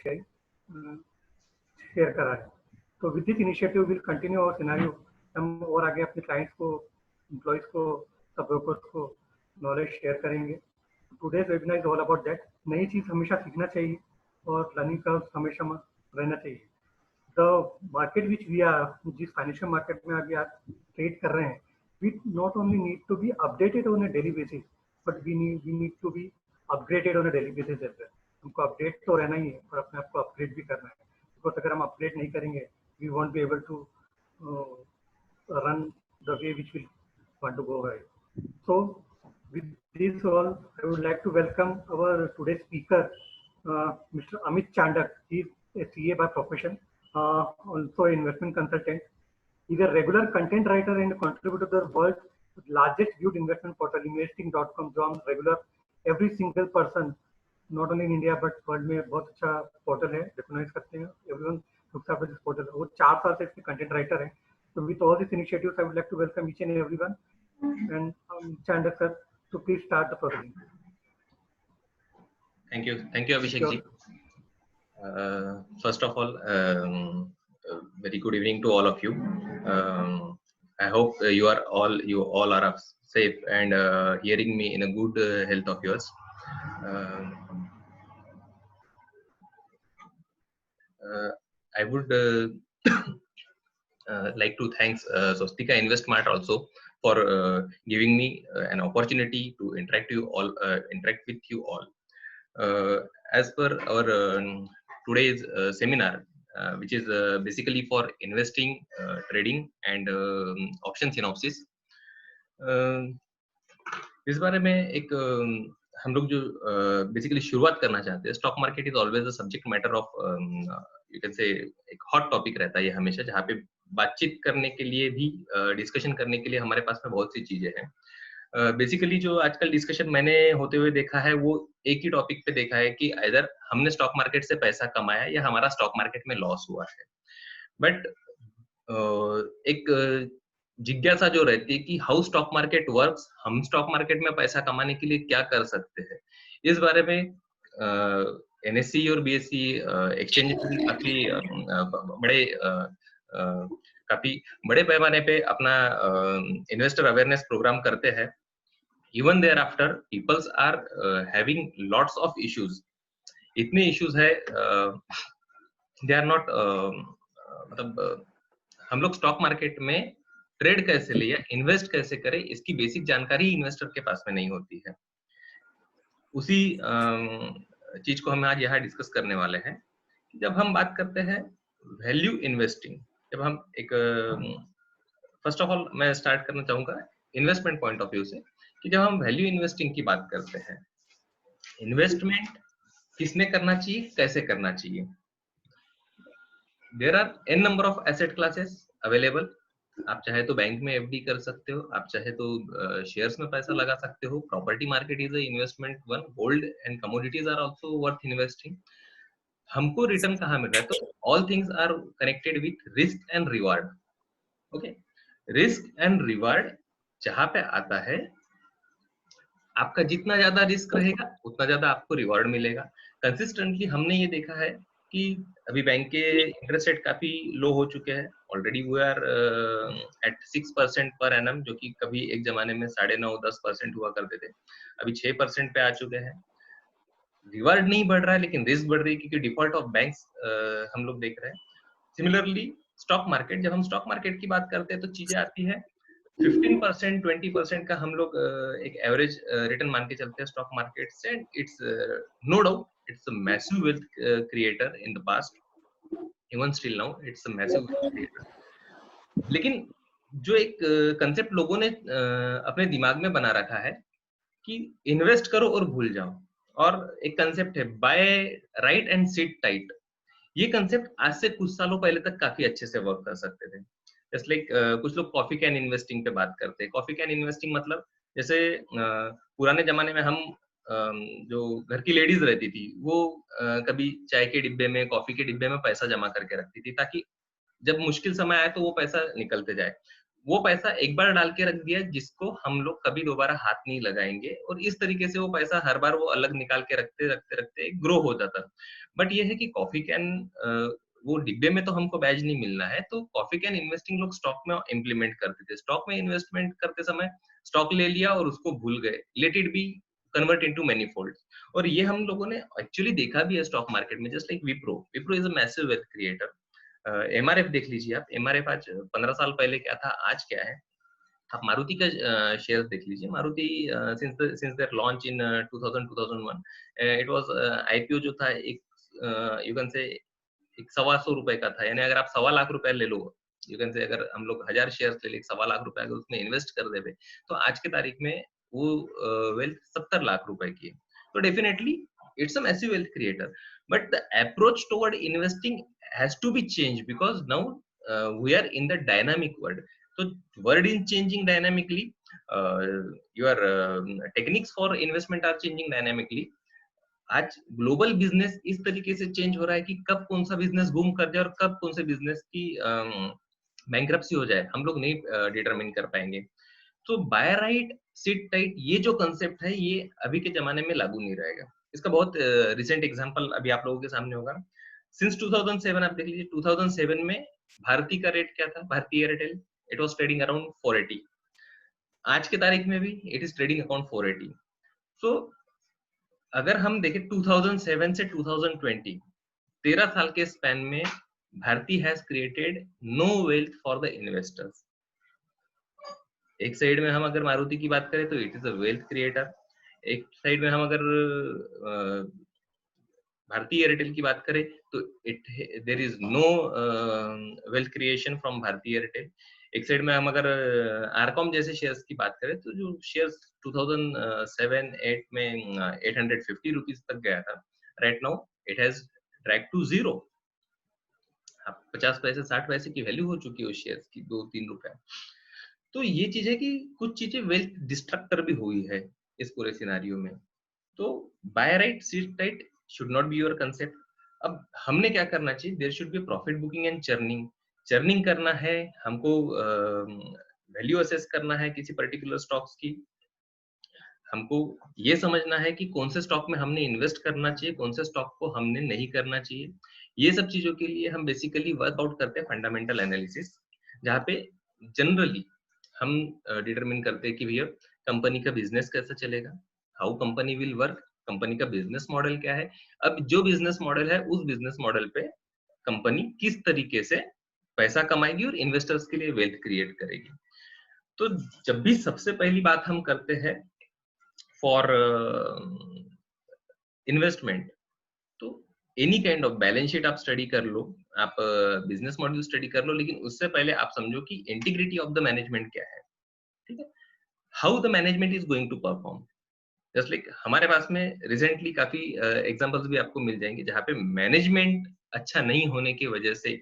Share करा है। तो with this initiative will continue our scenario. हम और आगे अपने क्लाइंट्स को, एम्प्लॉयज को, सब वर्कर्स को नॉलेज शेयर करेंगे। Today's webinar is all about that. नई चीज़ हमेशा सीखना चाहिए और लर्निंग कर्व हमेशा रहना चाहिए। The market which we are, जिस फाइनेंशियल मार्केट में अभी आप ट्रेड कर रहे हैं, we not only need to be updated on a daily basis, but we need to be upgraded on a daily basis as well. हमको update तो रहना ही है और अपने आप को अपग्रेड भी करना है, बिकॉज अगर हम अपग्रेड नहीं करेंगे we won't be able to run the way which we want to go ahead. So with this all, I would like to welcome our today's speaker, Mr. Amit Chandak. He is a CA by profession, also an investment consultant. He is a regular content writer and contributor to the world's largest viewed investment portal, investing.com, जो हम regular every single person, not only in India but world में बहुत अच्छा portal है, recognize करते हैं, everyone looks after this portal. वो 4 साल से इसके content writer हैं. So with all these initiatives, I would like to welcome each and everyone. And Chandak sir, to please start the proceeding. Thank you, Abhishek ji. First of all, very good evening to all of you. I hope you all are safe and hearing me in a good health of yours. I would like to thank Swastika InvestMart also for giving me an opportunity to interact with you all. As per our today's seminar, which is basically for investing, trading and option synopsis. इस बारे में एक हम लोग जो basically शुरुआत करना चाहते हैं, stock market is always a subject matter of, you can से एक हॉट टॉपिक रहता है ये हमेशा, जहाँ पे बातचीत करने के लिए भी, डिस्कशन करने के लिए हमारे पास में बहुत सी चीजें हैं। बेसिकली जो आजकल डिस्कशन मैंने होते हुए देखा है वो एक ही टॉपिक पे देखा है कि इधर हमने स्टॉक मार्केट से पैसा कमाया या हमारा स्टॉक मार्केट में लॉस हुआ है। बट एक जिज्ञासा जो रहती है कि हाउ स्टॉक मार्केट वर्क्स, हम स्टॉक मार्केट में पैसा कमाने के लिए क्या कर सकते हैं, इस बारे में एनएससी और बीएससी एक्सचेंज काफी बड़े पैमाने पे अपना इन्वेस्टर अवेयरनेस प्रोग्राम करते हैं। Even there after peoples are having lots of issues, इतने इश्यूज है, दे आर नॉट, मतलब हम लोग स्टॉक मार्केट में ट्रेड कैसे ले या इन्वेस्ट कैसे करें, इसकी बेसिक जानकारी इन्वेस्टर के पास में नहीं होती है। उसी चीज को हम आज यहाँ डिस्कस करने वाले हैं। जब हम बात करते हैं वैल्यू इन्वेस्टिंग, जब हम एक फर्स्ट ऑफ ऑल मैं स्टार्ट करना चाहूंगा इन्वेस्टमेंट पॉइंट ऑफ व्यू से, कि जब हम वैल्यू इन्वेस्टिंग की बात करते हैं, इन्वेस्टमेंट किसने करना चाहिए, कैसे करना चाहिए। There are an number of asset classes available. आप चाहे तो बैंक में एफडी कर सकते हो, आप चाहे तो शेयर्स में पैसा लगा सकते हो। Property market is a investment one, gold and commodities are also worth investing. हमको रिटर्न कहाँ मिल रहा है, तो all things are connected with risk and reward. Okay, risk and reward जहां पे आता है, आपका जितना ज्यादा रिस्क रहेगा उतना ज्यादा आपको रिवार्ड मिलेगा। कंसिस्टेंटली हमने ये देखा है कि अभी बैंक के इंटरेस्ट रेट काफी लो हो चुके हैं। Already we are eight 6% per annum, जो कि कभी एक जमाने में 9.5-10% हुआ करते थे, अभी 6% पे आ चुके हैं। रिवार्ड नहीं बढ़ रहा है लेकिन रिस्क बढ़ रही है, क्योंकि डिफॉल्ट ऑफ बैंक्स हम लोग देख रहे हैं। सिमिलरली स्टॉक मार्केट, जब हम स्टॉक मार्केट की बात करते हैं तो चीजें आती है 15%, 20% का हम लोग एक एवरेज रिटर्न मान के चलते हैं स्टॉक मार्केट से। It's no doubt it's a massive wealth creator in the past, even still now it's a massive wealth creator. लेकिन जो एक कंसेप्ट लोगों ने अपने दिमाग में बना रखा है कि इन्वेस्ट करो और भूल जाओ, और एक कंसेप्ट है buy right and sit tight. ये कंसेप्ट आज से कुछ सालों पहले तक काफी अच्छे से वर्क कर सकते थे। जस्ट लाइक कुछ लोग कॉफी कैन इन्वेस्टिंग पे बात करते हैं। कॉफी कैन इन्वेस्टिंग मतलब जैसे पुराने जमाने में हम जो घर की लेडीज रहती थी वो कभी चाय के डिब्बे में, कॉफी के डिब्बे में पैसा जमा करके रखती थी, ताकि जब मुश्किल समय आए तो वो पैसा निकलते जाए। वो पैसा एक बार डाल के रख दिया जिसको हम लोग कभी दोबारा हाथ नहीं लगाएंगे, और इस तरीके से वो पैसा हर बार वो अलग निकाल के रखते रखते रखते ग्रो हो जाता। बट ये है कि कॉफी कैन, वो डिब्बे में तो हमको बैज नहीं मिलना है, तो कॉफी कैन इन्वेस्टिंग लोग स्टॉक में इम्प्लीमेंट करते थे। स्टॉक में इन्वेस्टमेंट करते समय स्टॉक ले लिया और उसको भूल गए, let it be convert into many folds. और ये हम लोगों ने एक्चुअली देखा भी है स्टॉक मार्केट में, just like Wipro. Wipro is a massive wealth creator. MRF देख लीजिए आप, एमआरएफ आज 15 साल पहले क्या था, आज क्या है। आप मारुति का शेयर देख लीजिए। Maruti since their launch in 2000 2001, it was IPO जो था, एक यू कैन से एक 125 रुपए का था। यानी अगर आप 1.25 लाख रुपए ले लो, यू कैन से अगर हम लोग 1000 शेयर्स ले ले, 1.25 लाख रुपए अगर उसमें इन्वेस्ट कर देवे, तो आज के तारीख में वो वेल्थ 70 लाख रुपए की है। तो definitely it's a massive wealth creator, but the approach toward investing has to be change, because now we are in the dynamic world. So world is changing dynamically. Your techniques for investment are changing dynamically. आज global business इस तरीके से change हो रहा है कि कब कौन सा बिजनेस बूम कर जाए और कब कौन से बिजनेस की बैंक्रप्सी हो जाए, हम लोग नहीं डिटरमिन कर पाएंगे. तो बाय राइट सिट टाइट, ये जो कंसेप्ट है ये अभी के जमाने में लागू नहीं रहेगा. इसका बहुत रिसेंट एग्जांपल अभी आप लोगों के सामने होगा. सिंस 2007 आप देख लीजिए, 2007 में भारती का रेट क्या था, Bharti Airtel, it was trading around 480. आज के तारीख में भी इट इज ट्रेडिंग अराउंड 480. सो अगर हम देखें 2007 से 2020, 13 साल के स्पैन में Bharti has created no wealth for the investors. एक साइड में हम अगर मारुति की बात करें तो it is a wealth creator, एक साइड में हम अगर भारती एयरटेल की बात करें तो there is no wealth creation from Bharti Airtel. एक साइड में हम अगर आरकॉम जैसे शेयर्स की बात करें तो जो शेयर्स 2007-8 में 850 रुपीज तक गया था, right now it has drag to zero. 50 पैसे 60 पैसे की वैल्यू हो चुकी है उस शेयर्स की, 2-3 रुपए. तो ये चीज है कि कुछ चीजें वेल्थ डिस्ट्रक्टर भी हुई है इस पूरे सिनारियो में. तो buy right sit right should not be your concept. अब हमने क्या करना चाहिए, there should be profit booking and churning. Churning करना है हमको, वैल्यू असेस करना है किसी पर्टिकुलर स्टॉक्स की. हमको ये समझना है कि कौन से स्टॉक में हमने इन्वेस्ट करना चाहिए, कौन से स्टॉक को हमने नहीं करना चाहिए. ये सब चीजों के लिए हम बेसिकली वर्कआउट करते हैं फंडामेंटल एनालिसिस, जहाँ पे जनरली हम डिटरमिन करते हैं कि भैया कंपनी का बिजनेस कैसा चलेगा, how company will work, company का बिजनेस मॉडल क्या है. अब जो बिजनेस मॉडल है उस बिजनेस मॉडल पे कंपनी किस तरीके से पैसा कमाएगी और इन्वेस्टर्स के लिए वेल्थ क्रिएट करेगी. तो जब भी सबसे पहली बात हम करते हैं फॉर इन्वेस्टमेंट, तो any kind of balance sheet आप स्टडी कर लो, आप बिजनेस मॉडल स्टडी कर लो, लेकिन उससे पहले आप समझो कि इंटीग्रिटी ऑफ द मैनेजमेंट क्या है. ठीक है, how the management is going to perform. Just like हमारे पास में रिसेंटली काफी एग्जांपल्स भी आपको मिल जाएंगे जहाँ पे मैनेजमेंट अच्छा नहीं होने की वजह से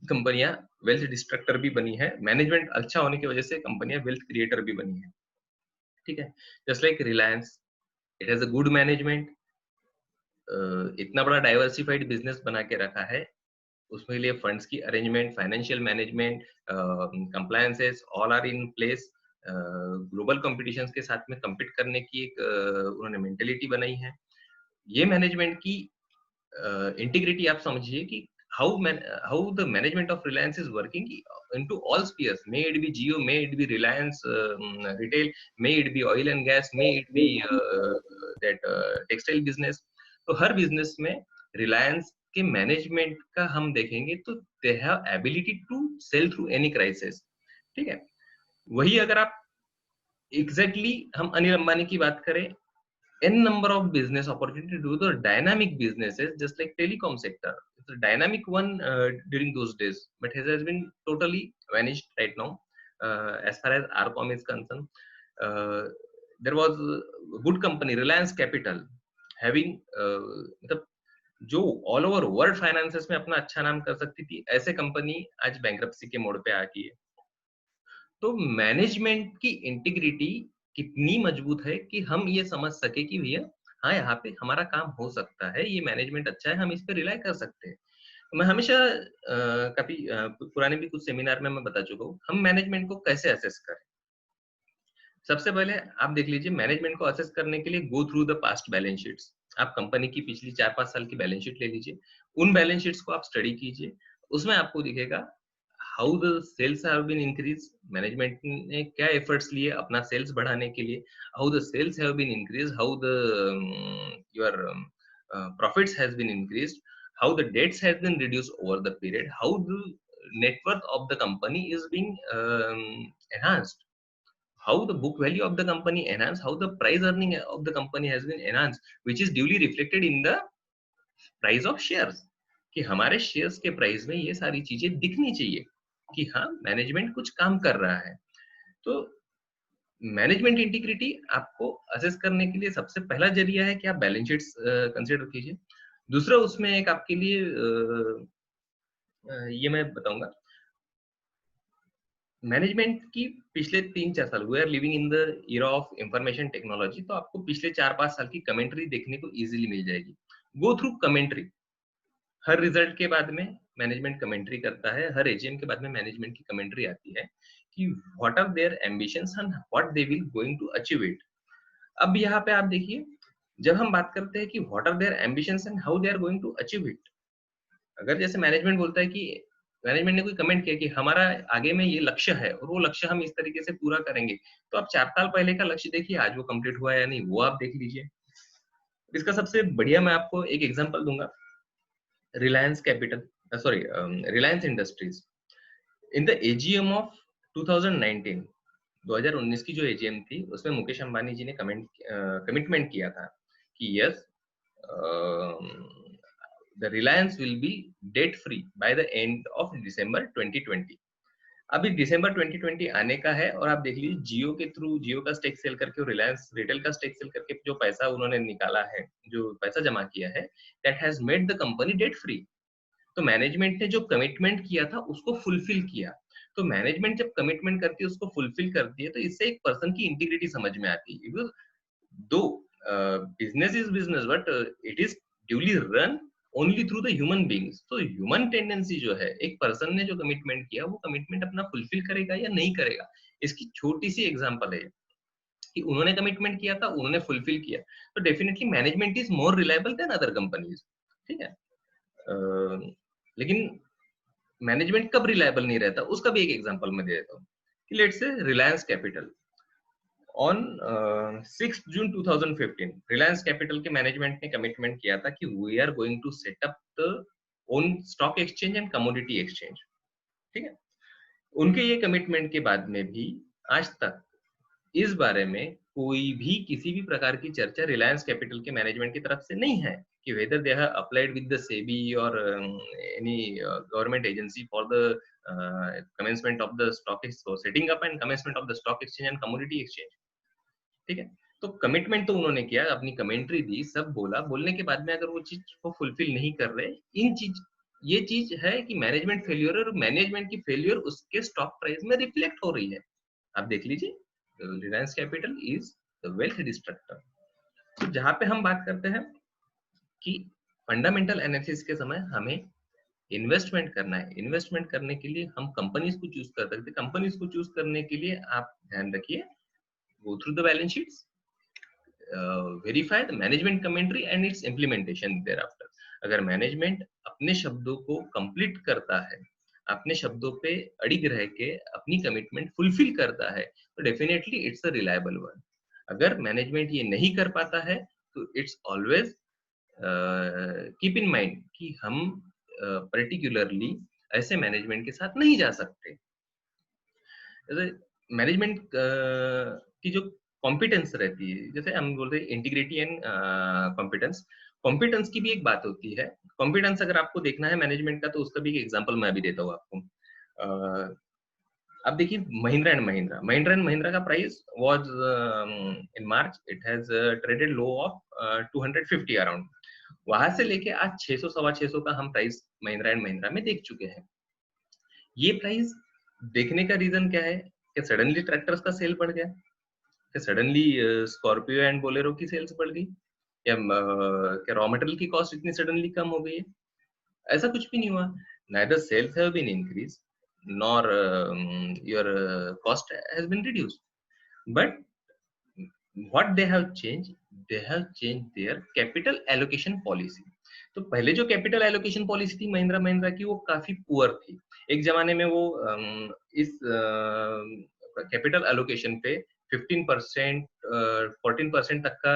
कंपनियां वेल्थ डिस्ट्रक्टर भी बनी है, मैनेजमेंट अच्छा होने की वजह से कंपनियां वेल्थ क्रिएटर भी बनी है. ठीक है, just like Reliance, it has a good management, इतना बड़ा डाइवर्सिफाइड बिजनेस बना के रखा है, उसमें लिए फंड्स की arrangement, financial management, compliances all are in place. Global competitions के साथ में कम्पीट करने की एक उन्होंने मेंटेलिटी बनाई है. ये मैनेजमेंट की इंटीग्रिटी आप समझिए कि how the management of Reliance is working into all spheres, may it be Jio, may it be Reliance retail, may it be oil and gas, may it be that textile business. तो हर business में रिलायंस के management का हम देखेंगे तो they have ability to sail through any crisis. ठीक है, वही अगर आप एग्जैक्टली हम अनिल अंबानी की बात करें, n number of business opportunity to do the dynamic businesses just like telecom sector. It's a dynamic one during those days, but has been totally vanished right now. As far as Arcom is concerned, there was a good company Reliance Capital having मतलब जो all over world finances में अपना अच्छा नाम कर सकती थी, ऐसे कंपनी आज बैंक्रप्सी के मोड़ पे आ गई है. तो मैनेजमेंट की इंटीग्रिटी कितनी मजबूत है कि हम ये समझ सके कि भैया हाँ यहाँ पे हमारा काम हो सकता है, ये मैनेजमेंट अच्छा है, हम इस पे रिलाई कर सकते हैं. मैं हमेशा काफी पुराने भी कुछ सेमिनार में मैं बता चुका हूँ, हम मैनेजमेंट को कैसे असेस करें। सबसे पहले आप देख लीजिए, मैनेजमेंट को असेस करने के लिए go through the past balance sheets. आप कंपनी की पिछली 4-5 साल की बैलेंस शीट ले लीजिए, उन बैलेंस शीट्स को आप स्टडी कीजिए। उसमें आपको दिखेगा how the sales have been increase, management ने क्या एफर्ट्स लिए अपना सेल्स बढ़ाने के लिए, how the sales have been increase, how the your profits has been increased, how the debts has been reduced over the period, how the net worth of the company is being enhanced, how the book value of the company enhanced, how the price earning of the company has been enhanced, which is duly reflected in the price of shares। कि हमारे shares के price में ये सारी चीजें दिखनी चाहिए कि हाँ मैनेजमेंट कुछ काम कर रहा है। तो मैनेजमेंट इंटीग्रिटी आपको असेस करने के लिए सबसे पहला जरिया है कि आप बैलेंस शीट्स कंसीडर कीजिए। दूसरा उसमें एक आपके लिए ये मैं बताऊंगा, मैनेजमेंट की पिछले 3-4 साल, we are living in the era of information technology, तो आपको पिछले 4-5 साल की कमेंट्री देखने को इजीली मिल जाएगी। गो थ्रू कमेंट्री, हर रिजल्ट के बाद में मैनेजमेंट कमेंट्री करता है, हर एजीएम के बाद में मैनेजमेंट की कमेंट्री आती है कि what are their ambitions and what they will going to achieve it. अब यहाँ पे आप देखिए, जब हम बात करते हैं कि what are their ambitions and how they are going to achieve it, अगर जैसे मैनेजमेंट बोलता है कि मैनेजमेंट ने कोई कमेंट किया कि हमारा आगे में ये लक्ष्य है और वो लक्ष्य हम इस तरीके से पूरा करेंगे, तो आप 4 साल पहले का लक्ष्य देखिए, आज वो कंप्लीट हुआ है या नहीं, वो आप देख लीजिए। इसका सबसे बढ़िया मैं आपको एक एग्जांपल दूंगा, Reliance capital, sorry Reliance industries. In the AGM of 2019, 2019 की जो एजीएम थी, उसमें मुकेश अंबानी जी ने कमिटमेंट किया था कि yes the Reliance will be debt free by the end of December 2020। अभी दिसंबर 2020 आने का है और आप देख लीजिए जियो के थ्रू, जियो का स्टेक सेल करके और रिलायंस रिटेल का स्टेक सेल करके जो पैसा उन्होंने निकाला है, जो पैसा जमा किया है, that has made the company debt free. तो मैनेजमेंट ने जो कमिटमेंट किया था उसको फुलफिल किया। तो मैनेजमेंट जब कमिटमेंट करती है, उसको फुलफिल करती है, तो इससे एक पर्सन की इंटीग्रिटी समझ में आती है। दो business is business but it is duly run only through the human beings. तो ह्यूमन टेंडेंसी जो है, एक पर्सन ने जो कमिटमेंट किया वो कमिटमेंट अपना फुलफिल करेगा या नहीं करेगा। इसकी छोटी सी एग्जांपल है कि उन्होंने कमिटमेंट किया था, उन्होंने फुलफिल किया, तो definitely management is more reliable then other companies. ठीक है, लेकिन मैनेजमेंट कब रिलायबल नहीं रहता उसका भी एक एग्जांपल मैं दे देता हूँ कि let's say Reliance capital on 6 June 2015 Reliance capital के मैनेजमेंट ने कमिटमेंट किया था कि we are going to set up the own stock exchange and commodity exchange. ठीक है, उनके ये कमिटमेंट के बाद में भी आज तक इस बारे में कोई भी किसी भी प्रकार की चर्चा रिलायंस कैपिटल के मैनेजमेंट की तरफ से नहीं है कि whether they have applied with the SEBI और any government agency for the commencement of the stock exchange, setting up and commencement of the stock exchange and commodity exchange। ठीक है, तो कमिटमेंट तो उन्होंने किया, अपनी कमेंट्री दी, सब बोला, बोलने के बाद में अगर वो चीज को फुलफिल नहीं कर रहे, ये चीज है कि मैनेजमेंट फेलियर है और मैनेजमेंट की फेलियर उसके स्टॉक प्राइस में रिफ्लेक्ट हो रही है। आप देख लीजिए, Reliance capital is the wealth destructor. तो जहां पे हम बात करते हैं कि फंडामेंटल एनालिसिस के समय हमें इन्वेस्टमेंट करना है, इन्वेस्टमेंट करने के लिए हम कंपनीज को चूज कर सकते हैं। कंपनीज को चूज करने के लिए आप ध्यान रखिए, go through the balance sheets, verify the management commentary and its implementation thereafter। अगर मैनेजमेंट अपने शब्दों को कंप्लीट करता है, अपने शब्दों पे अड़िग रह के अपनी कमिटमेंट फुलफिल करता है, तो definitely it's a reliable one. अगर मैनेजमेंट ये नहीं कर पाता है तो it's always keep in mind कि हम पर्टिकुलरली ऐसे मैनेजमेंट के साथ नहीं जा सकते। मैनेजमेंट की जो कॉम्पिटेंस रहती है, जैसे हम बोलते हैं इंटीग्रिटी एंड कॉम्पिटेंस, कॉम्पिटेंस की भी एक बात होती है। कॉम्पिटेंस अगर आपको देखना है मैनेजमेंट का, तो उसका भी एक एग्जांपल मैं अभी देता हूँ आपको। अब देखिए महिंद्रा एंड महिंद्रा का price was in March, it has traded low of 250 around. वहां से लेके आज 600 सवा 600 का हम प्राइस महिंद्रा एंड महिंद्रा में देख चुके हैं। ये प्राइस देखने का रीजन क्या है कि सडनली ट्रैक्टर्स का सेल बढ़ गया, कि सडनली स्कॉर्पियो एंड बोलेरो की सेल्स बढ़ गई, या क्या रॉ मटेरियल की कॉस्ट इतनी सडनली कम हो गई है? ऐसा कुछ भी नहीं हुआ. Neither sales have been increased nor your cost has been reduced. But what they have changed their capital allocation policy. तो पहले जो कैपिटल एलोकेशन पॉलिसी थी महिंद्रा महिंद्रा की, वो काफी पुअर थी. एक जमाने में वो इस कैपिटल एलोकेशन पे 15% 14% तक का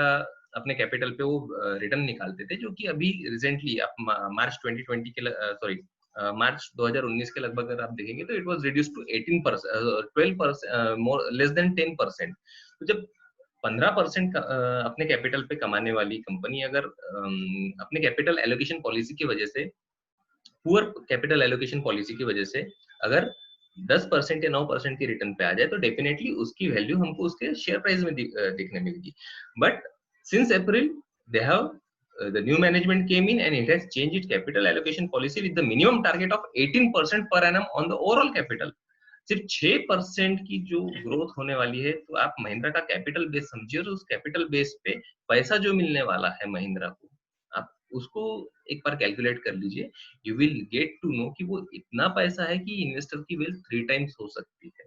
अपने कैपिटल पे वो रिटर्न निकालते थे, जो कि अभी रिसेंटली आप मार्च 2020 के मार्च 2019 के लगभग अगर आप देखेंगे तो it was reduce to 18%, 12%, more less than 10%. तो जब 15% अपने कैपिटल पे कमाने वाली कंपनी अगर अपने कैपिटल एलोकेशन पॉलिसी की वजह से, पुअर कैपिटल एलोकेशन पॉलिसी की वजह से अगर 10% या 9% की रिटर्न पे आ जाए, तो डेफिनेटली उसकी वैल्यू हमको उसके शेयर प्राइस में दिखने मिलेगी. But since April they have the new management came in and it has changed its capital allocation policy with the minimum target of 18% per annum on the overall capital. सिर्फ 6% की जो growth होने वाली है, तो आप महिंद्रा का कैपिटल बेस समझिए और उस कैपिटल बेस पे पैसा जो मिलने वाला है महिंद्रा को, आप उसको एक बार कैलकुलेट कर लीजिए. You will get to know कि वो इतना पैसा है कि इन्वेस्टर की वेल्थ 3 टाइम्स हो सकती है.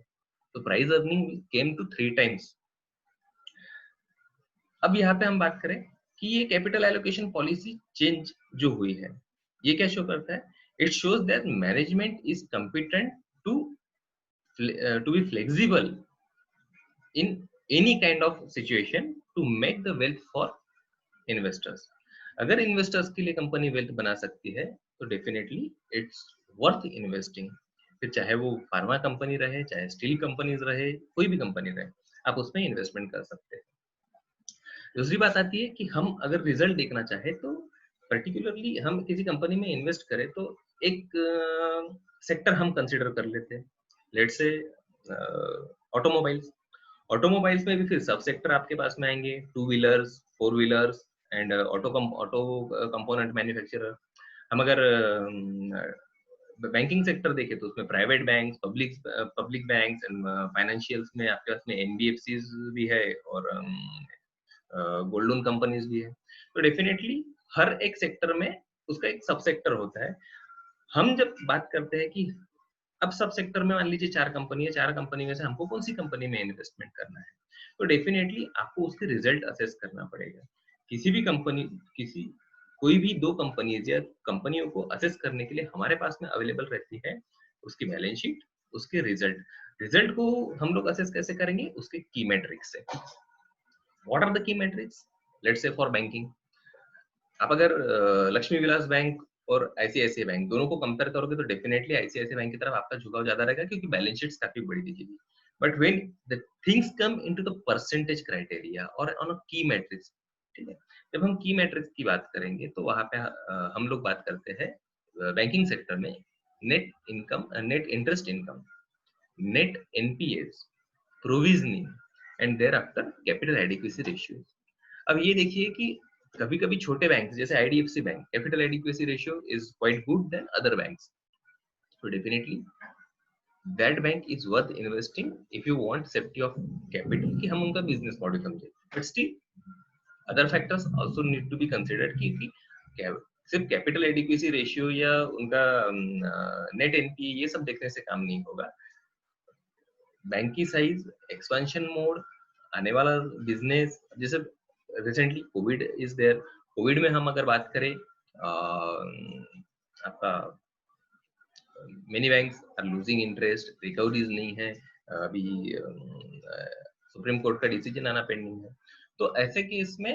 तो price earning came to 3 times. अब यहाँ पे हम बात करें कि ये कैपिटल एलोकेशन पॉलिसी चेंज जो हुई है, ये क्या शो करता है? It shows that management is competent to be flexible in any kind of situation to make the wealth for investors. अगर इन्वेस्टर्स के लिए कंपनी वेल्थ बना सकती है तो डेफिनेटली इट्स वर्थ इन्वेस्टिंग. फिर चाहे वो फार्मा कंपनी रहे, चाहे स्टील कंपनीज रहे, कोई भी कंपनी रहे, आप उसमें इन्वेस्टमेंट कर सकते हैं. दूसरी बात आती है कि हम अगर रिजल्ट देखना चाहे तो पर्टिकुलरली हम किसी कंपनी में इन्वेस्ट करें तो एक सेक्टर हम कंसिडर कर लेते हैं. लेट्स से ऑटोमोबाइल्स में भी फिर सब सेक्टर आपके पास में आएंगे, 2 wheelers, 4 wheelers and auto component manufacturer. हम अगर बैंकिंग सेक्टर देखें तो उसमें private banks, public banks and financials में आपके पास में एनबीएफसीज भी है और गोल्ड लोन कंपनीज भी है. तो डेफिनेटली हर एक सेक्टर में उसका एक सब सेक्टर होता है. हम जब बात करते हैं कि अब सब सेक्टर में मान लीजिए 4 कंपनी है, 4 कंपनी में से हमको कौन सी कंपनी में इन्वेस्टमेंट करना है, तो डेफिनेटली आपको उसके रिजल्ट असेस करना पड़ेगा. किसी भी कंपनी, कोई भी 2 कंपनीज या कंपनियों को असेस करने के लिए हमारे पास में अवेलेबल रहती है उसकी बैलेंस शीट, उसके रिजल्ट को हम लोग असेस कैसे करेंगे? उसके की मैट्रिक्स से. What are the key matrix? Let's say for banking, आप अगर लक्ष्मी विलास बैंक और आईसीआईसीआई बैंक दोनों को कंपेयर करोगे तो डेफिनेटली आईसीआईसीआई बैंक की तरफ आपका झुकाव ज्यादा रहेगा क्योंकि बैलेंस शीट्स काफी बड़ी दिखेगी. But when the things come into the percentage criteria और ऑन अ की मैट्रिक्स, ठीक है, जब हम की मैट्रिक्स की बात करेंगे तो वहां पे हम लोग बात करते हैं बैंकिंग सेक्टर में net income, net interest income, net NPS, provisioning and there after capital adequacy ratio. अब ये देखिए कि कभी-कभी छोटे बैंक जैसे IDFC bank, capital adequacy ratio is quite good than other banks. So definitely that bank is worth investing if you want safety of capital कि हम उनका बिजनेस मॉडल समझे. But still other factors also need to be considered कि सिर्फ capital adequacy ratio या उनका net NP ये सब देखने से काम नहीं होगा. बैंक की साइज, एक्सपेंशन मोड, आने वाला बिजनेस, जैसे recently covid is there. Covid में हम अगर बात करें आपका many banks are losing interest, recoveries नहीं है, अभी सुप्रीम कोर्ट का डिसीजन आना पेंडिंग है. तो ऐसे केस में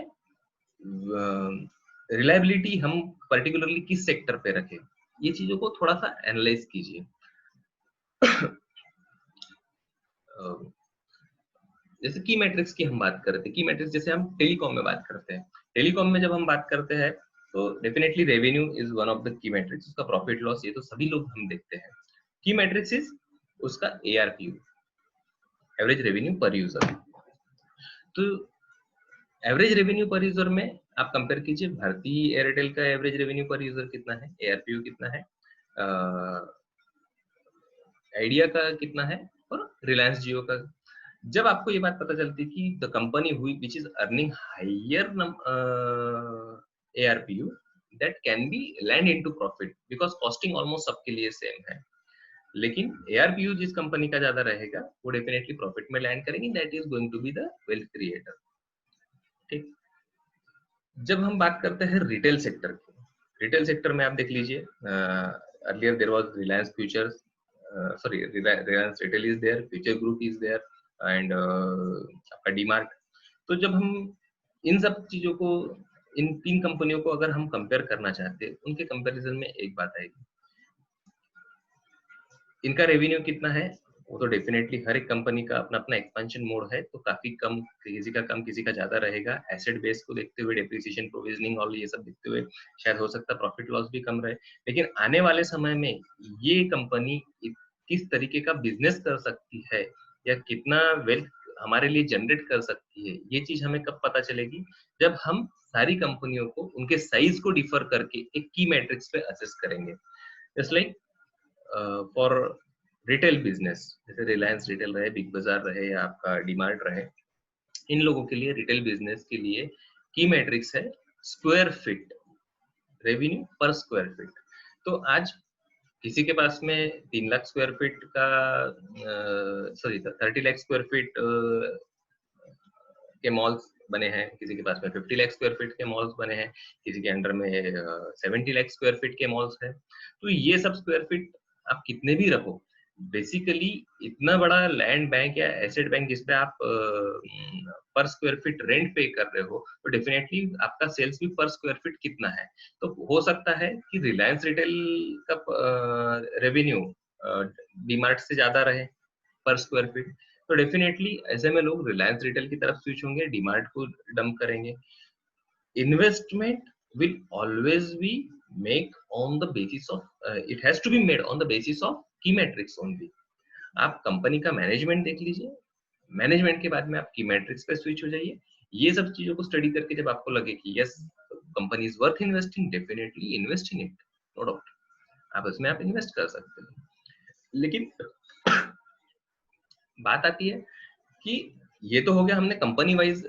रिलायबिलिटी हम पर्टिकुलरली किस सेक्टर पे रखें, ये चीजों को थोड़ा सा एनालाइज कीजिए. जैसे की मैट्रिक्स की हम बात करते हैं, की मैट्रिक्स जैसे हम टेलीकॉम में बात करते हैं. टेलीकॉम में जब हम बात करते हैं तो definitely revenue is one of the key matrix. उसका प्रॉफिट लॉस ये तो सभी लोग हम देखते हैं. की मैट्रिक्स इज उसका एआरपीयू, एवरेज रेवेन्यू पर यूजर. तो एवरेज रेवेन्यू पर यूजर में आप कंपेयर कीजिए, भारतीय एयरटेल का एवरेज रेवेन्यू पर यूजर कितना है, एआरपीयू कितना है, आइडिया का कितना है और रिलायंस जियो का. जब आपको ये बात पता चलती है कि द कंपनी हुई which is earning higher ARPU that can be land into profit because costing almost सबके लिए सेम है, लेकिन ARPU जिस कंपनी का ज्यादा रहेगा वो डेफिनेटली प्रॉफिट में लैंड करेंगे, that is going to be the wealth creator. ठीक, जब हम बात करते हैं रिटेल सेक्टर की, रिटेल सेक्टर में आप देख लीजिए, earlier there was Reliance futures, sorry Reliance retail is there, future group is there and आपका डीमार्ट। तो जब हम इन सब चीजों को, इन तीन कंपनियों को अगर हम कंपेयर करना चाहते हैं, उनके कंपैरिजन में एक बात आएगी, इनका रेवेन्यू कितना है, वो तो डेफिनेटली हर एक कंपनी का अपना अपना एक्सपेंशन मोड है, तो काफी कम, किसी का कम किसी का ज्यादा रहेगा। एसेट बेस को देखते हुए, डेप्रिसिएशन, प्रोविजनिंग और ये सब देखते हुए शायद हो सकता है प्रॉफिट लॉस भी कम रहे, लेकिन आने वाले समय में ये कंपनी किस तरीके का बिजनेस कर सकती है या कितना वेल्थ हमारे लिए जनरेट कर सकती है, ये चीज हमें कब पता चलेगी, जब हम सारी कंपनियों को उनके साइज को डिफर करके एक की मैट्रिक्स पे असेस करेंगे। Just like for retail business, जैसे रिलायंस रिटेल रहे, बिग बाजार रहे या आपका डीमार्ट रहे, इन लोगों के लिए रिटेल बिजनेस के लिए की मैट्रिक्स है स्क्वायर फीट, रेवेन्यू पर स्क्वायर फीट। तो आज किसी के पास में 3 लाख स्क्वायर फीट का, सॉरी 30 लाख स्क्वायर फीट के मॉल्स बने हैं, किसी के पास में 50 लाख स्क्वायर फीट के मॉल्स बने हैं, किसी के अंडर में 70 लाख स्क्वायर फीट के मॉल्स हैं। तो ये सब स्क्वायर फीट आप कितने भी रखो, बेसिकली इतना बड़ा लैंड बैंक या एसेट बैंक जिसपे आप पर स्क्वायर फीट रेंट पे कर रहे हो, तो डेफिनेटली आपका सेल्स भी पर स्क्वायर फीट कितना है। तो हो सकता है कि रिलायंस रिटेल का रेवेन्यू डीमार्ट से ज्यादा रहे पर स्क्वायर फीट, तो डेफिनेटली ऐसे में लोग रिलायंस रिटेल की तरफ स्विच होंगे, डीमार्ट को डंप करेंगे। Investment will always be make on the basis of it has to be made on the basis of key metrics only। आप कंपनी का मैनेजमेंट देख लीजिए, मैनेजमेंट के बाद में आप की मैट्रिक्स पे स्विच हो जाइए। ये सब चीजों को स्टडी करके जब आपको लगे कि yes company is worth investing, definitely invest in it, no doubt आप इसमें आप इन्वेस्ट कर सकते हैं। लेकिन बात आती है कि ये तो हो गया, हमने कंपनी वाइज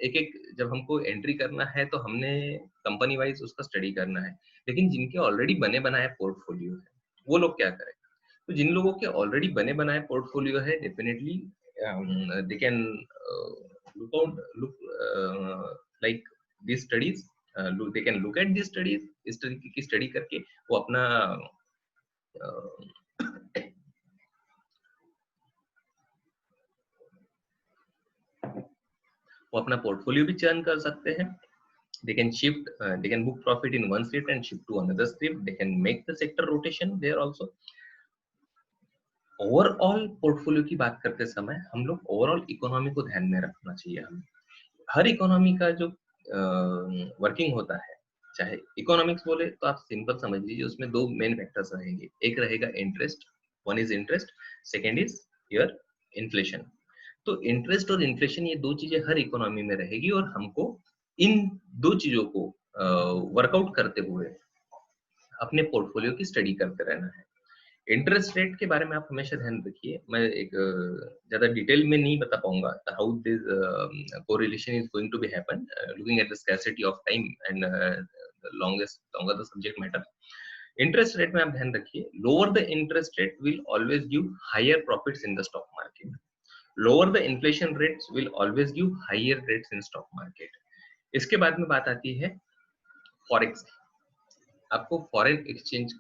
एक एक जब हमको एंट्री करना है तो हमने कंपनी वाइज उसका स्टडी करना है, लेकिन जिनके ऑलरेडी बने बनाए पोर्टफोलियो है वो लोग क्या करें। तो जिन लोगों के ऑलरेडी बने बनाए पोर्टफोलियो है, definitely they can look like this studies, they can look at this studies, इस तरीके की स्टडी करके वो अपना वो अपना पोर्टफोलियो भी चर्न कर सकते हैं। They can shift, they can book profit in one script and shift to another script. They can make the sector rotation there also. Overall portfolio की बात करते समय हम लोग ओवरऑल इकोनॉमी को ध्यान में रखना चाहिए। हमें हर इकोनॉमी का जो वर्किंग होता है, चाहे इकोनॉमिक्स बोले तो आप सिंपल समझ लीजिए, उसमें दो मेन फैक्टर्स रहेंगे, एक रहेगा interest, one is interest, second is your inflation. तो इंटरेस्ट और इन्फ्लेशन ये दो चीजें हर इकोनॉमी में रहेगी और हमको इन दो चीजों को वर्कआउट करते हुए अपने पोर्टफोलियो की स्टडी करते रहना है। इंटरेस्ट रेट के बारे में आप हमेशा ध्यान रखिए, मैं एक ज्यादा डिटेल में नहीं बता पाऊंगा how this correlation is going to be happen looking at the scarcity of time and longer the subject matter। Interest rate में आप ध्यान रखिए, lower the interest rate will always give higher profits in the stock market, lower the inflation rates will always give higher rates in stock market. इसके बाद में बात आती है फॉरेक्स। आपको फॉरेन एक्सचेंज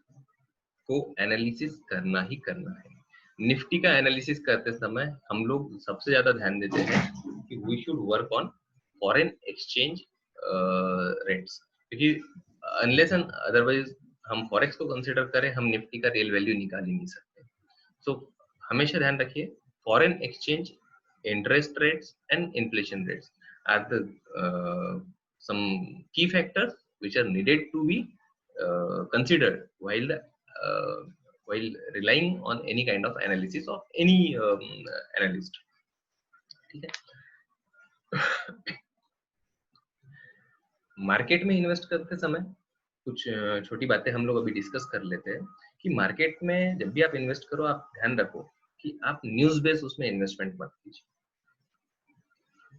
को एनालिसिस करना ही करना है। निफ्टी का एनालिसिस करते समय हम लोग सबसे ज्यादा ध्यान देते हैं कि we should work on foreign exchange rates, क्योंकि अनलेस एंड अदरवाइज हम फॉरेक्स को कंसीडर करें, हम निफ्टी का रियल वैल्यू निकाल ही नहीं सकते। सो हमेशा ध्यान रखिए, foreign exchange, interest rates and inflation rates are the some key factors which are needed to be considered while relying on any kind of analysis of any analyst। ठीक है। Market में invest करते समय कुछ छोटी बातें हम लोग अभी डिस्कस कर लेते हैं कि मार्केट में जब भी आप इन्वेस्ट करो, आप ध्यान रखो कि आप न्यूज बेस उसमें इन्वेस्टमेंट मत कीजिए।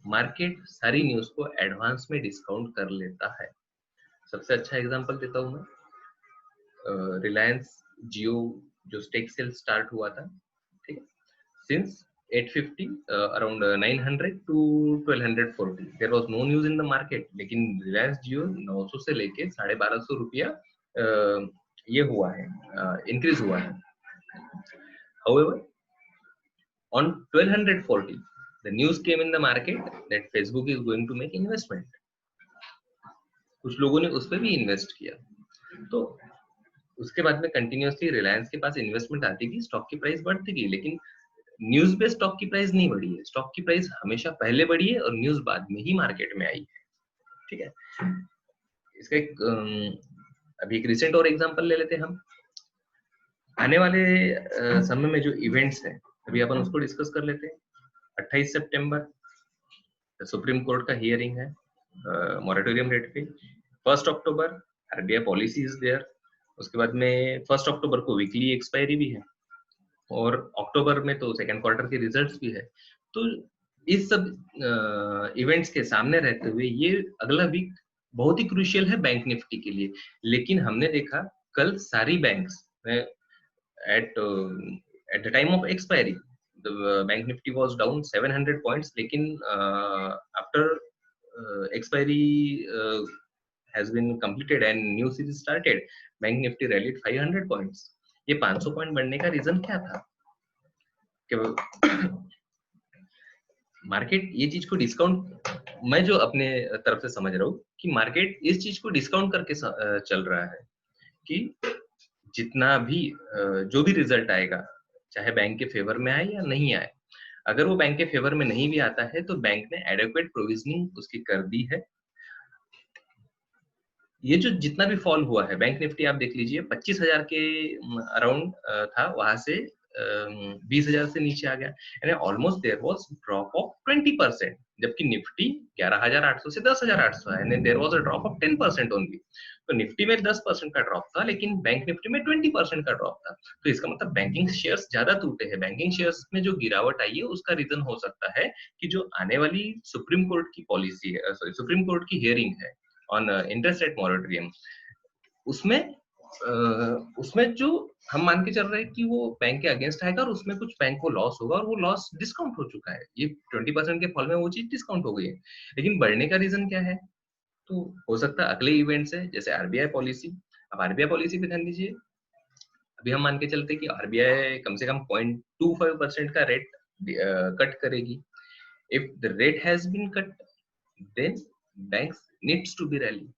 मार्केट सारी न्यूज को एडवांस में डिस्काउंट कर लेता है, सबसे अच्छा एग्जांपल देता हूँ मैं, रिलायंस जियो जो स्टेक सेल स्टार्ट हुआ था, ठीक है, since 850 around 900 to 1240 there was no news in the market, लेकिन रिलायंस जियो 900 से लेके 1250 रुपया ये हुआ है, इंक्रीज हुआ है. However, on 1240 the news came in the market that Facebook is going to make investment. कुछ लोगों ने उस पर भी इन्वेस्ट किया, तो उसके बाद में कंटिन्यूअसली रिलायंस के पास इन्वेस्टमेंट आती गई, स्टॉक की प्राइस बढ़ती गई, लेकिन न्यूज पे स्टॉक की प्राइस नहीं बढ़ी है. स्टॉक की प्राइस हमेशा पहले बढ़ी है और न्यूज बाद में ही मार्केट में आई है. ठीक है, इसका अभी एक रिसेंट और एग्जांपल ले लेते हैं हम. आने वाले समय में जो इवेंट्स हैं अभी अपन उसको डिस्कस कर लेते हैं. 28 सितंबर सुप्रीम कोर्ट का हियरिंग है मॉरेटोरियम रेट पे. 1 अक्टूबर आरबीआई पॉलिसी इज देयर. उसके बाद में 1 अक्टूबर को वीकली एक्सपायरी भी है और अक्टूबर में तो सेकंड क्वार्टर के रिजल्ट्स भी है. तो इस सब इवेंट्स के सामने रहते हुए ये अगला वीक बहुत ही क्रूशियल है बैंक निफ्टी के लिए. लेकिन हमने देखा कल सारी banks at the time of expiry the bank nifty was down 700 points, लेकिन after expiry has been completed and new series started, bank nifty rallied 500 points. ये 500 पॉइंट बढ़ने का रीजन क्या था कि मार्केट ये चीज को डिस्काउंट, मैं जो अपने तरफ से समझ रहा हूँ कि मार्केट इस चीज को डिस्काउंट करके चल रहा है कि जितना भी जो भी रिजल्ट आएगा चाहे बैंक के फेवर में आए या नहीं आए, अगर वो बैंक के फेवर में नहीं भी आता है तो बैंक ने एडिक्वेट प्रोविजनिंग उसकी कर दी है. ये जो जितना भी फॉल हुआ है बैंक निफ्टी आप देख लीजिए 25,000 के अराउंड था, वहां से 20,000 से नीचे आ गया, यानी almost there was drop of 20%, जबकि निफ्टी 11,800 से 10,800 है, यानी there was a drop of 10% only. तो निफ्टी में 10% का ड्रॉप था लेकिन बैंक निफ्टी में 20% का ड्रॉप था. तो इसका मतलब बैंकिंग शेयर्स ज्यादा टूटे हैं. बैंकिंग शेयर्स में जो गिरावट आई है उसका रीजन हो सकता है कि जो आने वाली सुप्रीम कोर्ट की पॉलिसी है, सॉरी सुप्रीम कोर्ट की हियरिंग है ऑन इंटरेस्ट रेट मॉरेटोरियम, उसमें जो हम मान के चल रहे हैं कि वो बैंक के अगेंस्ट आएगा और उसमें कुछ बैंक को लॉस होगा और वो लॉस डिस्काउंट हो चुका है. ये 20% के फॉल में वो चीज डिस्काउंट हो गई है. लेकिन बढ़ने का रीजन क्या है? तो हो सकता है अगले इवेंट्स है जैसे आरबीआई पॉलिसी. अब आरबीआई पॉलिसी पे ध्यान दीजिए. अभी हम मान के चलते कि आरबीआई कम से कम 0.25% का रेट कट करेगी. If the rate has been cut then banks needs to be rally.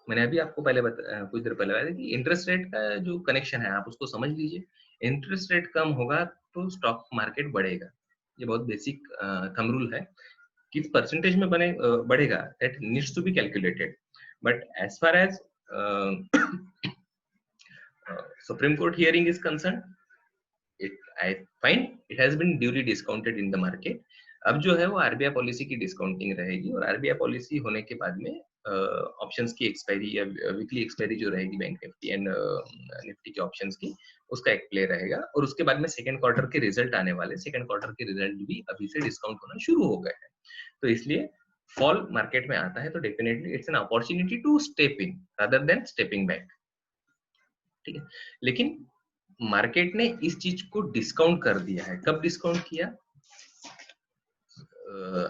मैंने अभी आपको पहले कुछ देर पहले बताया कि इंटरेस्ट रेट का जो कनेक्शन है आप उसको समझ लीजिए. इंटरेस्ट रेट कम होगा तो स्टॉक मार्केट बढ़ेगा. ये बहुत बेसिक थंब रूल है. किस परसेंटेज में बढ़ेगा that needs to be calculated. But as far as supreme court hearing is concern, I find it has been duly discounted in the market. अब जो है वो आरबीआई पॉलिसी की डिस्काउंटिंग रहेगी और आरबीआई पॉलिसी होने के बाद में ऑप्शंस की एक्सपायरी या वीकली एक्सपायरी जो रहेगी बैंक निफ्टी एंड निफ्टी के ऑप्शंस की, उसका एक प्ले रहेगा. और उसके बाद में सेकंड क्वार्टर के रिजल्ट आने वाले, सेकंड क्वार्टर के रिजल्ट भी अभी से डिस्काउंट होना शुरू हो गए हैं. तो इसलिए फॉल मार्केट में आता है तो definitely it's an opportunity to step in rather than stepping back. ठीक है, लेकिन मार्केट ने इस चीज को डिस्काउंट कर दिया है. कब डिस्काउंट किया?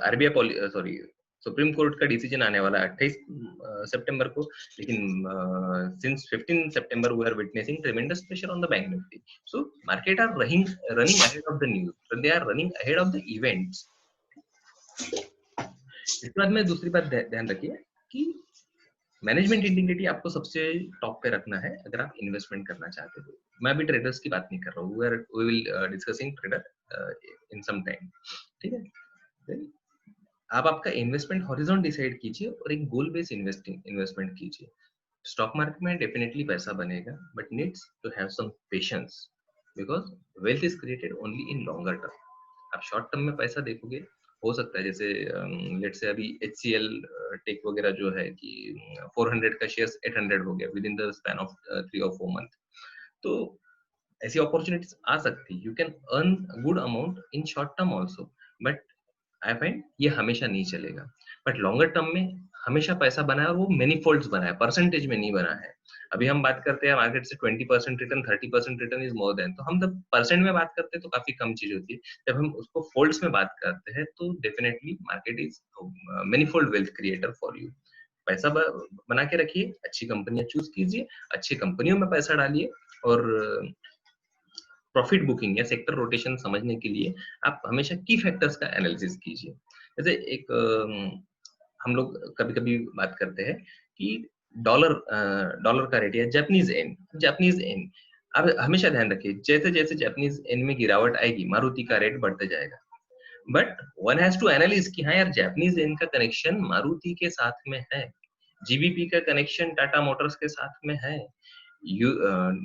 आरबीआई सॉरी सुप्रीम कोर्ट का डिसीजन आने वाला है 28 सितंबर को, लेकिन since 15 September we are witnessing tremendous pressure on the bank Nifty. So market are running ahead of the news, they are running ahead of the events. इसके बाद में दूसरी बात ध्यान रखिए कि मैनेजमेंट इंटीग्रिटी आपको सबसे टॉप पे रखना है अगर आप इन्वेस्टमेंट करना चाहते हो. मैं अभी ट्रेडर्स की बात नहीं कर रहा हूँ, we will discussing trader in some time. ठीक है, आप आपका इन्वेस्टमेंट हॉरिजॉन डिसाइड कीजिए और एक गोल बेस्ड इन्वेस्टमेंट कीजिए. स्टॉक मार्केट में डेफिनेटली पैसा बनेगा but needs to have some patience because wealth is created only in longer term. आप शॉर्ट टर्म में पैसा देखोगे, हो सकता है जैसे लेट्स से अभी HCL टेक वगैरह जो है कि 400 का शेयर्स 800 हो गया with in the span of 3 or 4 month. तो ऐसी अपॉर्चुनिटीज आ सकती है. You can earn good amount in short term also, but I find ये हमेशा नहीं चलेगा. बट लॉन्गर टर्म में हमेशा पैसा बना है और वो मेनी फोल्ड्स बना है, परसेंटेज में नहीं बना है। अभी हम बात करते हैं मार्केट से 20% return, 30% return is more than, तो हम जब परसेंट में बात करते हैं तो काफी कम चीज होती है। जब हम उसको फोल्ड्स में बात करते हैं तो definitely market is many fold wealth creator for you. पैसा बना के रखिए, अच्छी कंपनियां चूज कीजिए, अच्छी कंपनियों में पैसा डालिए, और प्रॉफिट बुकिंग या सेक्टर रोटेशन समझने के लिए आप हमेशा की फैक्टर्स का एनालिसिस कीजिए। जैसे एक हम लोग कभी कभी बात करते हैं कि डॉलर का रेट या जापानीज एन, आप हमेशा ध्यान रखिए, जैसे जैसे जापानीज एन में गिरावट आएगी मारुति का रेट बढ़ते जाएगा। बट वन हैज टू एनालिज कि हाँ यार, जापानीज एन का कनेक्शन मारुति के साथ में है, जीबीपी का कनेक्शन टाटा मोटर्स के साथ में है,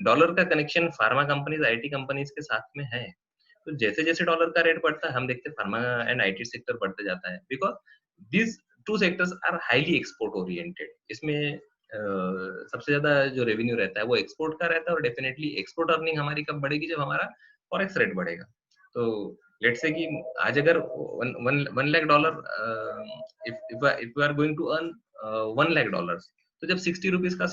डॉलर का connection pharma companies, IT companies के साथ में है। तो जैसे जैसे डॉलर का रेट बढ़ता है हम देखते हैं फार्मा एंड आईटी सेक्टर बढ़ते जाता है, because this two sectors are highly export oriented. इसमें सबसे ज्यादा जो रेवेन्यू रहता है वो एक्सपोर्ट का रहता है, और डेफिनेटली एक्सपोर्ट अर्निंग हमारी कब बढ़ेगी, जब हमारा फॉरेक्स रेट बढ़ेगा। तो लेट्स से कि आज अगर $1 lakh if we are going to earn $1 lakh, तो जब 60 रुपीज का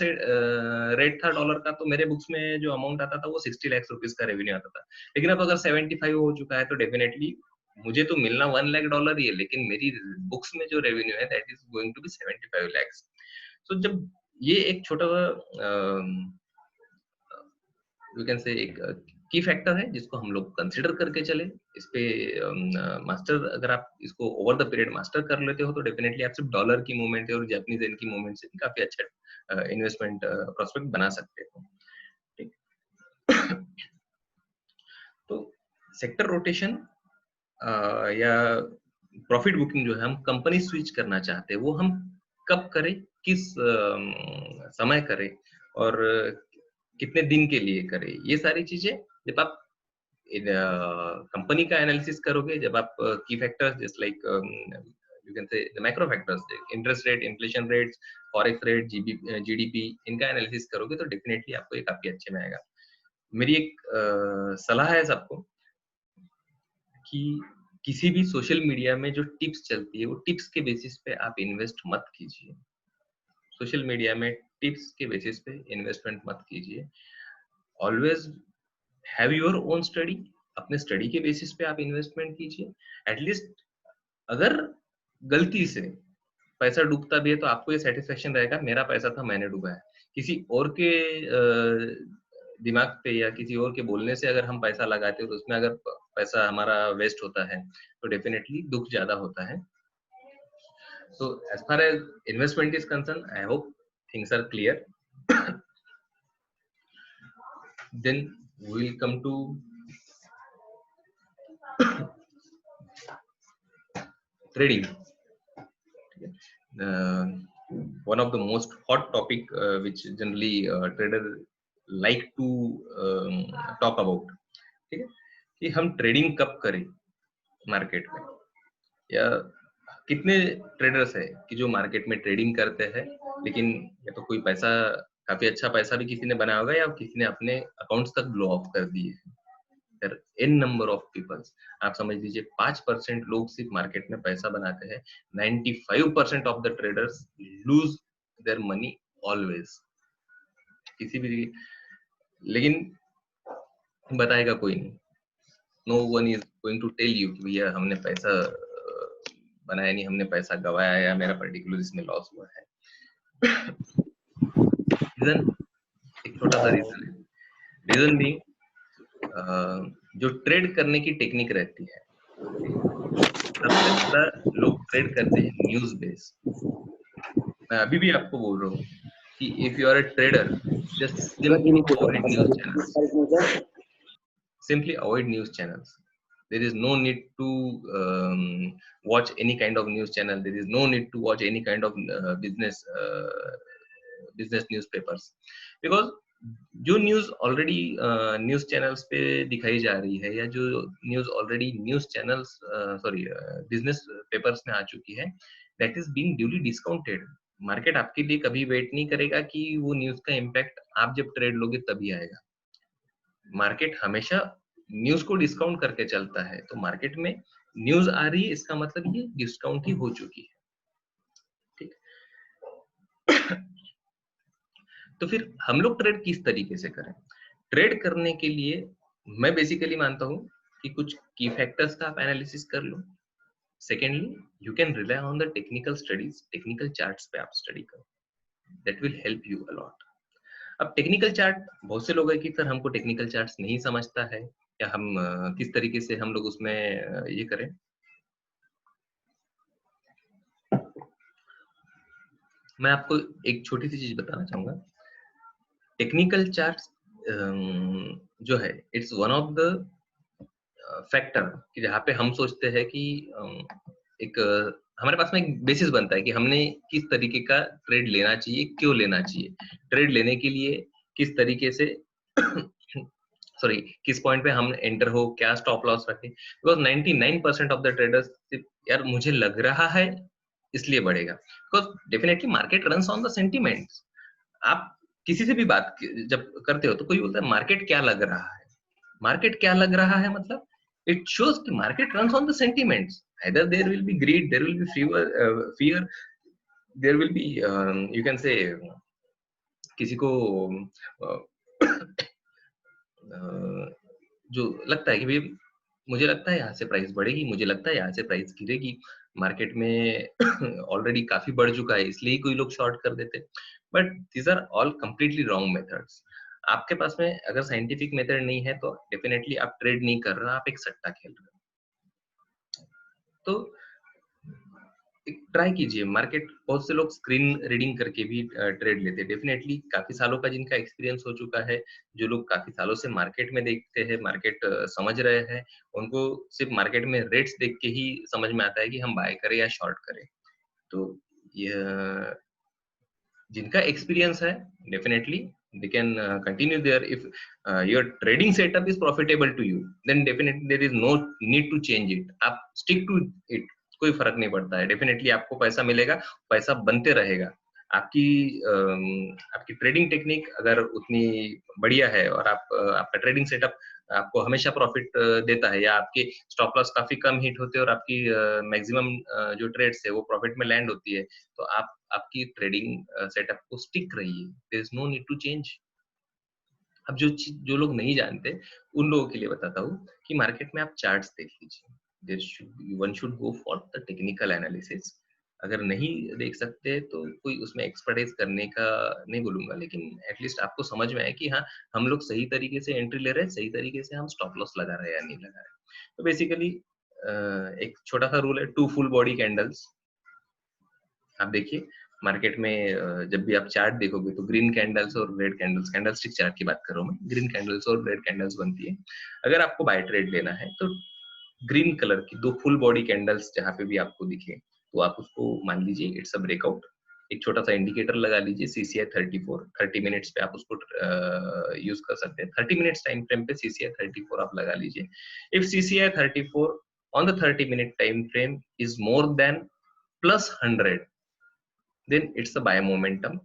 रेट था डॉलर का, तो मेरे बुक्स में जो अमाउंट आता था वो 60 लाख रुपीज का रेवेन्यू आता था। लेकिन अब अगर 75 हो चुका है तो डेफिनेटली मुझे तो मिलना $1 lakh ही है, लेकिन मेरी बुक्स में जो रेवेन्यू है that is going to be 75 lakhs। तो जब ये एक छोटा यू कैन से एक की फैक्टर है जिसको हम लोग कंसिडर करके चले, इस पे मास्टर अगर आप इसको ओवर द पीरियड मास्टर कर लेते हो तो डेफिनेटली आप सिर्फ डॉलर की मूवमेंट और जापानीज येन की मूवमेंट से काफी अच्छा इन्वेस्टमेंट प्रोस्पेक्ट बना सकते हो। ठीक तो सेक्टर रोटेशन या प्रॉफिट बुकिंग जो है, हम कंपनी स्विच करना चाहते हैं वो हम कब करें, किस समय करें, और कितने दिन के लिए करें, ये सारी चीजें जब आप कंपनी का एनालिसिस करोगे, जब आप की factors just like you can से the macro factors, interest rate, inflation rates, forex rate, GDP, इनका एनालिसिस करोगे तो डेफिनेटली आपको ये काफी अच्छे में आएगा। मेरी एक सलाह है सबको कि किसी भी सोशल मीडिया में जो टिप्स चलती है वो टिप्स के बेसिस पे आप इन्वेस्ट मत कीजिए। सोशल मीडिया में टिप्स के बेसिस पे इन्वेस्टमेंट मत कीजिए। Always have your own study, अपने स्टडी के बेसिस पे आप इन्वेस्टमेंट कीजिए। एटलीस्ट अगर गलती से पैसा डूबता भी है तो आपको ये सेटिस्फेक्शन रहेगा मेरा पैसा था, मैंने डुबाया। किसी और के दिमाग पे या किसी और के बोलने से अगर हम पैसा लगाते हैं तो उसमें अगर पैसा हमारा वेस्ट होता है तो डेफिनेटली दुख ज्यादा होता है। So as far as investment is concerned, I hope things are clear. Then we will come to trading. One of the most hot topic which generally trader like to talk about. ठीक है कि हम trading कब करें market में, या कितने traders है कि जो मार्केट में ट्रेडिंग करते हैं, लेकिन या तो कोई पैसा, काफी अच्छा पैसा भी किसी ने बनाया होगा या किसी ने अपने अकाउंट्स तक ब्लो ऑफ कर दिए हैं। एन नंबर ऑफ पीपल्स, आप समझ लीजिए 5% लोग सिर्फ मार्केट में पैसा बनाते हैं, 95% of the traders lose their money always. किसी भी, लेकिन बताएगा कोई नहीं, no one is going to tell you कि भैया हमने पैसा बनाया नहीं, हमने पैसा गवाया या मेरा पर्टिकुलर इसमें लॉस हुआ है। रीजन एक छोटा सा रीजन है, रीजन भी जो ट्रेड करने की टेक्निक रहती है, सबसे ज्यादा लोग ट्रेड करते हैं न्यूज बेस। मैं अभी भी आपको बोल रहा हूँ कि if you are a trader just simply avoid news channels, simply avoid news channels. There is no need to watch any kind of news channel. There is no need to watch any kind of business newspapers, because जो news already news channels पे दिखाई जा रही है, या जो news already news channels business papers में आ चुकी है, that is being duly discounted. Market आपके लिए कभी वेट नहीं करेगा कि वो न्यूज का इम्पैक्ट आप जब ट्रेड लोगे तभी आएगा। मार्केट हमेशा न्यूज को डिस्काउंट करके चलता है, तो मार्केट में न्यूज आ रही है इसका मतलब ये डिस्काउंट ही हो चुकी है। ठीक, तो फिर हम लोग ट्रेड किस तरीके से करें? ट्रेड करने के लिए मैं बेसिकली मानता हूँ कि कुछ की फैक्टर्स का आप एनालिसिस कर लो। Secondly, you can rely on the technical studies, technical charts पे आप स्टडी करो, that will help you a lot. अब टेक्निकल चार्ट, बहुत से लोग हैं कि सर हमको टेक्निकल चार्ट्स नहीं समझता है, या हम किस तरीके से हम लोग उसमें ये करें। मैं आपको एक छोटी सी चीज बताना चाहूंगा। टेक्निकल चार्ट्स जो है, it's one of the factor कि जहाँ पे हम सोचते हैं कि एक हमारे पास में एक बेसिस बनता है कि हमने किस तरीके का ट्रेड लेना चाहिए, क्यों लेना चाहिए, ट्रेड लेने के लिए किस तरीके से सॉरी किस पॉइंट पे हम एंटर हो, क्या स्टॉप लॉस रखें। बिकॉज 99% ऑफ द ट्रेडर्स, यार मुझे लग रहा है इसलिए बढ़ेगा, because definitely market runs on the sentiments. आप किसी से भी बात जब करते हो तो कोई बोलता है मार्केट क्या लग रहा है, मार्केट क्या लग रहा है मतलब it shows the market runs on the sentiments. Either there will be greed, there will be fear, there will be you can say किसी को जो लगता है कि भाई मुझे लगता है यहाँ से प्राइस बढ़ेगी, मुझे लगता है यहाँ से प्राइस गिरेगी, मार्केट में ऑलरेडी काफी बढ़ चुका है इसलिए कोई लोग शॉर्ट कर देते। But these are all completely wrong methods. आपके पास में अगर साइंटिफिक मेथड नहीं है तो डेफिनेटली आप ट्रेड नहीं कर रहे, आप एक सट्टा खेल रहे हो। तो ट्राई कीजिए। मार्केट, बहुत से लोग स्क्रीन रीडिंग करके भी ट्रेड लेते हैं। डेफिनेटली काफी सालों का जिनका एक्सपीरियंस हो चुका है, जो लोग काफी सालों से मार्केट में देखते हैं, मार्केट समझ रहे हैं, उनको सिर्फ मार्केट में रेट्स देख के ही समझ में आता है कि हम बाय करें या शॉर्ट करें। तो ये जिनका एक्सपीरियंस है, definitely they can continue there. If your trading setup is profitable to you, then definitely there is no need to change it. आप stick to it, कोई फर्क नहीं पड़ता है। डेफिनेटली आपको पैसा मिलेगा, पैसा बनते रहेगा। आपकी आपकी ट्रेडिंग टेक्निक अगर उतनी बढ़िया है और आपका ट्रेडिंग सेटअप आपको हमेशा प्रॉफिट देता है, या आपके स्टॉप लॉस काफी कम हिट होते हैं और आपकी मैक्सिमम जो ट्रेड्स है वो प्रॉफिट में लैंड होती है, तो आप आपकी ट्रेडिंग सेटअप को स्टिक रहिए। There is no need to change. अब जो लोग नहीं जानते उन लोगों के लिए बताता हूँ कि मार्केट में आप चार्ट्स देख लीजिए। One should go for the technical analysis. अगर नहीं देख सकते तो कोई उसमें एक्सपर्टाइज करने का नहीं बोलूंगा, लेकिन एटलीस्ट आपको समझ में आए कि हाँ हम लोग सही तरीके से एंट्री ले रहे हैं, सही तरीके से हम स्टॉप लॉस लगा रहे हैं या नहीं लगा रहे। तो बेसिकली एक छोटा सा रूल है, 2 फुल बॉडी कैंडल्स। आप देखिए मार्केट में जब भी आप चार्ट देखोगे तो ग्रीन कैंडल्स और रेड कैंडल्स, कैंडलस्टिक चार्ट की बात कर रहा हूँ मैं, ग्रीन कैंडल्स और रेड कैंडल्स बनती है। अगर आपको बाय ट्रेड लेना है तो ग्रीन कलर की 2 फुल बॉडी कैंडल्स जहां पे भी आपको दिखे तो आप उसको मान लीजिए इट्स अ ब्रेकआउट। एक छोटा सा इंडिकेटर लगा लीजिए CCI 34, 30 मिनट्स पे आप उसको यूज कर सकते हैं। 30 मिनट्स टाइम फ्रेम पे CCI 34 आप लगा लीजिए। If CCI 34 on the 30-minute time frame is more than plus 100, then it's a buy momentum.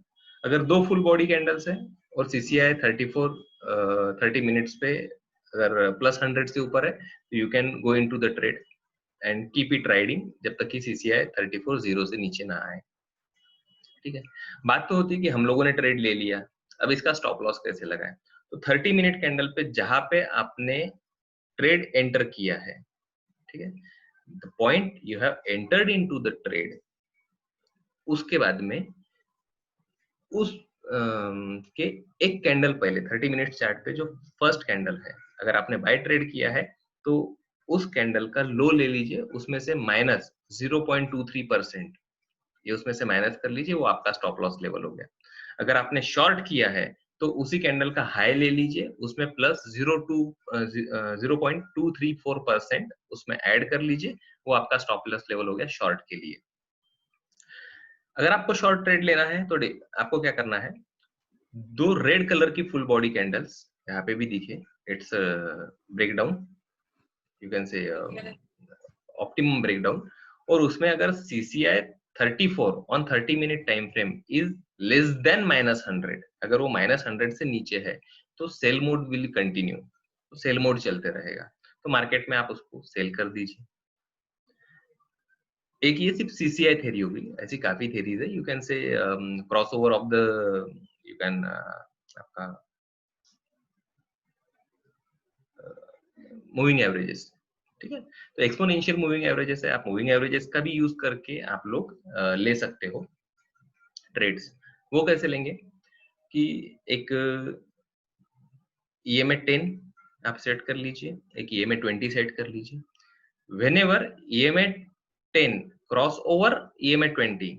अगर 2 फुल बॉडी कैंडल्स है और CCI 34 30 मिनट्स पे अगर प्लस 100 से ऊपर है तो you can go into the trade and keep it riding जब तक कि CCI 34 0 से नीचे ना आए। ठीक है, बात तो होती है कि हम लोगों ने ट्रेड ले लिया, अब इसका स्टॉप लॉस कैसे लगाएं। तो 30 मिनट कैंडल पे जहां पे आपने ट्रेड एंटर किया है, ठीक है, the point you have entered into the trade, उसके बाद में उस के एक कैंडल पहले 30 मिनट चार्ट पे जो फर्स्ट कैंडल है, अगर आपने बाय ट्रेड किया है तो उस कैंडल का लो ले लीजिए, उसमें से माइनस 0.23%, ये उसमें से माइनस कर लीजिए, वो आपका स्टॉप लॉस लेवल हो गया। अगर आपने शॉर्ट किया है तो उसी कैंडल का हाई ले लीजिए, उसमें प्लस 0.234% उसमें ऐड कर लीजिए, वो आपका स्टॉप लॉस लेवल हो गया शॉर्ट के लिए। अगर आपको शॉर्ट ट्रेड लेना है तो आपको क्या करना है, 2 रेड कलर की फुल बॉडी कैंडल्स यहाँ पे भी दिखे, इट्स ब्रेकडाउन, यू कैन से ऑप्टिमम ब्रेकडाउन, और उसमें अगर CCI 34 on 30 minute time frame is less than -100, अगर वो -100 से नीचे है तो सेल मोड विल कंटिन्यू, तो सेल मोड चलते रहेगा, तो मार्केट में आप उसको सेल कर दीजिए। एक ये सिर्फ CCI थ्योरी होगी, ऐसी काफी थ्योरीज है। यू कैन से crossover of the you can आपका मूविंग एवरेजेस, ठीक है। तो एक्सपोनेंशियल मूविंग एवरेजेस है, आप मूविंग एवरेजेस का भी यूज करके आप लोग ले सकते हो ट्रेड्स। वो कैसे लेंगे कि एक EMA 10 आप सेट कर लीजिए, एक EMA 20 सेट कर लीजिए। Whenever EMA 10 cross over EMA 20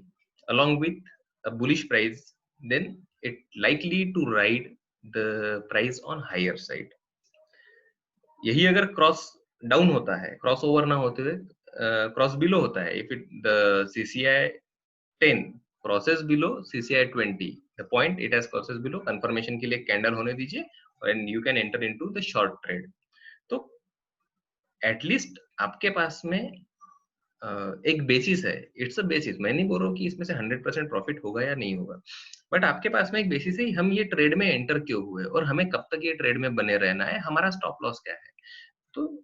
along with a bullish price, then it likely to ride the price on higher side. यही अगर क्रॉस डाउन होता है, क्रॉस ओवर ना होते हुए क्रॉस बिलो होता है, if it the CCI 10 crosses below CCI 20, the point it has crosses below, confirmation के लिए कैंडल होने दीजिए and you can enter into the short trade। तो एटलीस्ट आपके पास में एक बेसिस है, इट्स अ बेसिस। मैं नहीं बोल रहा हूँ कि इसमें से 100% प्रॉफिट होगा या नहीं होगा, बट आपके पास में एक बेसिस है, हम ये ट्रेड में एंटर क्यों हुए और हमें कब तक ये ट्रेड में बने रहना है, हमारा स्टॉप लॉस क्या है। तो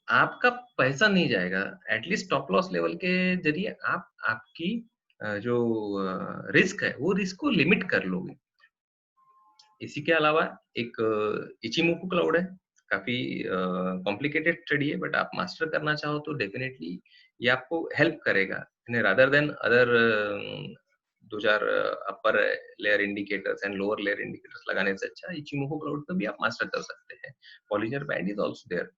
आपका पैसा नहीं जाएगा, एटलीस्ट स्टॉप लॉस लेवल के जरिए आप आपकी जो रिस्क है वो रिस्क को लिमिट कर लोगे। इसी के अलावा एक इचिमोकू क्लाउड है, काफी कॉम्प्लिकेटेड स्टडी है, बट आप मास्टर करना चाहो तो डेफिनेटली ये आपको हेल्प करेगा रादर देन अदर दो चार upper layer indicators and lower layer indicators लगाने से अच्छा इचिमोकू क्लाउड पे भी आप मास्टर कर सकते हैं। Bollinger band is also there.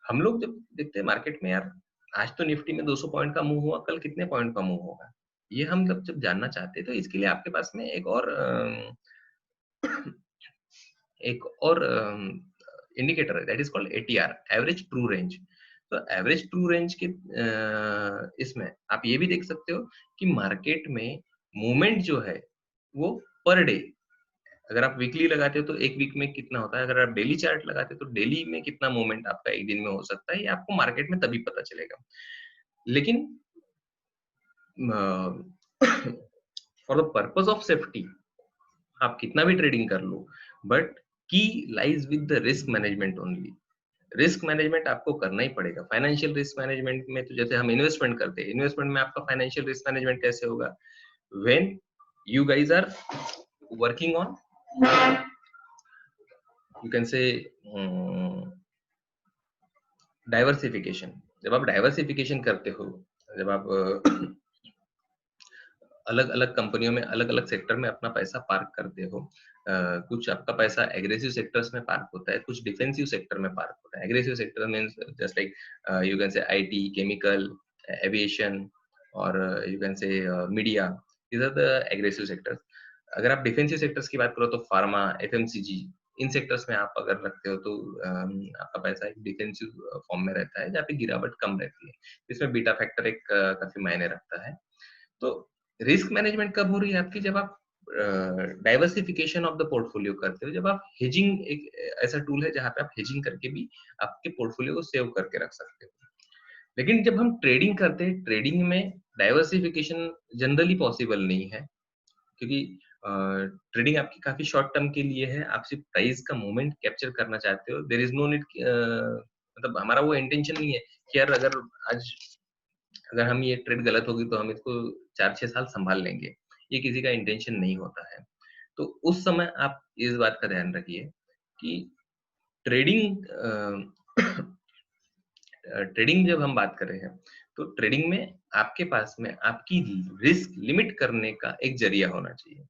हम लोग जब देखते हैं मार्केट में, यार आज तो निफ्टी में 200 पॉइंट का मूव हुआ, कल कितने पॉइंट का मूव होगा, ये हम जब जानना चाहते हैं तो इसके लिए आपके पास में एक और इंडिकेटर है, that is called ATR, average true range. तो एवरेज ट्रू रेंज के इसमें आप ये भी देख सकते हो कि मार्केट में मूवमेंट जो है वो पर डे, अगर आप वीकली लगाते हो तो एक वीक में कितना होता है, अगर आप डेली चार्ट लगाते हो तो डेली में कितना मूवमेंट आपका एक दिन में हो सकता है, ये आपको मार्केट में तभी पता चलेगा। लेकिन for the purpose of safety आप कितना भी ट्रेडिंग कर लो, बट की lies with the risk management only. Risk management आपको करना ही पड़ेगा। फाइनेंशियल रिस्क मैनेजमेंट में तो जैसे हम इन्वेस्टमेंट करते हैं, इन्वेस्टमेंट में आपका फाइनेंशियल रिस्क मैनेजमेंट कैसे होगा, when you guys are working on, you can say diversification. जब आप डाइवर्सिफिकेशन करते हो, जब आप अलग अलग कंपनियों में अलग अलग सेक्टर में अपना पैसा पार्क करते हो, कुछ आपका पैसा एग्रेसिव सेक्टर्स में पार्क होता है, कुछ डिफेंसिव सेक्टर में पार्क होता है। Aggressive sector means just like you can say IT, chemical, aviation और you can say media, these are the aggressive sectors. अगर आप डिफेंसिव सेक्टर्स की बात करो तो फार्मा, FMCG, इन सेक्टर्स में आप अगर रखते हो तो आपका पैसा एक डिफेंसिव फॉर्म में रहता है, जहाँ पे गिरावट कम रहती है। इसमें बीटा फैक्टर एक काफी मायने रखता है। तो रिस्क मैनेजमेंट कब हो रही है आपकी, जब आप डाइवर्सिफिकेशन ऑफ द पोर्टफोलियो करते हो, जब आप हेजिंग, एक ऐसा टूल है जहां पे आप हेजिंग करके भी आपके पोर्टफोलियो को सेव करके रख सकते हो। लेकिन जब हम ट्रेडिंग करते हैं, ट्रेडिंग में डाइवर्सिफिकेशन जनरली पॉसिबल नहीं है, क्योंकि ट्रेडिंग आपकी काफी शॉर्ट टर्म के लिए है, आप सिर्फ प्राइस का मूवमेंट कैप्चर करना चाहते हो। देयर इज नो नीड, मतलब हमारा वो इंटेंशन नहीं है कि यार अगर हम ये ट्रेड गलत होगी तो हम इसको 4-6 साल संभाल लेंगे, ये किसी का इंटेंशन नहीं होता है। तो उस समय आप इस बात का ध्यान रखिए कि ट्रेडिंग ट्रेडिंग जब हम बात कर रहे हैं तो ट्रेडिंग में आपके पास में आपकी रिस्क लिमिट करने का एक जरिया होना चाहिए।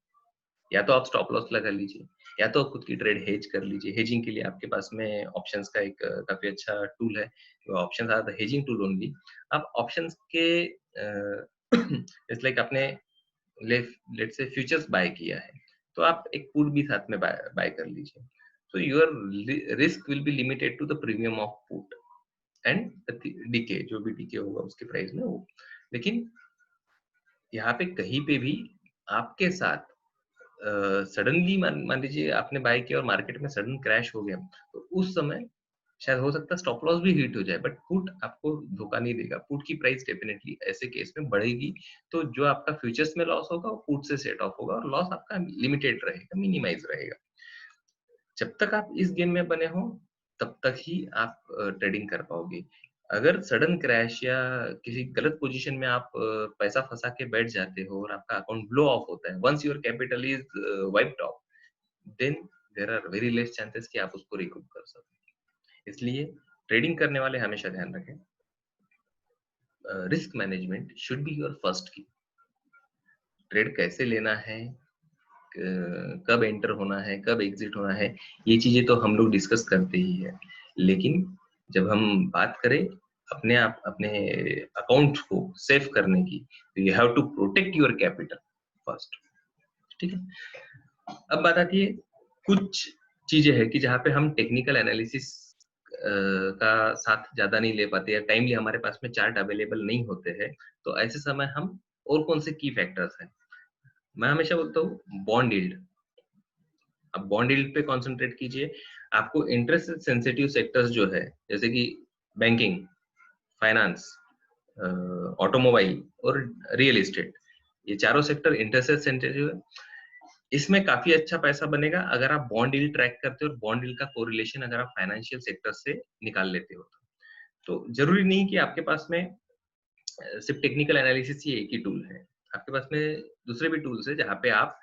या तो आप स्टॉप लॉस लगा लीजिए, या तो खुद की ट्रेड हेज कर लीजिए। हेजिंग के लिए आपके पास में ऑप्शंस का एक काफी अच्छा टूल है, options are the hedging tool only. आप ऑप्शंस के इट्स लाइक आपने लेट्स से फ्यूचर्स बाय किया है, तो आप एक पुट भी साथ में बाय कर लीजिए। so your risk will be limited to the premium of put and decay, जो भी डीके होगा उसके प्राइस में वो। लेकिन यहाँ पे कहीं पे भी आपके साथ सडनली मान लीजिए आपने बाय किया और मार्केट में सडन क्रैश हो गया, तो उस समय शायद हो सकता है स्टॉप लॉस भी हिट हो जाए, बट पुट आपको धोखा नहीं देगा। पुट की प्राइस डेफिनेटली ऐसे केस में बढ़ेगी, तो जो आपका फ्यूचर्स में लॉस होगा वो पुट से सेट ऑफ होगा और लॉस आपका लिमिटेड रहेगा, मिनिमाइज रहेगा। जब तक आप इस गेम में बने हो तब तक ही आप ट्रेडिंग कर पाओगे। अगर सडन क्रैश या किसी गलत पोजीशन में आप पैसा फंसा के बैठ जाते हो और आपका अकाउंट ब्लो ऑफ होता है, once your capital is wiped off, then there are very less chances कि आप उसको रिकूप कर सकते। इसलिए ट्रेडिंग करने वाले हमेशा ध्यान रखें, risk management should be your first की। ट्रेड कैसे लेना है, कब एंटर होना है, कब एग्जिट होना है, ये चीजें तो हम लोग डिस्कस करते ही है, लेकिन जब हम बात करें अपने अकाउंट को सेव करने की, तो you have to protect your capital first. ठीक है, अब बात आती है कुछ चीजें है कि जहाँ पे हम टेक्निकल एनालिसिस का साथ ज्यादा नहीं ले पाते या टाइमली हमारे पास में चार्ट अवेलेबल नहीं होते हैं, तो ऐसे समय हम और कौन से की फैक्टर्स हैं, मैं हमेशा बोलता हूँ बॉन्ड यील्ड। अब बॉन्ड यील्ड पे कंसंट्रेट कीजिए। आपको इंटरेस्ट सेंसिटिव सेक्टर्स जो है, जैसे कि बैंकिंग, फाइनेंस, ऑटोमोबाइल और रियल एस्टेट, ये चारों सेक्टर इंटरेस्ट सेंसिटिव है। इसमें काफी अच्छा पैसा बनेगा अगर आप बॉन्ड यील्ड ट्रैक करते हो और बॉन्ड यील्ड का कोरिलेशन अगर आप फाइनेंशियल सेक्टर से निकाल लेते हो। तो जरूरी नहीं कि आपके पास में सिर्फ टेक्निकल एनालिसिस ही एक ही टूल है, आपके पास में दूसरे भी टूल्स है जहाँ पे आप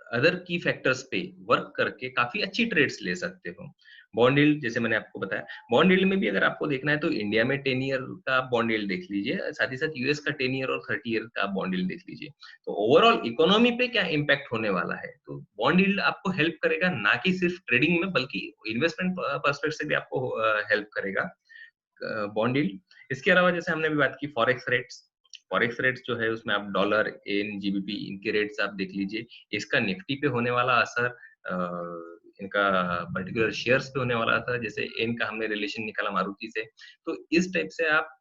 अदर की फैक्टर्स पे वर्क करके काफी अच्छी ट्रेड्स ले सकते हो। बॉन्ड यील्ड जैसे मैंने आपको बताया, बॉन्ड यील्ड में भी अगर आपको देखना है तो इंडिया में 10 ईयर का बॉन्ड यील्ड देख लीजिए, साथ ही साथ यूएस का 10 ईयर और 30 ईयर का बॉन्ड यील्ड देख लीजिए। तो ओवरऑल इकोनॉमी पे क्या इम्पैक्ट होने वाला है, तो बॉन्ड यील्ड आपको हेल्प करेगा, ना कि सिर्फ ट्रेडिंग में बल्कि इन्वेस्टमेंट पर्सपेक्टिव से भी आपको हेल्प करेगा बॉन्ड यील्ड। इसके अलावा जैसे हमने भी बात की फॉरेक्स रेट्स जो है उसमें आप डॉलर, एन, जीबीपी, इनके रेट्स आप देख लीजिए। इसका निफ्टी पे होने वाला असर, इनका पर्टिकुलर शेयर्स पे होने वाला असर, जैसे एन का हमने रिलेशन निकाला मारुति से, तो इस टाइप से आप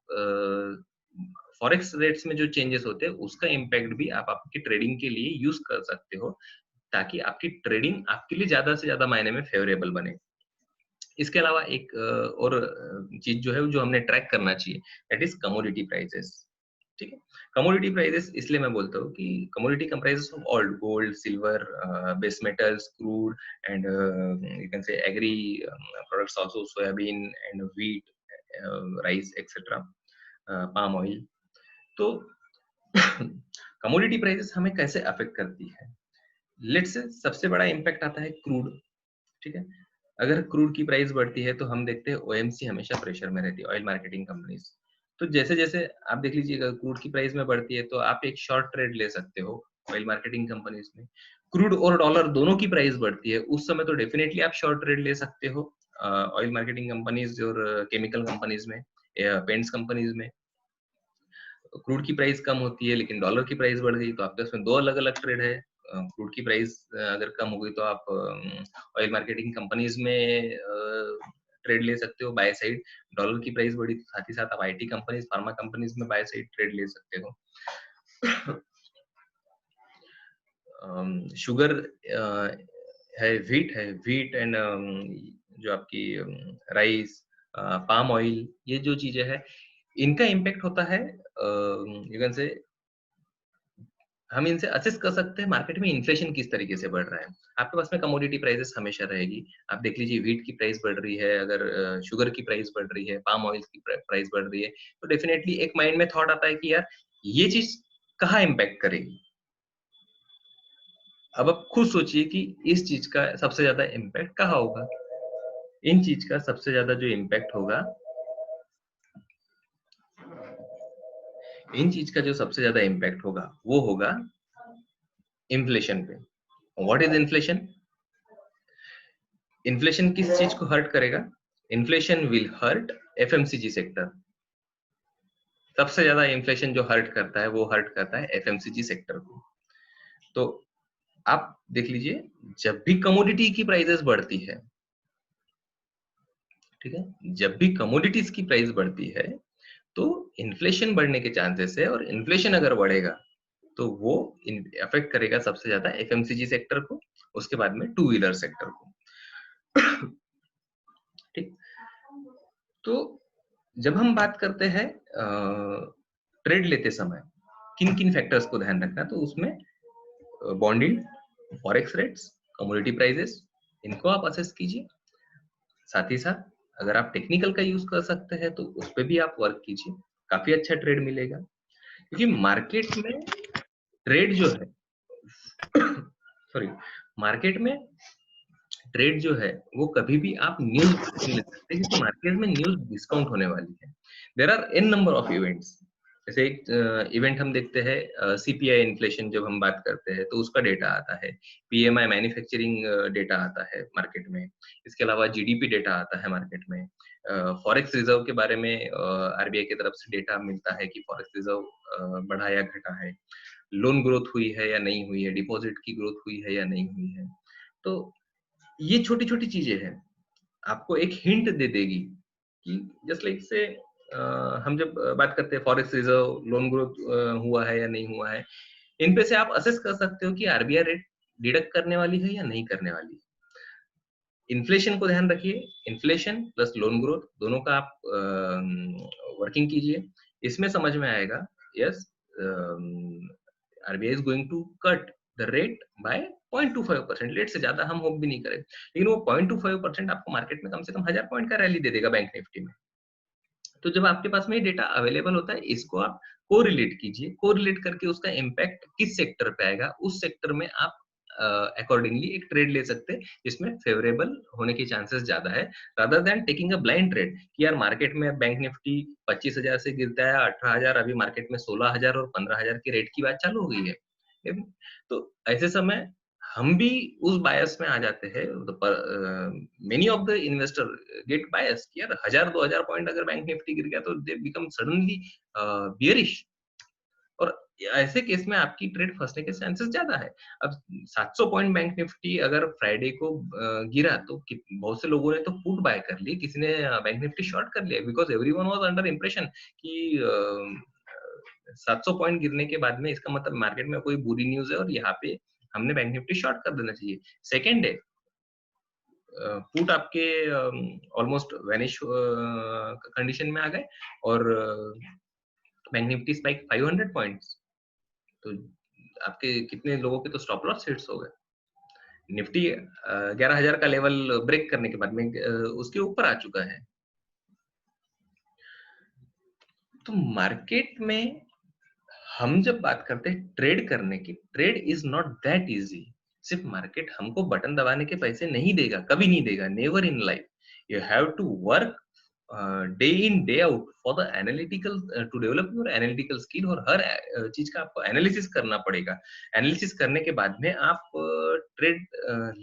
फॉरेक्स रेट्स में जो चेंजेस होते हैं उसका इम्पैक्ट भी आप आपकी ट्रेडिंग के लिए यूज कर सकते हो, ताकि आपकी ट्रेडिंग आपके लिए ज्यादा से ज्यादा मायने में फेवरेबल बने। इसके अलावा एक और चीज जो है जो हमने ट्रैक करना चाहिए, दैट इज कमोडिटी प्राइसेस। ठीक है, कमोडिटी प्राइसेस इसलिए मैं बोलता हूँ कि commodity comprises of all gold, silver, base metals, crude and you can say agri products also, soybean and wheat, rice etcetera, palm oil. तो कमोडिटी प्राइसेस हमें कैसे अफेक्ट करती है? लेट्स से सबसे बड़ा इम्पैक्ट आता है क्रूड। ठीक है, अगर क्रूड की प्राइस बढ़ती है तो हम देखते हैं ओएमसी हमेशा प्रेशर में रहती है, ऑयल मार्केटिंग कंपनीज। तो जैसे जैसे आप देख लीजिएगा क्रूड की प्राइस में बढ़ती है तो आप एक शॉर्ट ट्रेड ले सकते हो ऑयल मार्केटिंग कंपनीज में। क्रूड और डॉलर दोनों की प्राइस बढ़ती है उस समय तो डेफिनेटली आप शॉर्ट ट्रेड ले सकते हो ऑयल मार्केटिंग कंपनीज और केमिकल कंपनीज में, पेंट्स कंपनीज में। क्रूड की प्राइस कम होती है लेकिन डॉलर की प्राइस बढ़ गई तो आपके उसमें दो अलग अलग ट्रेड है। क्रूड की प्राइस अगर कम हो गई तो आप ऑयल मार्केटिंग कंपनीज में ट्रेड ले सकते हो बाय साइड, डॉलर की प्राइस बढ़ी तो साथ ही साथ आप आईटी कंपनीज, फार्मा कंपनीज में बाय साइड ट्रेड ले सकते हो। शुगर है, व्हीट एंड जो आपकी राइस, पाम ऑयल, ये जो चीजें है इनका इम्पैक्ट होता है, यू कैन से हम इनसे असेस कर सकते हैं मार्केट में इन्फ्लेशन किस तरीके से बढ़ रहा है। आपके पास में कमोडिटी प्राइसेस हमेशा रहेगी, आप देख लीजिए व्हीट की प्राइस बढ़ रही है, अगर शुगर की प्राइस बढ़ रही है, पाम ऑयल की प्राइस बढ़ रही है, तो डेफिनेटली एक माइंड में थॉट आता है कि यार ये चीज कहाँ इम्पैक्ट करेगी। अब आप खुद सोचिए कि इस चीज का सबसे ज्यादा इम्पैक्ट कहाँ होगा। इन चीज का सबसे ज्यादा जो इम्पैक्ट होगा, इन चीज का जो सबसे ज्यादा इम्पैक्ट होगा वो होगा इन्फ्लेशन पे। What is inflation? इन्फ्लेशन किस चीज को हर्ट करेगा? Inflation will hurt FMCG sector. सबसे ज्यादा इन्फ्लेशन जो हर्ट करता है वो हर्ट करता है एफएमसीजी सेक्टर को। तो आप देख लीजिए जब भी कमोडिटी की प्राइसेस बढ़ती है, ठीक है, जब भी कमोडिटीज की प्राइस बढ़ती है तो इन्फ्लेशन बढ़ने के चांसेस है, और इन्फ्लेशन अगर बढ़ेगा तो वो अफेक्ट करेगा सबसे ज्यादा एफएमसीजी सेक्टर को, उसके बाद में टू व्हीलर सेक्टर को। ठीक, तो जब हम बात करते हैं ट्रेड लेते समय किन किन फैक्टर्स को ध्यान रखना, तो उसमें bond yield, forex rates, commodity prices, इनको आप असेस कीजिए। साथ ही साथ अगर आप टेक्निकल का यूज कर सकते हैं तो उस पर भी आप वर्क कीजिए, काफी अच्छा ट्रेड मिलेगा। क्योंकि मार्केट में ट्रेड जो है सॉरी, मार्केट में ट्रेड जो है वो कभी भी आप न्यूज नहीं ले सकते, क्योंकि मार्केट में न्यूज डिस्काउंट होने वाली है। There are an number of events. जैसे एक इवेंट हम देखते हैं, सीपीआई इन्फ्लेशन जब हम बात करते हैं तो उसका डेटा आता है, पीएमआई मैन्युफैक्चरिंग डेटा आता है मार्केट में, इसके अलावा जीडीपी डेटा आता है मार्केट में, फॉरेक्स रिजर्व के बारे में आरबीआई की तरफ से डेटा मिलता है कि फॉरेक्स रिजर्व बढ़ा या घटा है, लोन ग्रोथ हुई है या नहीं हुई है, डिपॉजिट की ग्रोथ हुई है या नहीं हुई है। तो ये छोटी छोटी चीजें हैं, आपको एक हिंट दे देगी कि जस्ट लाइक से हम जब बात करते हैं फॉरेक्स रिजर्व, लोन ग्रोथ हुआ है या नहीं हुआ है, इन पे से आप असेस कर सकते हो कि आरबीआई रेट डिडक्ट करने वाली है या नहीं करने वाली। इन्फ्लेशन को ध्यान रखिए, इन्फ्लेशन प्लस लोन ग्रोथ दोनों का आप वर्किंग कीजिए, इसमें समझ में आएगा yes RBI is going to cut the rate by 0.25%। Rate से ज्यादा हम होप भी नहीं करें, लेकिन वो 0.25% आपको मार्केट में कम से कम 1000 पॉइंट का रैली दे देगा बैंक निफ्टी में। तो जब आपके पास में ये डेटा अवेलेबल होता है, इसको आप कोरिलेट कीजिए, कोरिलेट करके उसका इम्पैक्ट किस सेक्टर पे आएगा, उस सेक्टर में आप अकॉर्डिंगली एक ट्रेड ले सकते हैं जिसमें फेवरेबल होने के चांसेस ज्यादा है, rather than taking a blind trade कि यार मार्केट में बैंक निफ्टी 25,000 से गिरता है 18,000, अभी मार्केट में 16,000 और 15,000 की रेट की बात चालू हो गई है। तो ऐसे समय हम भी उस बायस में आ जाते हैं। Many of the investor get bias कि यार 1000-2000 पॉइंट अगर बैंक निफ्टी गिर गया तो दे बिकम सडनली बियरिश, और ऐसे केस में आपकी ट्रेड फंसने के चांसेस ज्यादा है। अब 700 पॉइंट बैंक निफ्टी अगर फ्राइडे को गिरा तो बहुत से लोगों ने तो पुट बाय कर ली, किसी ने बैंक निफ्टी शॉर्ट कर लिया, because everyone was under impression कि 700 पॉइंट गिरने के बाद में इसका मतलब मार्केट में कोई बुरी न्यूज है और यहाँ पे हमने बैंक निफ्टी शॉर्ट कर देना चाहिए। सेकेंड डे पुट आपके ऑलमोस्ट वैनिश कंडीशन में आ गए और बैंक निफ्टी स्पाइक 500 पॉइंट्स, तो आपके कितने लोगों के तो स्टॉप लॉस हिट्स हो गए। निफ्टी 11,000 का लेवल ब्रेक करने के बाद में उसके ऊपर आ चुका है। तो मार्केट में हम जब बात करते हैं ट्रेड करने की, trade is not that easy. सिर्फ मार्केट हमको बटन दबाने के पैसे नहीं देगा, कभी नहीं देगा, never in life. You have to work day in day out for the analytical to develop your analytical skill, और हर चीज का आपको एनालिसिस करना पड़ेगा। एनालिसिस करने के बाद में आप ट्रेड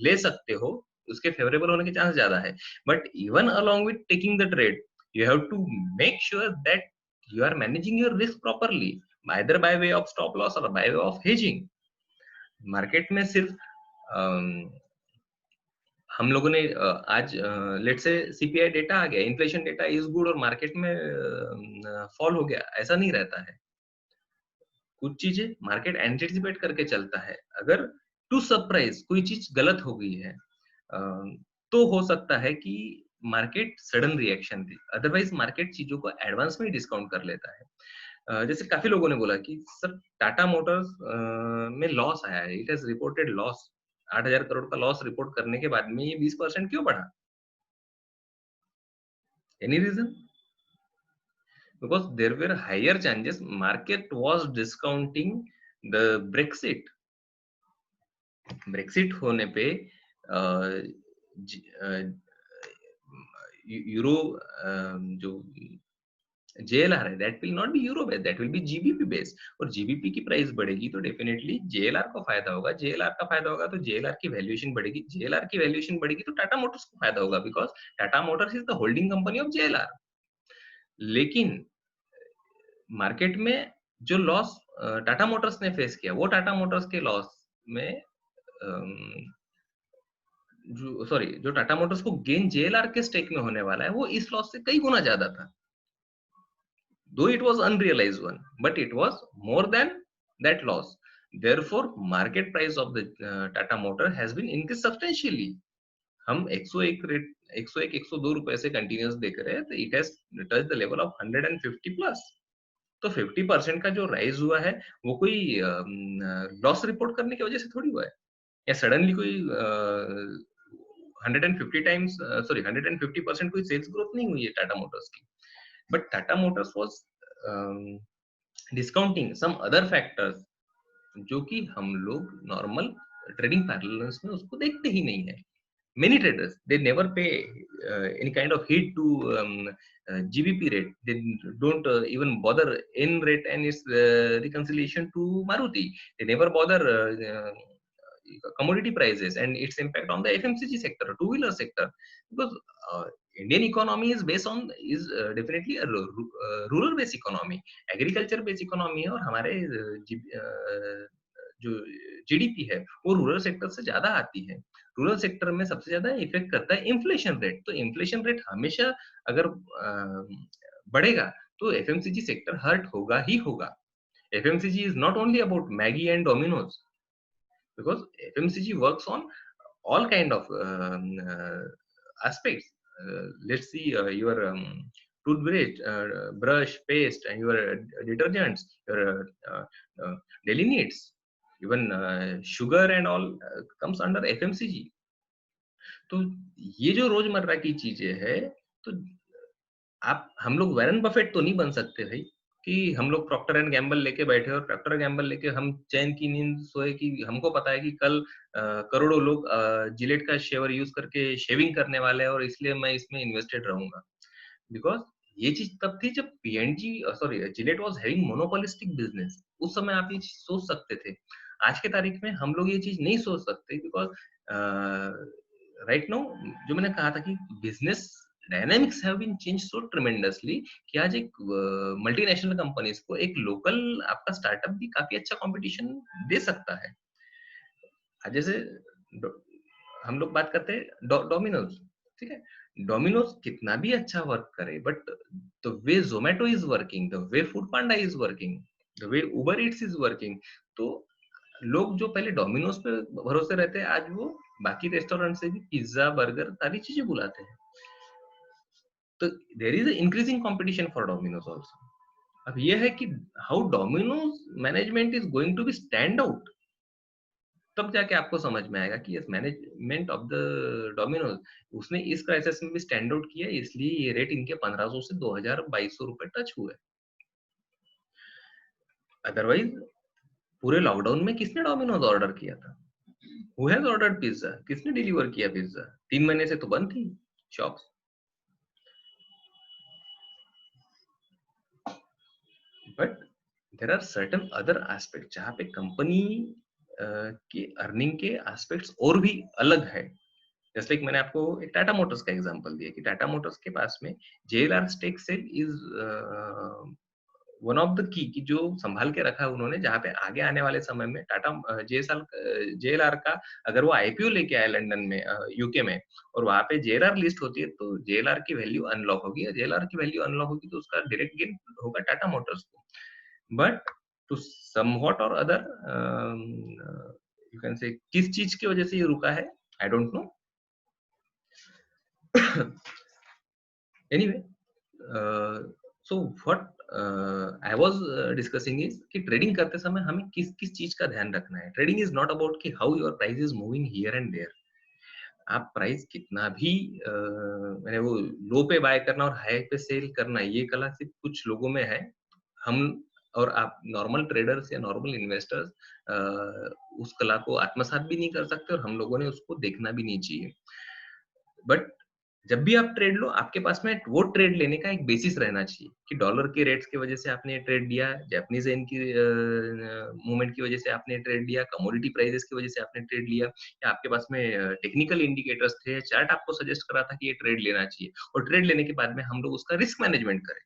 ले सकते हो, उसके फेवरेबल होने के चांस ज्यादा है। But even along with taking the trade, you have to make sure that you are managing your risk properly, either by way of stop loss or by way of hedging। Market में सिर्फ हम लोगों ने आज late से CPI data आ गया, inflation data is good और market में फॉल हो गया, ऐसा नहीं रहता है। कुछ चीजें मार्केट एंटिसिपेट करके चलता है। अगर टू सरप्राइज कोई चीज गलत हो गई है तो हो सकता है कि मार्केट सडन रिएक्शन दे, अदरवाइज मार्केट चीजों को एडवांस में डिस्काउंट कर लेता है। जैसे काफी लोगों ने बोला कि सर टाटा मोटर्स में लॉस आया है, it has reported loss, 8,000 crore का लॉस रिपोर्ट करने के बाद में ये 20% क्यों बढ़ा? Any reason? Because there were higher chances, market was discounting the Brexit। Brexit होने पे यूरो जो जेएलआर है that will not be euro based, that will be GBP based, और जीबीपी की प्राइस बढ़ेगी तो डेफिनेटली जेएलआर को फायदा होगा, जेएलआर का फायदा होगा तो जेएलआर की वैल्यूएशन बढ़ेगी, जेएलआर की वैल्यूएशन बढ़ेगी तो टाटा मोटर्स को फायदा होगा, because Tata Motors is the holding company of JLR. लेकिन मार्केट में जो लॉस टाटा मोटर्स ने फेस किया, वो टाटा मोटर्स के लॉस में जो टाटा मोटर्स को गेन जेएलआर के स्टेक में होने वाला है वो इस लॉस से कई गुना ज्यादा था। Though it was unrealized one, but it was more than that loss। Therefore, market price of the Tata Motor has been increased substantially। हम 101 रेट 102 रुपए से कंटिन्यूस देख रहे हैं, तो it has touch the level of 150 plus. तो 50% का जो राइज हुआ है वो कोई लॉस रिपोर्ट करने की वजह से थोड़ी हुआ है, या सडनली कोई 150% कोई सेल्स ग्रोथ नहीं हुई है टाटा मोटर्स की। But Tata Motors was discounting some other factors जो कि हम लोग नॉर्मल ट्रेडिंग पैरेलल्स में उसको देखते ही नहीं है. Many traders, they never pay any kind of heed to GBP rate. They don't even bother N rate and its reconciliation to Maruti. They never bother commodity prices and its impact on the FMCG sector, two-wheeler sector, because Indian economy is based on definitely a rural based economy, agriculture based economy है, और हमारे जो GDP है वो rural sector से ज्यादा आती है. रूरल सेक्टर में सबसे ज्यादा इफेक्ट करता है इन्फ्लेशन रेट. तो इन्फ्लेशन रेट हमेशा अगर बढ़ेगा तो एफएमसीजी सेक्टर हर्ट होगा ही होगा. FMCG is not only about Maggi and Domino's, because FMCG works on all kind of aspects. Let's see your toothbrush, brush, paste, and your detergents, your daily needs, even sugar and all comes under FMCG. तो ये जो रोजमर्रा की चीजें है, तो हम लोग वैरन बफेट तो नहीं बन सकते भाई कि हम लोग प्रॉक्टर एंड गैम्बल लेके बैठे और प्रॉक्टर एंड गैम्बल लेके हम चैन की नींद सोए कि हमको पता है कि कल करोड़ों लोग जिलेट का शेवर यूज करके शेविंग करने वाले हैं और इसलिए मैं इसमें इन्वेस्टेड रहूंगा. बिकॉज ये चीज तब थी जब PNG sorry Gillette was having monopolistic business. उस समय आप ये चीज सोच सकते थे. आज के तारीख में हम लोग ये चीज नहीं सोच सकते बिकॉज राइट नाउ जो मैंने कहा था कि business dynamics have been change so tremendously कि आज एक मल्टीनेशनल कंपनीज को एक लोकल आपका स्टार्टअप भी काफी अच्छा कंपटीशन दे सकता है. जैसे हम लोग बात करते हैं डोमिनोज, ठीक है, डोमिनोज कितना भी अच्छा वर्क करे but the way Zomato is working, the way food Panda is working, the way Uber Yeats is working, तो लोग जो पहले डोमिनोज पे भरोसे रहते हैं आज वो बाकी रेस्टोरेंट से भी पिज्जा बर्गर सारी चीजें बुलाते हैं. तो there is increasing competition for Domino's also. अब ये है कि how Domino's management is going to be stand out. तब जाके आपको समझ में आएगा कि yes management of the Domino's उसने इस क्राइसिस में भी स्टैंड आउट किया, इसलिए ये रेट इनके 1500 से 2200 रुपए टच हुए. अदरवाइज पूरे लॉकडाउन में किसने डोमिनोज ऑर्डर किया था? Who has ordered pizza? किसने डिलीवर किया पिज्जा? 3 महीने से तो बंद थी shops. But there are certain other aspect जहां पे कंपनी के अर्निंग के एस्पेक्ट्स और भी अलग है. जैसे कि मैंने आपको एक टाटा मोटर्स का एग्जांपल दिया कि टाटा मोटर्स के पास में JLR stake sale is one of the key जो संभाल के रखा है उन्होंने, जहां पे आगे आने वाले समय में टाटा जेएलआर का अगर वो आईपीओ लेके आए लंदन में यूके में और वहां पे जेएलआर लिस्ट होती है तो जेएलआर की वैल्यू अनलॉक होगी. जेएलआर की वैल्यू अनलॉक होगी तो उसका डायरेक्ट गेन होगा टाटा मोटर्स को. बट टू समव्हाट और अदर यू कैन से किस चीज की वजह से ये रुका है I don't know. Anyway, so what I was discussing is कि ट्रेडिंग करते समय हमें किस किस चीज का ध्यान रखना है. ट्रेडिंग इज नॉट अबाउट कि how your price is moving here and there. आप प्राइस कितना भी मैंने वो लो पे बाय करना और हाई पे सेल करना ये कला सिर्फ कुछ लोगों में है. हम और आप नॉर्मल ट्रेडर्स या नॉर्मल इन्वेस्टर्स उस कला को आत्मसात भी नहीं कर सकते और हम लोगों ने उसको देखना भी नहीं चाहिए. बट जब भी आप ट्रेड लो आपके पास में वो ट्रेड लेने का एक बेसिस रहना चाहिए कि डॉलर के रेट्स की वजह से आपने ट्रेड लिया, जापानीज येन की मूवमेंट की वजह से आपने ट्रेड लिया, कमोडिटी प्राइसेस की वजह से आपने ट्रेड लिया, या आपके पास में टेक्निकल इंडिकेटर्स थे, चार्ट आपको सजेस्ट करा था कि ये ट्रेड लेना चाहिए और ट्रेड लेने के बाद में हम लोग उसका रिस्क मैनेजमेंट करें.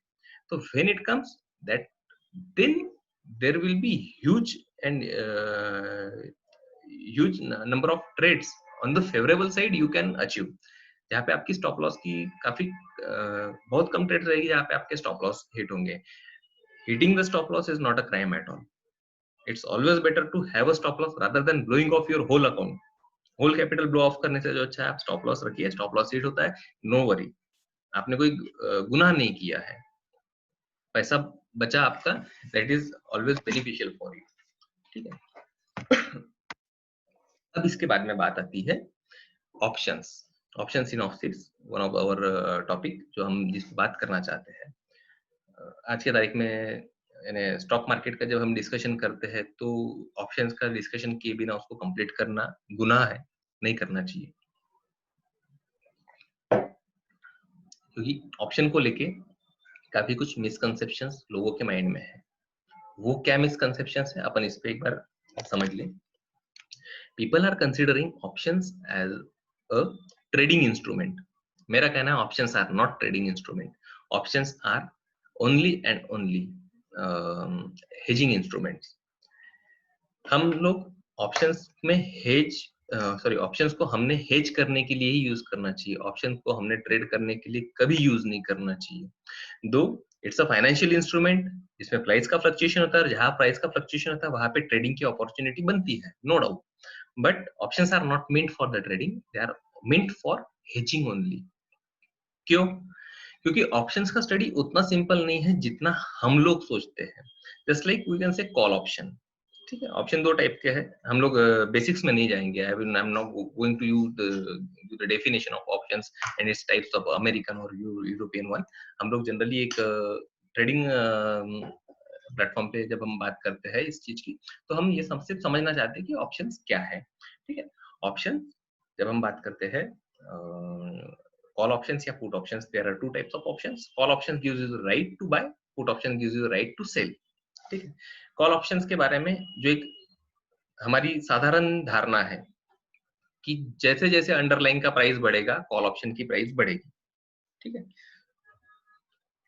तो when it comes that then there will be huge and huge number of trades on the favourable side you can achieve, जहाँ पे आपकी स्टॉप लॉस की काफी बहुत कम ट्रेड रहेगी जहाँ पे आपके स्टॉप लॉस हिट होंगे. Hitting the stop loss is not a crime at all. It's always better to have a stop loss rather than blowing off your whole account. Whole capital blow off करने से जो अच्छा है आप stop loss रखिए. Stop loss hit होता है, no worry, आपने कोई गुनाह नहीं किया है, पैसा बचा आपका, that is always beneficial for you. ठीक है. अब इसके बाद में बात आती है options. Options in options one of our topic जो हम जिस बात करना चाहते हैं. आज के तारीख में यानी स्टॉक मार्केट का जब हम डिस्कशन करते हैं तो ऑप्शंस का डिस्कशन किए बिना उसको कंप्लीट करना गुनाह है, नहीं करना चाहिए, क्योंकि ऑप्शन को लेके काफी कुछ मिसकंसेप्शंस लोगों के माइंड में है। वो क्या मिसकंसेप्शंस है अपन इस पे एक बार समझ लें। People are considering options as a trading instrument. मेरा कहना है options are not trading instrument, options are only and only hedging instruments. हम लोग ऑप्शंस में ऑप्शंस को हमने हेज करने के लिए ही यूज करना चाहिए, ऑप्शन को हमने ट्रेड करने के लिए कभी यूज नहीं करना चाहिए। दो इट्स अ फाइनेंशियल इंस्ट्रूमेंट, जिसमें प्राइस का फ्लक्चुएशन होता है, और जहां प्राइस का फ्लक्चुएशन होता है वहां पे ट्रेडिंग की अपॉर्चुनिटी बनती है, no doubt, but options are not meant for the trading, they are meant for hedging only. क्यों? क्योंकि ऑप्शंस का स्टडी उतना सिंपल नहीं है जितना हम लोग सोचते हैं। Just like we can say call option, ठीक है। ऑप्शन दो टाइप के हैं, हम लोग बेसिक्स में नहीं जाएंगे, I am not going to use the definition of options and its types of American और यूरोपियन वन। हम लोग जनरली एक ट्रेडिंग प्लेटफॉर्म पे जब हम बात करते हैं इस चीज की, तो हम ये सबसे समझना चाहते हैं कि ऑप्शंस क्या है, ठीक है। ऑप्शन जब हम बात करते हैं call options या put options, there are two types of options. Call options gives you the right to buy, put option gives you the right to sell, ठीक है। कॉल ऑप्शंस के बारे में जो एक हमारी साधारण धारणा है कि जैसे जैसे अंडरलाइन का प्राइस बढ़ेगा कॉल ऑप्शन की प्राइस बढ़ेगी, ठीक है।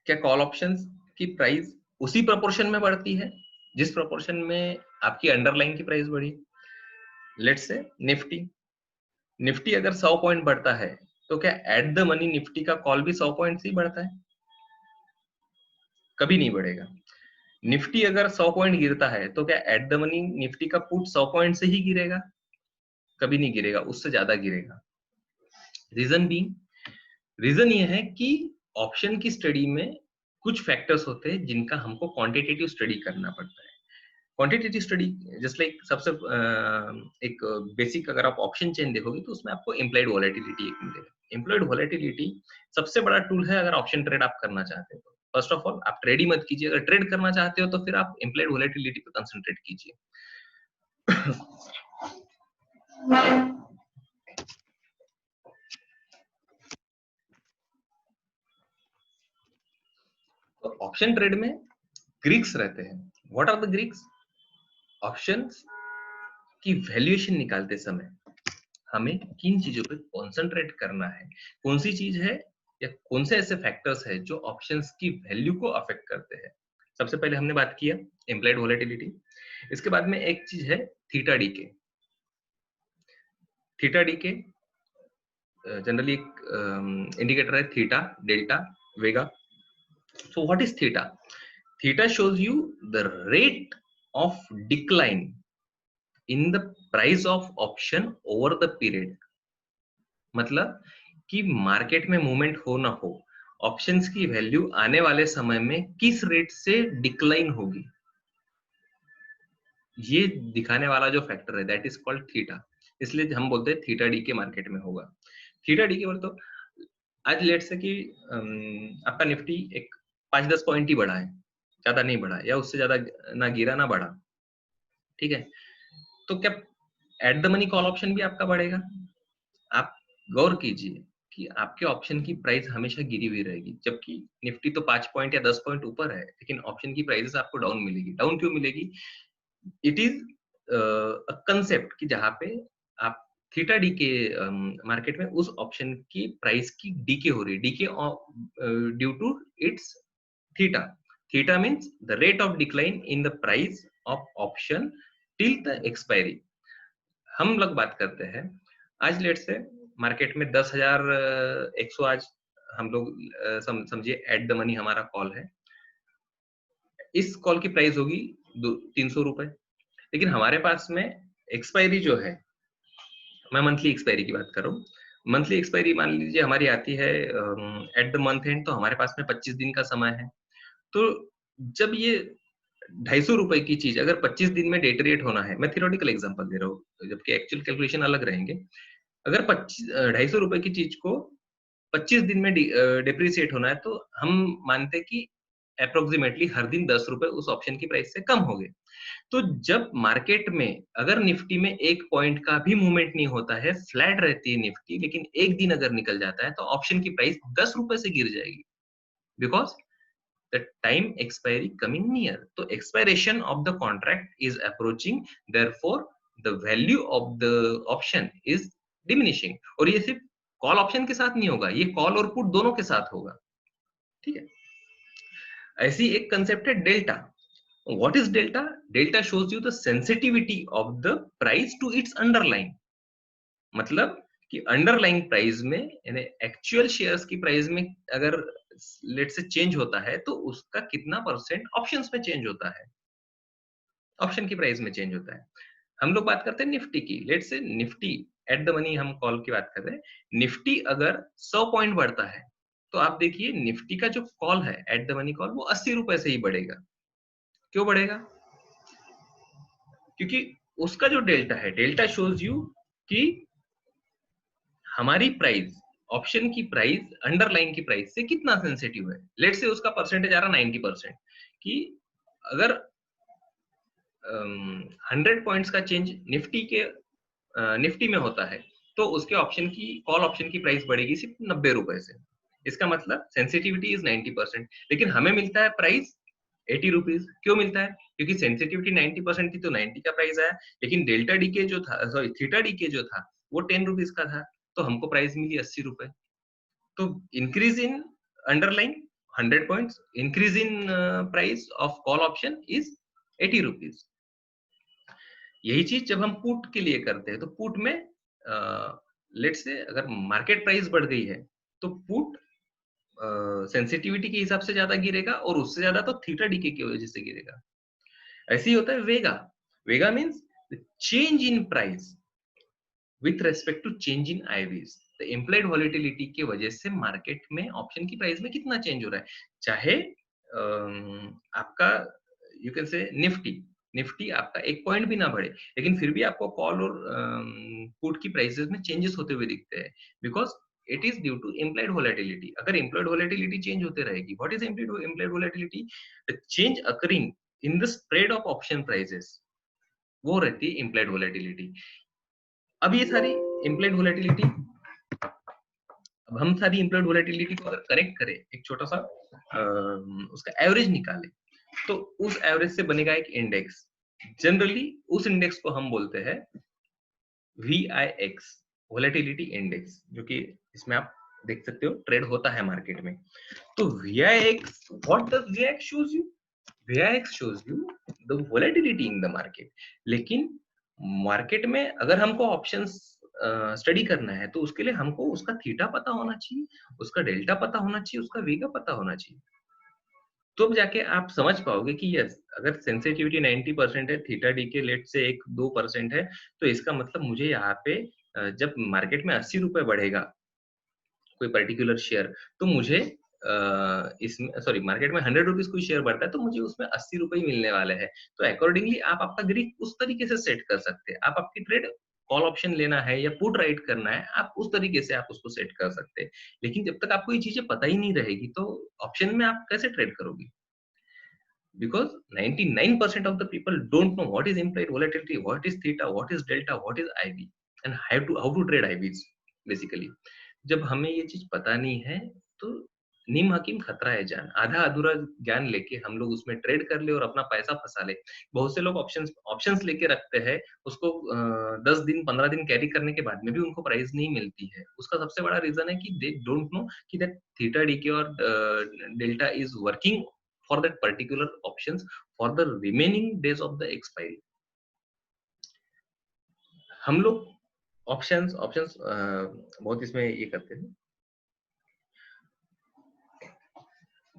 क्या कॉल ऑप्शंस की प्राइस उसी प्रोपोर्शन में बढ़ती है जिस प्रोपोर्शन में आपकी अंडरलाइन की प्राइस बढ़ी? लेट्स से निफ्टी अगर 100 पॉइंट बढ़ता है तो क्या एट द मनी निफ्टी का कॉल भी 100 पॉइंट से ही बढ़ता है? कभी नहीं बढ़ेगा। निफ्टी अगर 100 पॉइंट गिरता है तो क्या एट द मनी निफ्टी का पुट 100 पॉइंट से ही गिरेगा? कभी नहीं गिरेगा, उससे ज्यादा गिरेगा। रीजन ये है कि ऑप्शन की स्टडी में कुछ फैक्टर्स होते हैं जिनका हमको क्वांटिटेटिव स्टडी करना पड़ता है। क्वांटिटेटिव स्टडी जस्ट लाइक सबसे एक बेसिक अगर आप ऑप्शन चेन देखोगे तो उसमें आपको इम्प्लाइड वॉलेटिलिटी एक मिलेगा। इम्प्लाइड वॉलेटिलिटी सबसे बड़ा टूल है अगर ऑप्शन ट्रेड आप करना चाहते हो। फर्स्ट ऑफ ऑल आप ट्रेड ही मत कीजिए, अगर ट्रेड करना चाहते हो तो फिर आप इम्प्लाइड वॉलेटिलिटी पे कंसंट्रेट कीजिए। तो ऑप्शन ट्रेड में ग्रीक्स रहते हैं। What are the Greeks? Options की वैल्यूएशन निकालते समय हमें किन चीजों पे कॉन्सेंट्रेट करना है, कौन सी चीज है या कौन से ऐसे फैक्टर्स है जो ऑप्शंस की वैल्यू को अफेक्ट करते हैं। सबसे पहले हमने बात किया इम्प्लाइड वोलेटिलिटी, इसके बाद में एक चीज है theta DK. Theta DK generally एक इंडिकेटर है, theta, delta, Vega. So what is theta? Theta shows you the rate of decline in the price of option over the period। मतलब कि मार्केट में मूवमेंट हो ना हो, ऑप्शंस की value आने वाले समय में किस रेट से डिक्लाइन होगी, ये दिखाने वाला जो फैक्टर है दैट इज कॉल्ड थीटा। इसलिए हम बोलते हैं थीटा डी के मार्केट में होगा। थीटा डी के बोल तो आज लेट से कि आपका निफ्टी एक 5-10 पॉइंट ही बढ़ा है, ज्यादा नहीं बढ़ा, या उससे ज्यादा ना गिरा ना बढ़ा, ठीक है। तो क्या at the money call option भी आपका बढ़ेगा? आप गौर कीजिए कि आपके ऑप्शन की प्राइस हमेशा गिरी हुई रहेगी, जबकि निफ्टी तो 5 पॉइंट या 10 पॉइंट ऊपर है, लेकिन ऑप्शन की प्राइसेस आपको डाउन मिलेगी। डाउन क्यों मिलेगी? इट इज अ कंसेप्ट कि जहां पे आप थीटा डी के मार्केट में उस ऑप्शन की प्राइस की डीके हो रही है, decay due to its theta. Theta means the rate of decline in the price of option till the expiry. हम लोग बात करते हैं आज लेट से मार्केट में 10,100 आज हम लोग समझिए एट द मनी हमारा कॉल है, इस कॉल की प्राइस होगी 300 रुपए, लेकिन हमारे पास में एक्सपायरी जो है, मैं मंथली एक्सपायरी की बात कर रहा हूँ, मंथली एक्सपायरी मान लीजिए हमारी आती है एट द मंथ एंड, तो हमारे पास में 25 दिन का समय है। तो जब ये 250 रुपए की चीज अगर 25 दिन में डेटरेट होना है, मैं थियोरेटिकल एग्जांपल दे रहा हूँ जबकि एक्चुअल कैलकुलेशन अलग रहेंगे, अगर 250 रुपए की चीज को 25 दिन में डिप्रिसिएट होना है तो हम मानते कि अप्रोक्सीमेटली हर दिन 10 रुपए उस ऑप्शन की प्राइस से कम हो गए। तो जब मार्केट में अगर निफ्टी में 1 पॉइंट का भी मूवमेंट नहीं होता है, फ्लैट रहती है निफ्टी, लेकिन एक दिन अगर निकल जाता है तो ऑप्शन की प्राइस 10 रुपए से गिर जाएगी, because the time expiry coming near. तो expiration of the contract is approaching, therefore the value of the option is diminishing. और ये सिर्फ कॉल ऑप्शन के साथ नहीं होगा, ये कॉल और पुट दोनों के साथ होगा, ठीक है। ऐसी एक कंसेप्ट है delta. What is delta? Delta shows you the sensitivity of the price to its underlying. मतलब कि अंडरलाइंग प्राइस में, यानी एक्चुअल शेयर्स की प्राइस में अगर लेट से चेंज होता है तो उसका कितना परसेंट ऑप्शंस में चेंज होता है, ऑप्शन की प्राइस में चेंज होता है। हम लोग बात करते हैं निफ्टी की। लेट से निफ्टी एट द मनी हम कॉल की बात कर रहे हैं। निफ्टी अगर 100 पॉइंट बढ़ता है तो आप देखिए निफ्टी का जो कॉल है एट द मनी कॉल वो 80 रुपए से ही बढ़ेगा। क्यों बढ़ेगा? क्योंकि उसका जो डेल्टा है, डेल्टा शोज यू कि हमारी प्राइस, ऑप्शन की प्राइस अंडरलाइन की प्राइस से कितना सेंसिटिव है। लेट से उसका परसेंटेज आ रहा 90%, कि अगर 100 पॉइंट्स का चेंज निफ्टी में होता है तो उसके ऑप्शन की, कॉल ऑप्शन की प्राइस बढ़ेगी सिर्फ 90 रुपए से। इसका मतलब सेंसिटिविटी इज 90%, लेकिन हमें मिलता है प्राइस 80 रुपीज। क्यों मिलता है? क्योंकि सेंसिटिविटी 90% थी तो 90 का प्राइस आया, लेकिन डेल्टा डीके जो था, सॉरी थीटा डीके जो था वो 10 रुपीज का था, तो हमको प्राइस मिली 80 रुपए। तो increase in underline 100 points, increase in price of call option is 80 rupees. यही चीज जब हम पुट के लिए करते हैं तो पुट में लेट से अगर मार्केट प्राइस बढ़ गई है तो पुट सेंसिटिविटी के हिसाब से ज्यादा गिरेगा, और उससे ज्यादा तो थीटा डीके की वजह से गिरेगा। ऐसे ही होता है vega. Vega means change in price with respect to change in IVs. तो इम्प्लाइड वॉलेटिलिटी की वजह से मार्केट में ऑप्शन की प्राइस में कितना चेंज हो रहा है। चाहे आपका यू कैन से निफ्टी आपका 1 पॉइंट भी ना बढ़े, लेकिन फिर भी आपको कॉल और पुट की प्राइसेस में चेंजेस होते हुए दिखते हैं, because it is due to implied volatility. अगर इम्प्लाइड वॉलेटिलिटी चेंज होते रहेगी, what is implied volatility? The change occurring in the spread of option prices, वो रहती है इम्प्लाइड वॉलेटिलिटी। अब ये सारी इम्प्लाइड वॉलेटिलिटी, अब हम सारी इम्प्लाइड वॉलेटिलिटी को अगर करेक्ट करें, एक छोटा सा उसका एवरेज निकाले, तो उस एवरेज से बनेगा एक इंडेक्स। जनरली उस इंडेक्स को हम बोलते हैं VIX, वॉलेटिलिटी इंडेक्स, जो कि इसमें आप देख सकते हो ट्रेड होता है मार्केट में। तो VIX, what does VIX shows you? VIX shows you the volatility in the market। लेकिन मार्केट में अगर हमको ऑप्शंस स्टडी करना है तो उसके लिए हमको उसका थीटा पता होना चाहिए, उसका डेल्टा पता होना चाहिए, उसका वेगा पता होना चाहिए। तो जाके आप समझ पाओगे कि यस, अगर सेंसिटिविटी 90% है, थीटा डी के लेट से 1-2% है, तो इसका मतलब मुझे यहाँ पे जब मार्केट में 80 रुपए बढ़ेगा कोई पर्टिकुलर शेयर, तो मुझे इसमें, सॉरी, मार्केट में 100 रुपीज कोई शेयर बढ़ता है तो मुझे उसमें 80 रुपए ही मिलने वाले हैं। तो अकॉर्डिंगली आप आपका ग्रिड उस तरीके से सेट कर सकते हैं। आप आपकी ट्रेड कॉल ऑप्शन लेना है या पुट राइट करना है, आप उस तरीके से आप उसको सेट कर सकते हैं। लेकिन जब तक आपको ये चीजें पता ही नहीं रहेगी तो ऑप्शन में आप कैसे ट्रेड करोगे? Because 99% of the people don't know what is implied volatility, what is theta, what is delta, what is IV, and how to trade IVs basically। जब हमें ये चीज पता नहीं है तो नीम हकीम खतरा है जान। आधा अधूरा ज्ञान लेके हम लोग उसमें ट्रेड कर ले और अपना पैसा फंसा ले। बहुत से लोग ऑप्शंस लेके रखते हैं, उसको 10 दिन 15 दिन कैरी करने के बाद में भी उनको प्राइस नहीं मिलती है। उसका सबसे बड़ा रीजन है कि दे डोंट नो कि दैट थीटा डीके और delta is working for that particular options for the remaining days of the expiry। हम लोग ऑप्शंस बहुत इसमें ये करते हैं।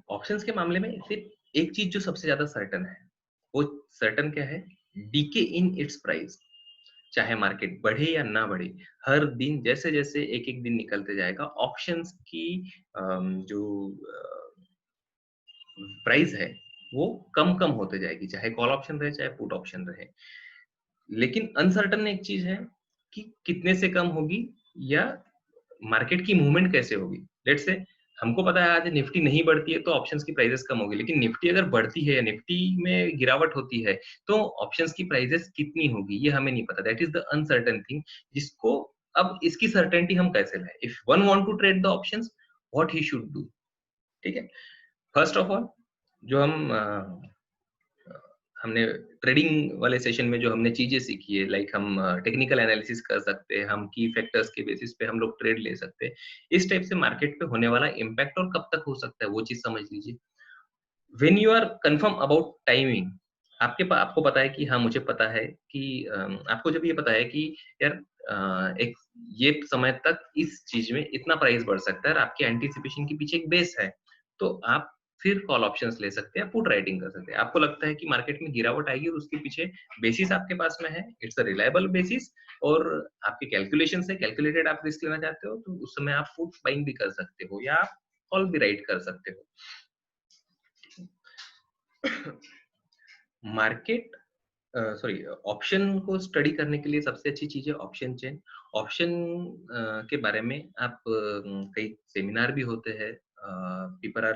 ऑप्शंस के मामले में सिर्फ एक चीज जो सबसे ज्यादा सर्टन है, वो सर्टन क्या है? Decay in its price. चाहे मार्केट बढ़े या ना बढ़े, हर दिन जैसे जैसे एक एक दिन निकलते जाएगा, ऑप्शंस की जो प्राइस है वो कम कम होते जाएगी, चाहे कॉल ऑप्शन रहे चाहे पुट ऑप्शन रहे। लेकिन अनसर्टन एक चीज है कि कितने से कम होगी या मार्केट की मूवमेंट कैसे होगी। लेट्स से हमको पता है आज निफ्टी नहीं बढ़ती है तो ऑप्शंस की प्राइसेस कम होगी, लेकिन निफ्टी अगर बढ़ती है, निफ्टी में गिरावट होती है, तो ऑप्शंस की प्राइसेस कितनी होगी ये हमें नहीं पता। That is the uncertain thing, जिसको अब इसकी सर्टेनिटी हम कैसे लाएं? If one want to trade the options, what he should do? ठीक है, फर्स्ट ऑफ ऑल जो हमने ट्रेडिंग वाले सेशन में जो हमने चीजें सीखी है, लाइक हम टेक्निकल एनालिसिस कर सकते हैं, हम की फैक्टर्स के बेसिस पे हम लोग ट्रेड ले सकते हैं। इस टाइप से मार्केट पे होने वाला इम्पैक्ट और कब तक हो सकता है वो चीज समझ लीजिए। When you are confirm about timing, आपको पता है कि हाँ मुझे पता है कि आपको जब ये पता है कि यार एक ये समय तक इस चीज में इतना प्राइस बढ़ सकता है और आपकी एंटीसिपेशन के पीछे एक बेस है, तो आप फिर कॉल ऑप्शंस ले सकते हैं, पुट राइटिंग कर सकते हैं। आपको लगता है कि मार्केट में गिरावट आएगी और उसके पीछे बेसिस आपके पास में है, इट्स अ रिलायबल बेसिस, और आपके कैलकुलेशन से कैलकुलेटेड आप रिस्क लेना चाहते हो, तो उस समय आप पुट बाइंग भी कर सकते हो या आप कॉल भी राइट कर सकते हो। मार्केट सॉरी, ऑप्शन को स्टडी करने के लिए सबसे अच्छी चीज है ऑप्शन चेन। ऑप्शन के बारे में आप कई सेमिनार भी होते हैं, people are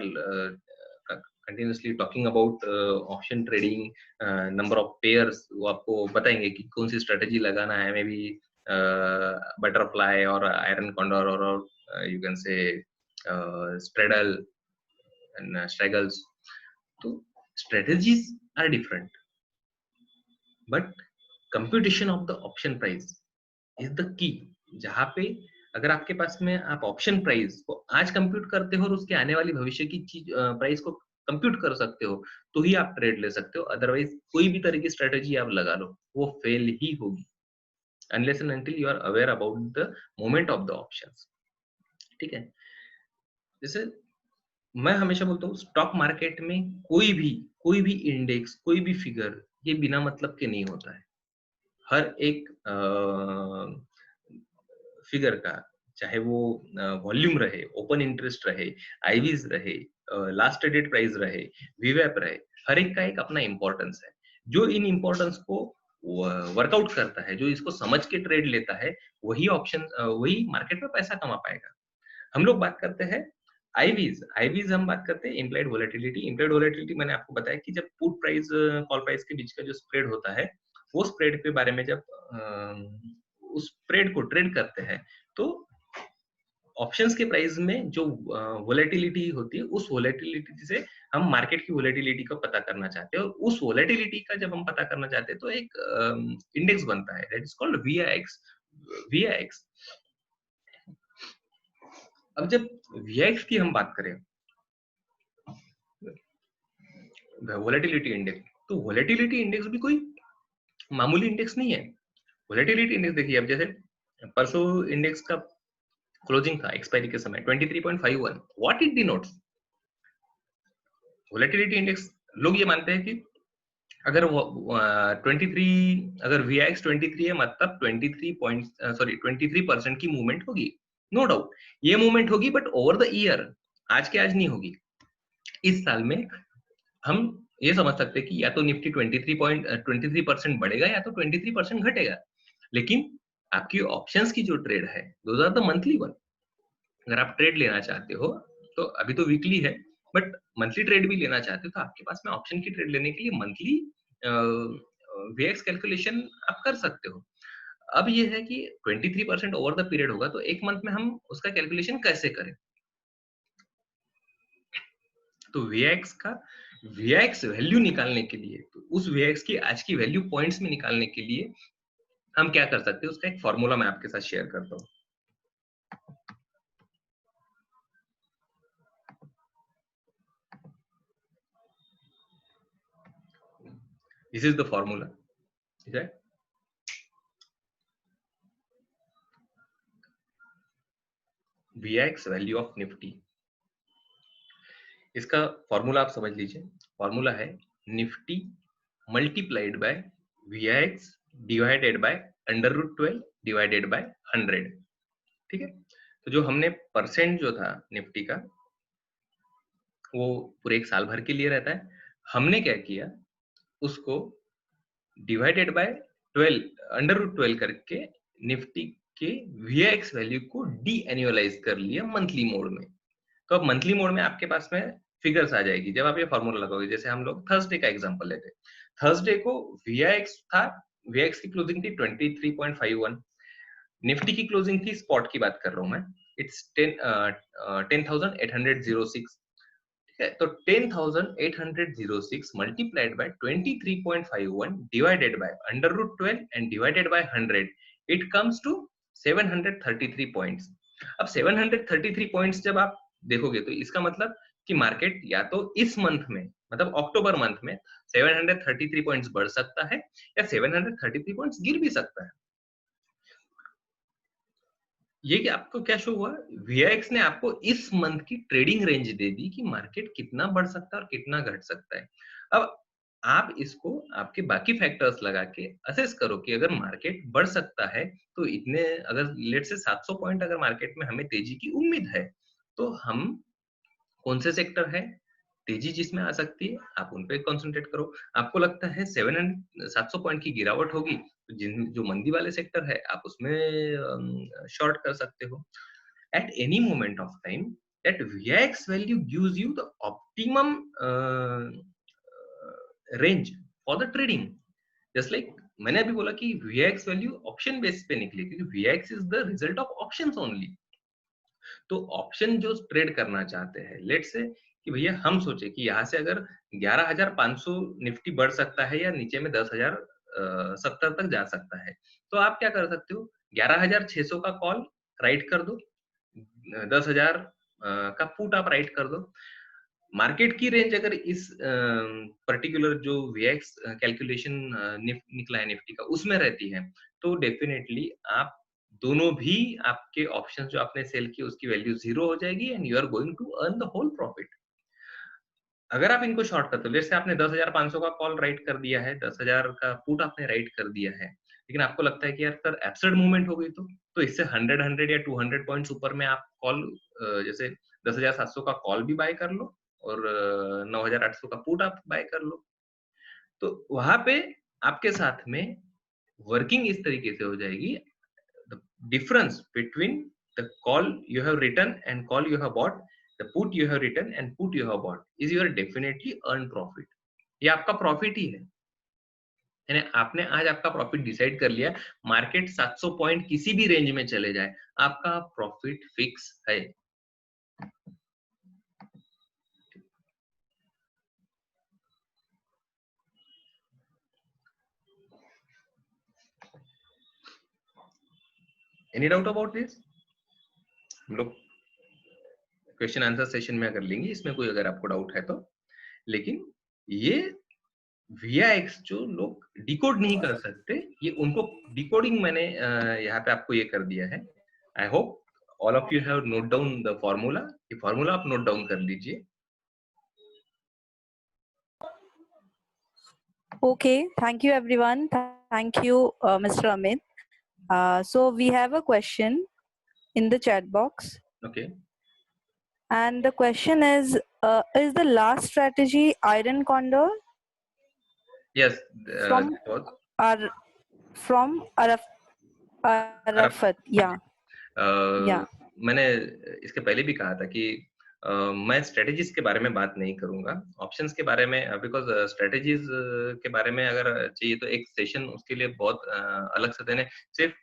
continuously talking about option trading, number of pairs, वो आपको बताएंगे कि कौन सी स्ट्रेटेजी लगाना है, मे बी बटरफ्लाई और आयरन कॉन्डोर और you can say straddle and strangles. तो strategies are different, but computation of the option price is the key। जहां पे अगर आपके पास में आप ऑप्शन प्राइस को आज कंप्यूट करते हो और उसके आने वाली भविष्य की चीज प्राइस को कंप्यूट कर सकते हो, तो ही आप ट्रेड ले सकते हो। अदरवाइज कोई भी तरह की स्ट्रेटेजी आप लगा लो, वो फेल ही होगी, unless and until you are aware about the moment of the options. ठीक है, जैसे मैं हमेशा बोलता हूँ स्टॉक मार्केट में कोई भी इंडेक्स, कोई भी फिगर ये बिना मतलब के नहीं होता है। हर एक फिगर का, चाहे वो वॉल्यूम रहे, ओपन इंटरेस्ट रहे, आईवीज रहे, लास्ट ट्रेडेड प्राइस रहे, वीवैप रहे, हर एक का एक अपना इंपॉर्टेंस है। जो इन इंपॉर्टेंस को वर्कआउट करता है, जो इसको समझ के ट्रेड लेता है, वही ऑप्शन वही मार्केट में पैसा कमा पाएगा। हम लोग बात करते हैं आईवीज हम बात करते हैं इम्प्लाइड वोलेटिलिटी। इम्प्लाइड वोलेटिलिटी मैंने आपको बताया कि जब पुट प्राइस कॉल प्राइस के बीच का जो स्प्रेड होता है, वो स्प्रेड के बारे में जब उस स्प्रेड को ट्रेड करते हैं, तो ऑप्शंस के प्राइस में जो वोलेटिलिटी होती है, उस वोलेटिलिटी से हम मार्केट की वोलेटिलिटी को पता करना चाहते हैं, और उस वोलेटिलिटी का जब हम पता करना चाहते हैं तो एक इंडेक्स बनता है, दैट इज कॉल्ड VIX। अब जब VIX की हम बात करें, वोलेटिलिटी इंडेक्स, तो वोलेटिलिटी इंडेक्स भी कोई मामूली इंडेक्स नहीं है। वोलेटिलिटी इंडेक्स देखिए, अब जैसे परसों इंडेक्स का क्लोजिंग था एक्सपायरी के समय 23.51, what it denotes? Volatility index, लोग ये मानते हैं कि अगर 23, अगर VIX 23 है मतलब 23% की मूवमेंट होगी। नो डाउट ये मूवमेंट होगी, बट ओवर द ईयर, आज के आज नहीं होगी। इस साल में हम ये समझ सकते हैं कि या तो निफ्टी 23% बढ़ेगा या तो 23% घटेगा, लेकिन आपकी ऑप्शंस की जो ट्रेड है, those are the monthly one. अगर आप ट्रेड लेना चाहते हो तो अभी तो वीकली है, बट मंथली ट्रेड भी लेना चाहते हो तो आपके पास में ऑप्शन की ट्रेड लेने के लिए मंथली VIX कैलकुलेशन आप कर सकते हो। अब ये है कि 23% ओवर द पीरियड होगा, तो एक मंथ में हम उसका कैलकुलेशन कैसे करें? तो VIX वैल्यू निकालने के लिए, तो उस VIX की आज की वैल्यू पॉइंट्स में निकालने के लिए हम क्या कर सकते हैं, उसका एक फॉर्मूला मैं आपके साथ शेयर करता हूँ। दिस इज द फॉर्मूला, ठीक है? VIX वैल्यू ऑफ निफ्टी, इसका फॉर्मूला आप समझ लीजिए। फॉर्मूला है Nifty multiplied by VIX divided by √12 divided by 100। ठीक है, तो जो हमने परसेंट जो था निफ्टी का, वो पूरे एक साल भर के लिए रहता है। हमने क्या किया, उसको डिवाइडेड बाय 12 करके निफ्टी के VIX वैल्यू को डी एनुअलाइज कर लिया मंथली मोड में। तो अब मंथली मोड में आपके पास में फिगर्स आ जाएगी जब आप ये फॉर्मूला लगाओगे। जैसे हम लोग थर्सडे का एग्जांपल लेते हैं, थर्सडे को VIX था, VIX की क्लोजिंग थी 23.51, निफ्टी की क्लोजिंग थी, स्पॉट की बात कर रहा हूं मैं, इट्स 10,806, ठीक है। तो 10,806 multiplied by 23.51 divided by √12 and divided by 100, it comes to 733 points. अब 733 पॉइंट्स जब आप देखोगे तो इसका मतलब कि मार्केट या तो इस मंथ में, मतलब अक्टूबर मंथ में 733 पॉइंट्स बढ़ सकता है या 733 पॉइंट्स गिर भी सकता है। ये कि आपको क्या शो हुआ, VIX ने आपको इस मंथ की ट्रेडिंग रेंज दे दी कि मार्केट कितना बढ़ सकता है और कितना घट सकता है। अब आप इसको आपके बाकी फैक्टर्स लगा के असेस करो कि अगर मार्केट बढ़ सकता है तो इतने, अगर लेट से 700 पॉइंट अगर मार्केट में हमें तेजी की उम्मीद है, तो हम कौन से सेक्टर है तेजी जिसमें आ सकती है, आप उन पे कंसंट्रेट करो। आपको लगता है 700 पॉइंट की गिरावट होगी, तो जिन जो मंदी वाले सेक्टर है आप उसमें शॉर्ट कर सकते हो। At any moment of time, that VIX value gives you the optimum range for the trading. Just like मैंने अभी बोला कि VIX वैल्यू ऑप्शन बेस पे निकली, क्योंकि VIX is the result of options only. तो ऑप्शन जो ट्रेड करना चाहते हैं, लेट से कि भैया हम सोचे कि यहाँ से अगर 11,500 निफ्टी बढ़ सकता है या नीचे में 10,070 तक जा सकता है, तो आप क्या कर सकते हो, 11,600 का कॉल राइट कर दो, 10,000 का पुट आप राइट कर दो। मार्केट की रेंज अगर इस पर्टिकुलर जो VIX कैलकुलेशन निकला है निफ्टी का उसमें रहती है, तो डेफिनेटली आप दोनों भी आपके ऑप्शंस जो आपने सेल किए उसकी वैल्यू 0 हो जाएगी and you are going to earn the whole profit. अगर आप इनको शॉर्ट करते हो, जैसे आपने 10,500 का कॉल राइट कर दिया है, 10,000 का पुट आपने राइट कर दिया है, लेकिन आपको लगता है कि यार सर एब्सर्ड मूवमेंट हो गई, तो इससे 100 या 200 पॉइंट्स ऊपर में आप कॉल, जैसे 10,700 का कॉल भी बाय कर लो और 9,800 का पुट आप बाय कर लो। तो वहां पे आपके साथ में वर्किंग इस तरीके से हो जाएगी, the difference between the call you have written and call you have bought, the put you have written and put you have bought is your definitely earned profit। ये आपका प्रॉफिट ही है, यानी आपने आज आपका प्रॉफिट डिसाइड कर लिया, market 700 point किसी भी रेंज में चले जाए आपका प्रॉफिट फिक्स है। Any doubt about this? हम लोग क्वेश्चन आंसर सेशन में अगर लेंगे, इसमें कोई अगर आपको डाउट है तो। लेकिन ये VIX जो लोग डिकोड नहीं कर सकते, ये उनको डिकोडिंग मैंने यहाँ पे आपको ये कर दिया है। I hope all of you have note down the formula. ये फॉर्मूला आप नोट डाउन कर लीजिए। Okay, thank you everyone. Thank you, Mr. Amit. So we have a question in the chat box. Okay. And the question is the last strategy Iron Condor? Yes. From Arafat. Yeah. मैंने इसके पहले भी कहा था कि मैं strategies के बारे में बात नहीं करूंगा, ऑप्शंस के बारे में, बिकॉज स्ट्रेटेजीज के बारे में अगर चाहिए तो एक सेशन उसके लिए बहुत अलग से देने। सिर्फ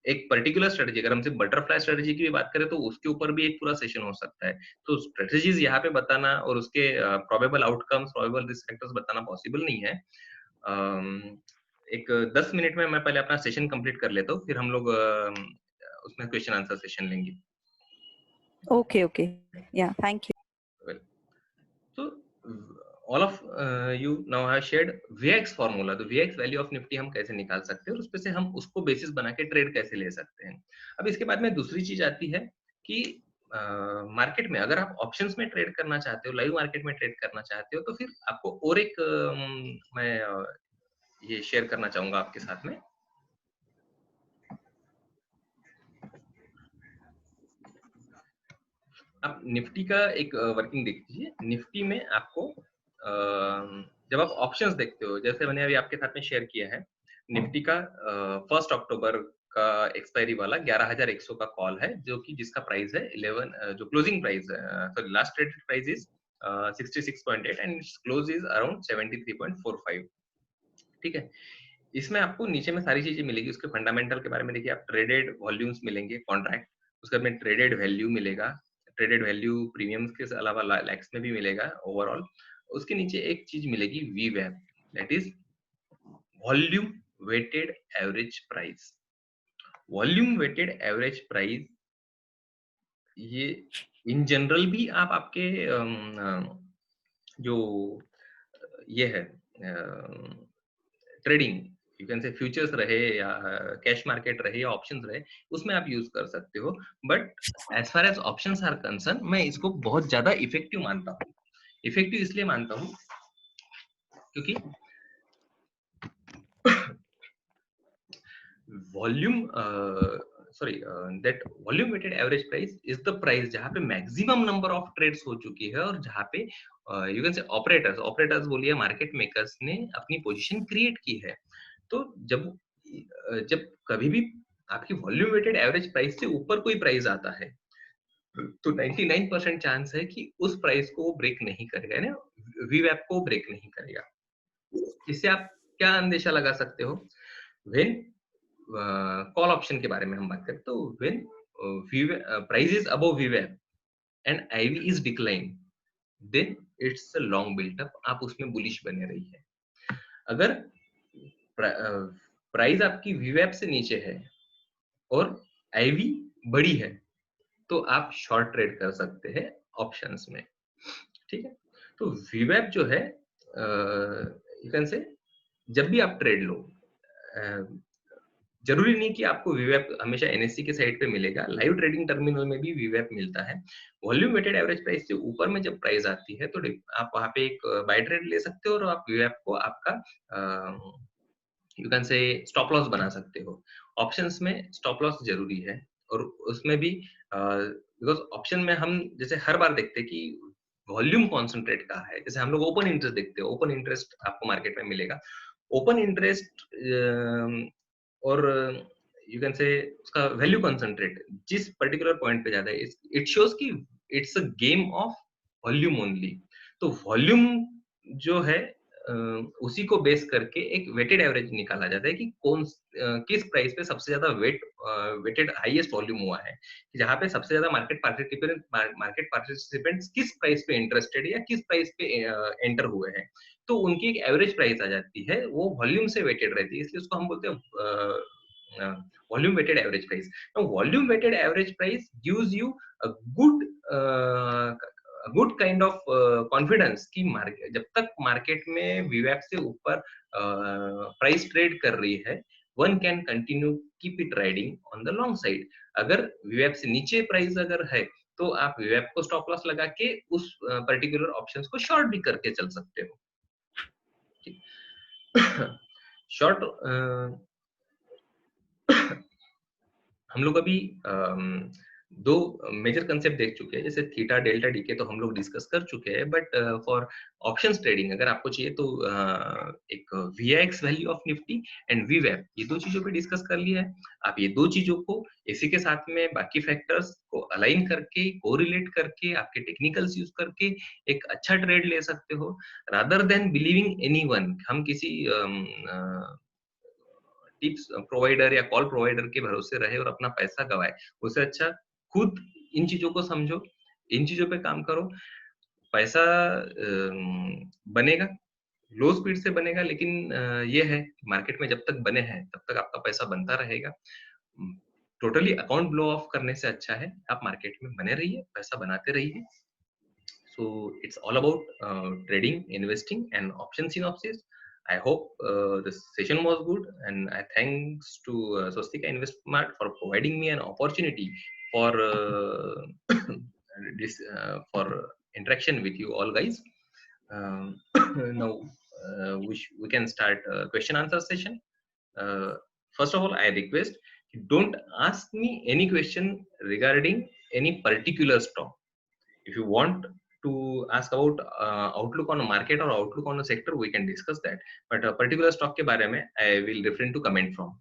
एक पर्टिकुलर स्ट्रेटेजी, अगर हम सिर्फ बटरफ्लाई स्ट्रेटेजी की भी बात करें तो उसके ऊपर भी एक पूरा सेशन हो सकता है। तो स्ट्रेटेजीज यहाँ पे बताना और उसके probable outcomes, probable risk factors बताना पॉसिबल नहीं है। एक 10 मिनट में मैं पहले अपना सेशन कंप्लीट कर लेता हूँ, फिर हम लोग उसमें क्वेश्चन आंसर सेशन लेंगे। Okay. Yeah, thank you. Well, so all of you now have shared VIX formula। तो VIX वैल्यू ऑफ निफ्टी हम कैसे निकाल सकते हैं और उसपे से हम उसको बेसिस बना के ट्रेड कैसे ले सकते हैं। अब इसके बाद में दूसरी चीज आती है कि मार्केट में अगर आप ऑप्शंस में ट्रेड करना चाहते हो, लाइव मार्केट में ट्रेड करना चाहते हो, तो फिर आपको और एक मैं ये शेयर करना चाहूंगा आपके साथ में। आप निफ्टी का एक वर्किंग देख लीजिए। निफ्टी में आपको जब आप ऑप्शंस देखते हो, जैसे मैंने अभी आपके साथ में शेयर किया है, निफ्टी का 1 अक्टूबर का एक्सपायरी वाला 11,100 का कॉल है, जो कि जिसका प्राइस है 11, जो क्लोजिंग प्राइस है, sorry last traded price is 66.8 and close is around 73.45। ठीक है, इसमें आपको नीचे में सारी चीजें मिलेगी। उसके फंडामेंटल के बारे में देखिए, आप ट्रेडेड वॉल्यूम्स मिलेंगे, कॉन्ट्रैक्ट, उसके बाद में ट्रेडेड वैल्यू मिलेगा, ट्रेडेड वैल्यू प्रीमियम्स के अलावा लैक्स में भी मिलेगा ओवरऑल। उसके नीचे एक चीज मिलेगी VWAP, that is volume weighted average price. Volume weighted average price ये इन जनरल भी आप आपके जो ये है trading, you can say futures रहे या कैश मार्केट रहे या ऑप्शंस रहे, उसमें आप यूज कर सकते हो। But as far as options are concern, मैं इसको बहुत ज्यादा इफेक्टिव मानता हूँ। इफेक्टिव इसलिए मानता हूँ क्योंकि volume that volume weighted average price is the price जहां पे मैक्सिमम नंबर ऑफ ट्रेड्स हो चुकी है और जहां पे यू कैन से ऑपरेटर्स बोलिए, मार्केट मेकर्स ने अपनी पोजीशन क्रिएट की है। तो जब कभी भी आपकी वॉल्यूम वेटेड एवरेज प्राइस से ऊपर कोई प्राइस आता है तो 99% चांस है कि उस प्राइस को वो ब्रेक नहीं करेगा, ना VWAP को ब्रेक नहीं करेगा। इससे आप क्या अंदेशा लगा सकते हो? व्हेन कॉल ऑप्शन के बारे में हम बात करें तो when price is above VWAP and IV is decline, then it's a long built up, आप उसमें बुलिश बने रहिए। अगर प्राइस आपकी VWAP से नीचे है और IV बड़ी है तो आप शॉर्ट ट्रेड कर सकते हैं ऑप्शंस में। ठीक है, तो VWAP जो है यू कैन से जब भी आप ट्रेड लो, जरूरी नहीं कि आपको VWAP हमेशा NSE के साइड पे मिलेगा, लाइव ट्रेडिंग टर्मिनल में भी VWAP मिलता है। वॉल्यूम वेटेड एवरेज प्राइस से ऊपर में जब प्राइस आती है तो आप वहां पे एक बाय ट्रेड ले सकते हो और आप VWAP को आपका यू कैन से स्टॉप लॉस बना सकते हो। ऑप्शंस में स्टॉप लॉस जरूरी है और उसमें भी बिकॉज ऑप्शन में हम जैसे हर बार देखते हैं कि वॉल्यूम कॉन्सेंट्रेट कहाँ है। जैसे हम लोग ओपन इंटरेस्ट देखते हैं, ओपन इंटरेस्ट आपको मार्केट में मिलेगा। ओपन इंटरेस्ट और यू कैन से उसका वैल्यू कॉन्सेंट्रेट जिस पर्टिकुलर पॉइंट पे जाता है, इट शोज कि it's a game of volume only. तो वॉल्यूम जो है उसी को बेस करके एक वेटेड एवरेज निकाला जाता है कि किस प्राइस पे सबसे ज्यादा वेटेड हाईएस्ट वॉल्यूम हुआ है, जहां पे सबसे ज्यादा मार्केट पार्टिसिपेंट्स किस प्राइस पे इंटरेस्टेड या किस प्राइस पे एंटर हुए हैं, तो उनकी एक एवरेज प्राइस आ जाती है, वो वॉल्यूम से वेटेड रहती है, इसलिए उसको हम बोलते हैं volume weighted average price. Volume weighted average price gives you a good kind of confidence कि मार्केट जब तक मार्केट में VWAP से ऊपर प्राइस ट्रेड कर रही है, one can continue keep it riding on the long side. अगर VWAP से नीचे प्राइस अगर है तो आप VWAP को स्टॉप लॉस लगा के उस पर्टिकुलर ऑप्शंस को शॉर्ट भी करके चल सकते हो। शॉर्ट हम लोग अभी दो मेजर कंसेप्ट देख चुके हैं, जैसे थीटा डेल्टा डीके तो हम लोग डिस्कस कर चुके हैं, बट फॉर ऑप्शंस ट्रेडिंग अगर आपको चाहिए तो एक VIX value of Nifty and VWAP, ये दो चीजों पे डिस्कस कर लिया है। आप ये दो चीजों को इसी के साथ में बाकी फैक्टर्स को अलाइन करके, कोरिलेट करके, आपके टेक्निकल्स यूज करके एक अच्छा ट्रेड ले सकते हो, रादर देन बिलीविंग एनीवन। हम किसी टिप्स प्रोवाइडर या कॉल प्रोवाइडर के भरोसे रहे और अपना पैसा गवाए, उससे अच्छा खुद इन चीजों को समझो, इन चीजों पे काम करो। पैसा बनेगा, लो स्पीड से बनेगा, लेकिन ये है मार्केट में जब तक बने हैं तब तक आपका पैसा बनता रहेगा। टोटली अकाउंट ब्लो ऑफ करने से अच्छा है आप मार्केट में बने रहिए, पैसा बनाते रहिए। So it's all about trading, investing, and option synopsis. I hope the session was good, and I thanks to Swastika InvestSmart for providing me an opportunity for this for interaction with you all guys. Now we can start question answer session. First of all, I request don't ask me any question regarding any particular stock. If you want to ask about outlook on a market or outlook on a sector, we can discuss that, but a particular stock के बारे में I will refrain to comment from.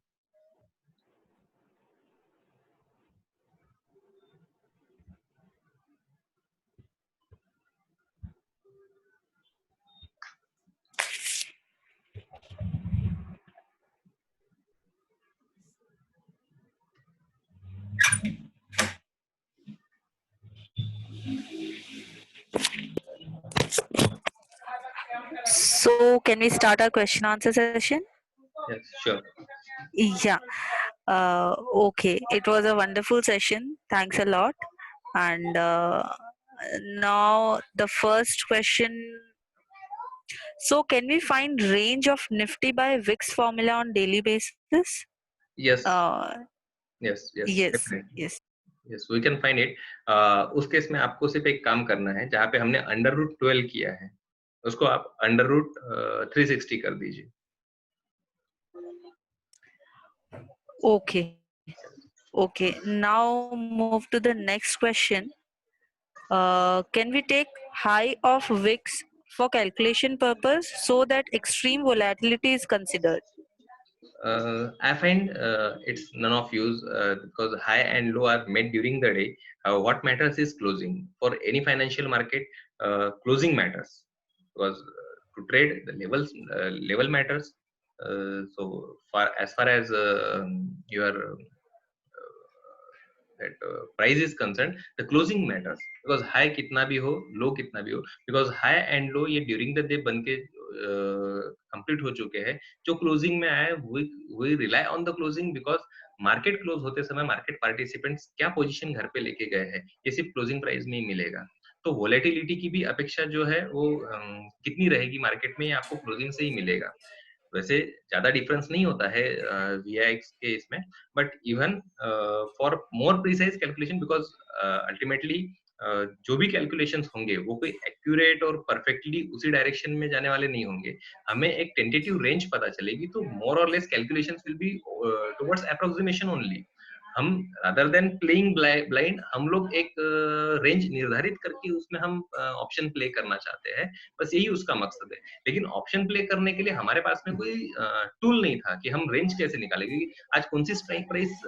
So can we start our question answer session? Yes, sure. Yeah. Okay. It was a wonderful session. Thanks a lot. And now the first question. So can we find range of Nifty by VIX formula on daily basis? Yes, Uh, yes, yes, yes. definitely. Yes. Yes, we can find it. उस case में आपको सिर्फ एक काम करना है, जहाँ पे हमने अंडर रूट 12 किया है, उसको आप अंडर रूट 360 कर दीजिए. Okay. Okay. Now move to the next question. Can we take high of VIX for calculation purpose so that extreme volatility is considered? I find it's none of use because high and low are made during the day. What matters is closing. For any financial market, closing matters because to trade the level matters. So far as your that price is concerned, the closing matters because high kitna bhi ho, low kitna bhi ho, because high and low ये during the day बन के complete हो चुके हैं. जो closing में आए we rely on the closing because market close होते समय market participants क्या position घर पे लेके गए हैं ये सिर्फ closing price में ही मिलेगा. तो volatility की भी अपेक्षा जो है वो कितनी रहेगी मार्केट में ये आपको क्लोजिंग से ही मिलेगा. वैसे ज्यादा डिफरेंस नहीं होता है VIX के इसमें, but even for more precise calculation because ultimately जो भी कैलकुलेशंस होंगे वो कोई एक्यूरेट और परफेक्टली उसी डायरेक्शन में जाने वाले नहीं होंगे. हमें एक टेंटेटिव रेंज पता चलेगी तो मोर और less calculations will be towards approximation only. हम अदर देन प्लेइंग ब्लाइंड हम लोग एक रेंज निर्धारित करके उसमें हम ऑप्शन प्ले करना चाहते हैं, बस यही उसका मकसद है. लेकिन ऑप्शन प्ले करने के लिए हमारे पास में कोई टूल नहीं था कि हम रेंज कैसे निकालेंगे. आज कौन सी स्ट्राइक प्राइस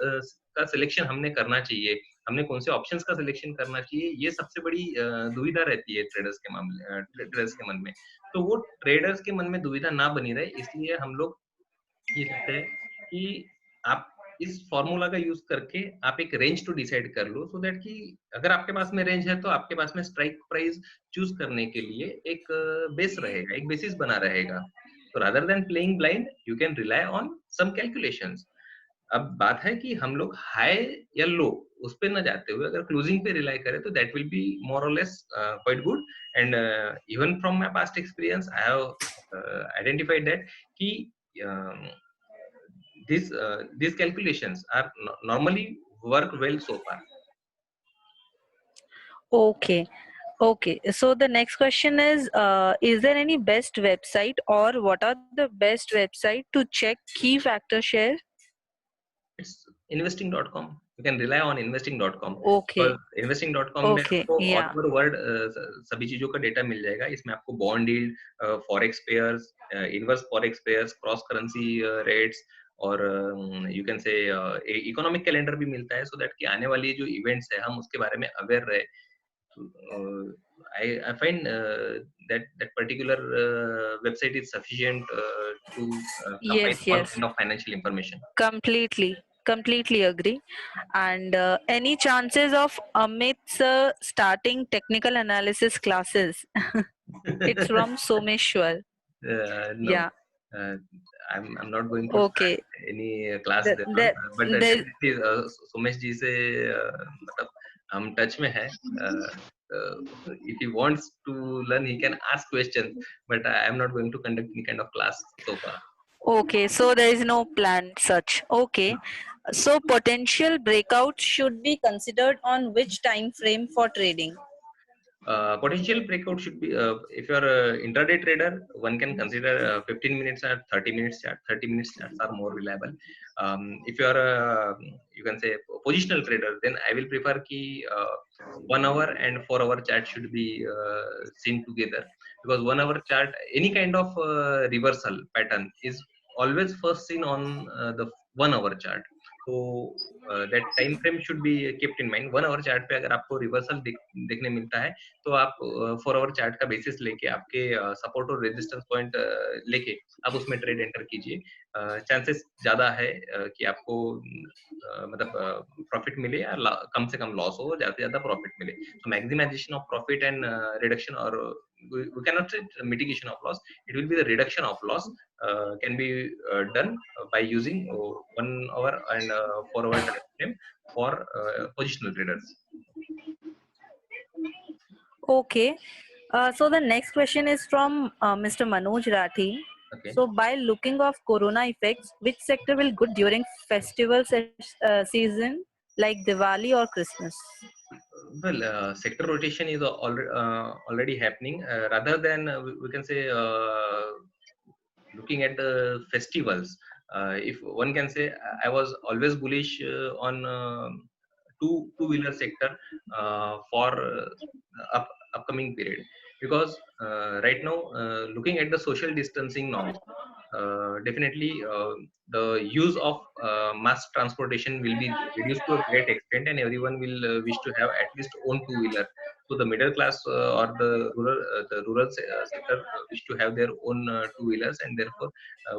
का सिलेक्शन हमने करना चाहिए, हमने कौन से ऑप्शंस का सिलेक्शन करना चाहिए, ये सबसे बड़ी दुविधा रहती है ट्रेडर्स के मन में. तो वो ट्रेडर्स के मन में दुविधा ना बनी रहे इसलिए हम लोग ये कहते हैं कि आप इस फॉर्मूला का यूज करके आप एक रेंज तो डिसाइड कर लो, सो दैट कि अगर आपके पास में रेंज है तो आपके पास में स्ट्राइक प्राइस चूज करने के लिए एक बेस रहेगा, एक बेसिस बना रहेगा. तो rather than playing blind you can rely on some calculations. अब बात है कि हम लोग हाई या लो उस पे न जाते हुए अगर क्लोजिंग पे रिलाई करें तो दैट विल बी मोर और less quite good. And even from my past experience I have identified that कि these calculations are normally work well so far. Okay. Okay. So the next question is there any best website or what are the best website to check key factor share? It's investing.com. You can rely on investing.com. Okay. Because investing.com में Okay. आपको Yeah. all over world सभी चीजों का data मिल जाएगा. इसमें आपको bond yield, forex pairs, inverse forex pairs, cross currency rates और you can say economic calendar भी मिलता है, सो दैट कि आने वाली जो इवेंट्स है हम उसके बारे में अवेयर रहे. I find that particular website is sufficient to combine Yes. all Yes. kind of financial information. Completely agree. And any chances of Amit's starting technical analysis classes? It's from Someshwar. No. Yeah. I'm not going to Okay. start any class The, there, the, but the, definitely Somesh जी से मतलब हम touch में है. If he wants to learn he can ask questions, but I am not going to conduct any kind of class so far. okay, so there is no plan such. Okay. So potential breakout should be considered on which time frame for trading? Potential breakout should be if you are an intraday trader, one can consider 15 minutes or 30 minutes chart. 30 minutes charts are more reliable. If you are you can say positional trader, then I will prefer ki 1 hour and 4 hour chart should be seen together, because 1 hour chart, any kind of reversal pattern is always first seen on the 1 hour chart. So that time frame should be kept in mind. 1 our chart पे अगर आपको reversal देखने मिलता है तो आप 4 our chart का basis लेके आपके सपोर्ट और रेजिस्टेंस पॉइंट लेके आप उसमें ट्रेड एंटर कीजिए. चांसेस ज्यादा है कि आपको मतलब प्रॉफिट मिले या कम से कम लॉस हो, ज्यादा से ज्यादा प्रॉफिट मिले. So maximization of profit and reduction, or we cannot say mitigation of loss, it will be the reduction of loss can be done by using 1 hour and 4 hour time frame for positional traders. Okay. So the next question is from Mr. Manoj Rathi. Okay. So by looking of corona effects, which sector will good during festival season like Diwali or Christmas? Well, sector rotation is already happening. Rather than we can say looking at the festivals, if one can say, I was always bullish on two-wheeler sector for upcoming period, because right now looking at the social distancing norms, definitely the use of mass transportation will be reduced to a great extent, and everyone will wish to have at least own two-wheeler. So the middle class or the rural sector wish to have their own two-wheelers, and therefore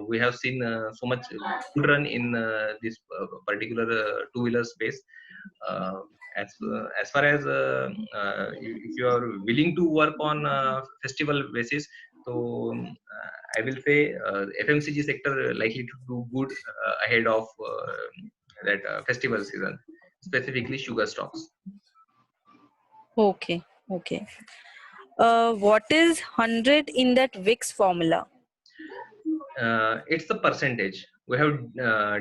we have seen so much good run in this particular two-wheeler space. Uh, as far as if you are willing to work on festival basis, so I will say FMCG sector likely to do good ahead of that festival season, specifically sugar stocks. Okay. Okay. What is 100 in that VIX formula? It's the percentage. We have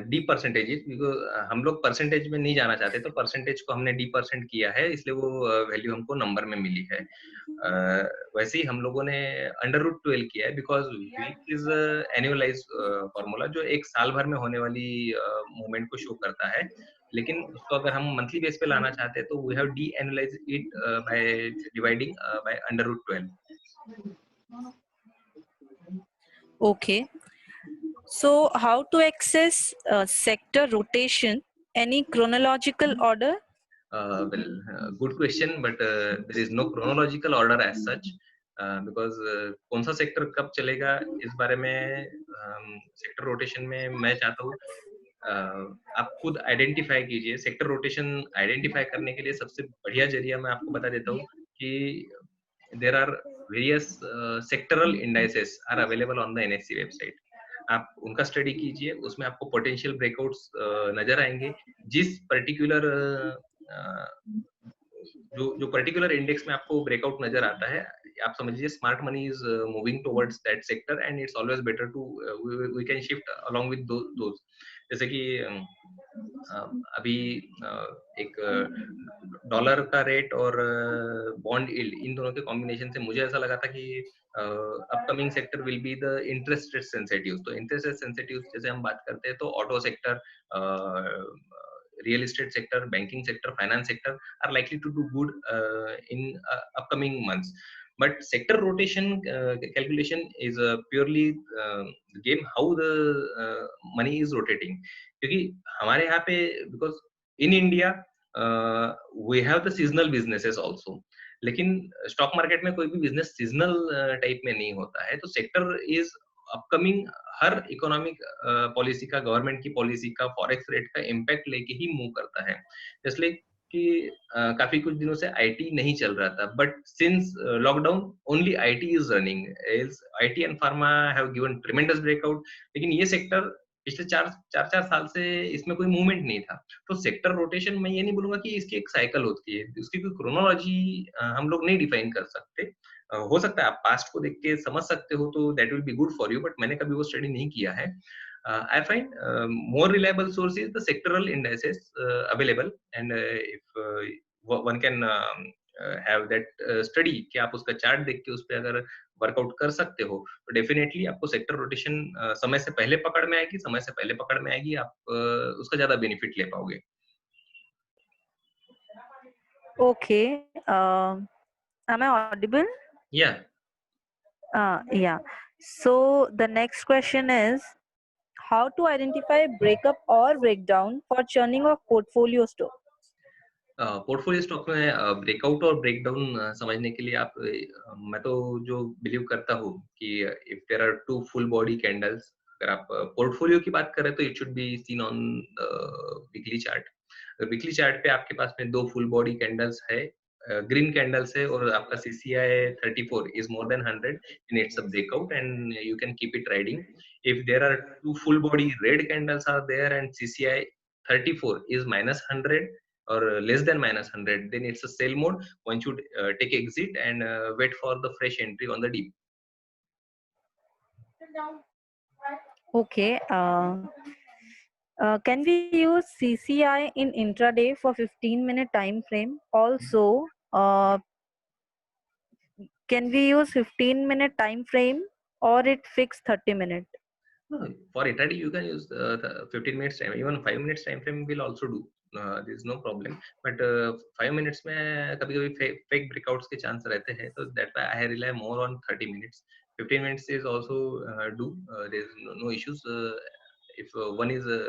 d percentages because हम लोग percentage में नहीं जाना चाहते, तो percentage को हमने d% किया है, इसलिए वो वैल्यू हमको नंबर में मिली है. वैसे ही हम लोगों ने √12 किया है, because week is annualize formula जो एक साल भर में होने वाली मूवमेंट को शो करता है. लेकिन उसको अगर हम मंथली बेस पे लाना चाहते हैं तो we have de annualize it by dividing by √12. Okay. So how to access sector rotation? Any chronological order? Well, good question, but there is no chronological order as such, because कौन सा sector कब चलेगा इस बारे में sector rotation में मैं चाहता हूँ आप खुद आइडेंटिफाई कीजिए. सेक्टर रोटेशन आइडेंटिफाई करने के लिए सबसे बढ़िया जरिया मैं आपको बता देता हूँ कि there are various sectoral indices are available on the NSE website. आप उनका स्टडी कीजिए, उसमें आपको पोटेंशियल ब्रेकआउट्स नजर आएंगे. जिस पर्टिकुलर जो पर्टिकुलर इंडेक्स में आपको ब्रेकआउट नजर आता है, आप समझिए smart money is moving towards that sector, and it's always better to we can shift along with those. जैसे कि अभी एक डॉलर का रेट और बॉन्ड यील्ड, इन दोनों के कॉम्बिनेशन से मुझे ऐसा लगा था कि upcoming sector will be the interest rate sensitive. तो इंटरेस्ट रेट सेंसिटिव जैसे हम बात करते हैं तो auto sector, real estate sector, banking sector, finance sector are likely to do good in upcoming months. But sector rotation calculation is purely the game how the money is rotating. क्योंकि हमारे यहाँ पे because in India we have the seasonal businesses also. लेकिन stock market में कोई भी business seasonal type में नहीं होता है. तो sector is upcoming her economic policy का, गवर्नमेंट की पॉलिसी का, फॉरेक्स रेट का इम्पैक्ट लेके ही मूव करता है. इसलिए कि काफी कुछ दिनों से आईटी नहीं चल रहा था, but since lockdown only IT is running. IT and pharma have given ट्रेमेंडस breakout. लेकिन ये सेक्टर पिछले चार साल से इसमें कोई मूवमेंट नहीं था. तो सेक्टर रोटेशन मैं ये नहीं बोलूंगा कि इसकी एक साइकिल होती है, उसकी कोई क्रोनोलॉजी हम लोग नहीं डिफाइन कर सकते. हो सकता है आप पास्ट को देख के समझ सकते हो तो that will be good for you, but मैंने कभी वो स्टडी नहीं किया है. I find more reliable source is the sectoral indices available, and if one can have that study कि आप उसका चार्ट देख के उस पे अगर वर्कआउट कर सकते हो तो डेफिनेटली आपको सेक्टर रोटेशन समय से पहले पकड़ में आएगी, आप उसका ज्यादा बेनिफिट ले पाओगे. Okay. Am I audible? Yeah. Yeah. So the next question is, how to identify breakup or breakdown for churning of portfolio stock? Portfolio stock में ब्रेकआउट और ब्रेकडाउन समझने के लिए आप मैं तो जो बिलीव करता हूँ कि if there are two full body candles, अगर आप पोर्टफोलियो की बात करें तो it should be seen on weekly chart. Weekly chart पे आपके पास में दो फुल बॉडी कैंडल्स है, ग्रीन कैंडल्स है, और आपका CCI 34 is more than 100 and it's a breakout and you can keep it riding. If there are two full body red candles are there and CCI 34 is -100 or less than -100, then it's a sell mode. One should take exit and wait for the fresh entry on the deep. Okay. Can we use CCI in intraday for 15-minute time frame? Also, can we use 15-minute time frame or it fixed 30-minute? No, for intraday you can use the 15 minutes time, even 5 minutes time frame will also do. There is no problem, but 5 minutes में कभी-कभी fake breakouts के chance रहते हैं, so that's why I rely more on 30 minutes. 15 minutes is also do. There is no issues. If one is a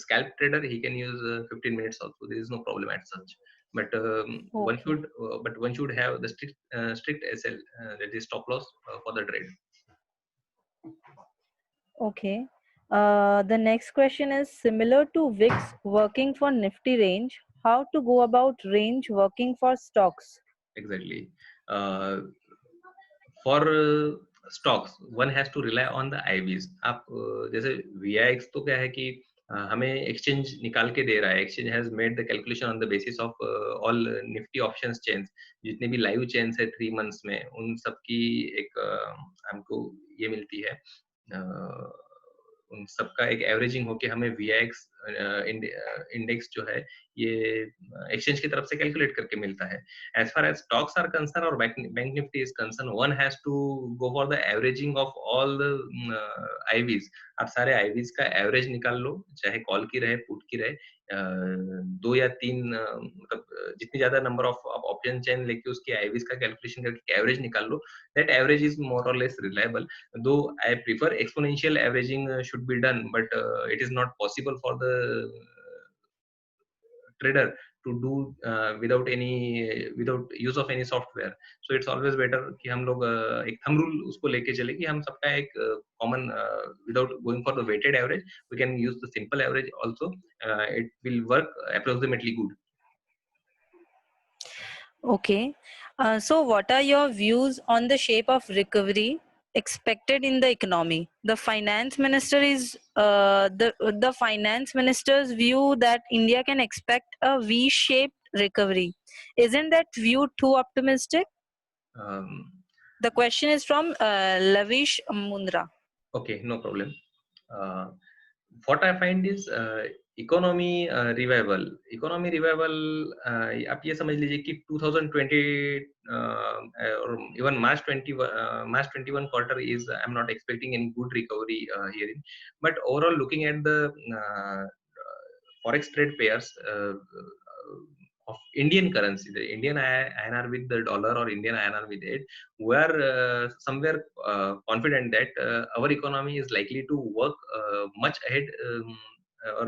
scalp trader, he can use 15 minutes also. There is no problem as such. But one should have the strict SL, that is stop loss for the trade. Okay. The next question is similar to VIX working for Nifty range. How to go about range working for stocks? Exactly. For stocks, one has to rely on the IVs. आप जैसे VIX तो क्या है कि हमें exchange निकाल के दे रहा है, exchange has made the calculation on the basis of all Nifty options chains, जितने भी लाइव चेन्स है 3 मंथ्स में, उन सब की एक हमको ये मिलती है, उन सबका एक एवरेजिंग होके हमें VIX इंडेक्स जो है ये एक्सचेंज की तरफ से कैलकुलेट करके मिलता है। As far as stocks are concerned or bank nifty is concerned, one has to go for the averaging of all the IVs. आप सारे IVs का एवरेज निकाल लो, चाहे कॉल की रहे पुट की रहे, 2 या 3 मतलब जितनी ज्यादा नंबर ऑफ ऑप्शन चेन लेके उसकी IVs का कैलकुलेशन करके एवरेज निकाल लो. That average is more or less reliable. Though I prefer exponential averaging should be done, but it is not possible for the trader to do without use of any software. So it's always better कि हम लोग एक thumb rule उसको लेके चले कि हम सबका एक common without going for the weighted average, we can use the simple average also. It will work approximately good. Okay. So what are your views on the shape of recovery expected in the economy? The finance minister is the finance minister's view that India can expect a V-shaped recovery. Isn't that view too optimistic? The question is from Lavish Mundra. Okay, no problem. What I find is economy revival. Economy revival, आप ये समझ लीजिए कि 2020 or even March 21 quarter is, I'm not expecting any good recovery herein. But overall, looking at the forex trade pairs of Indian currency, the Indian INR with the dollar or Indian INR with it, we are somewhere confident that our economy is likely to work much ahead or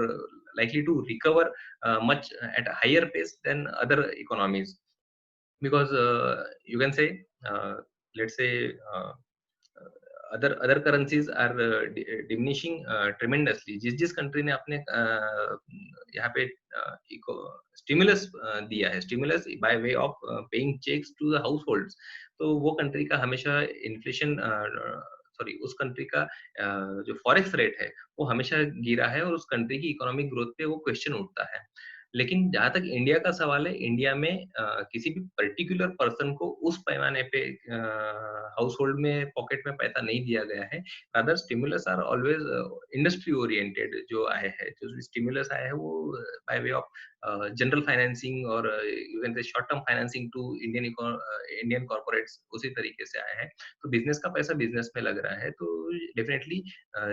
likely to recover much at a higher pace than other economies, because you can say, let's say, other currencies are diminishing tremendously. जिस country ने अपने यहाँ पे stimulus दिया है, stimulus by way of paying checks to the households, तो वो country का हमेशा inflation उस कंट्री का जो फॉरेक्स रेट है वो हमेशा गिरा है और उस कंट्री की इकोनॉमिक ग्रोथ पे वो क्वेश्चन उठता है. लेकिन जहां तक इंडिया का सवाल है, इंडिया में किसी भी पर्टिकुलर पर्सन को उस पैमाने पे हाउस होल्ड में पॉकेट में पैसा नहीं दिया गया है. Other stimulus are always industry oriented. जो आए हैं, जो स्टिमुलस आए हैं वो by way of general financing और you can say short term financing to Indian corporates, उसी तरीके से आए हैं. तो बिजनेस का पैसा बिजनेस में लग रहा है, तो डेफिनेटली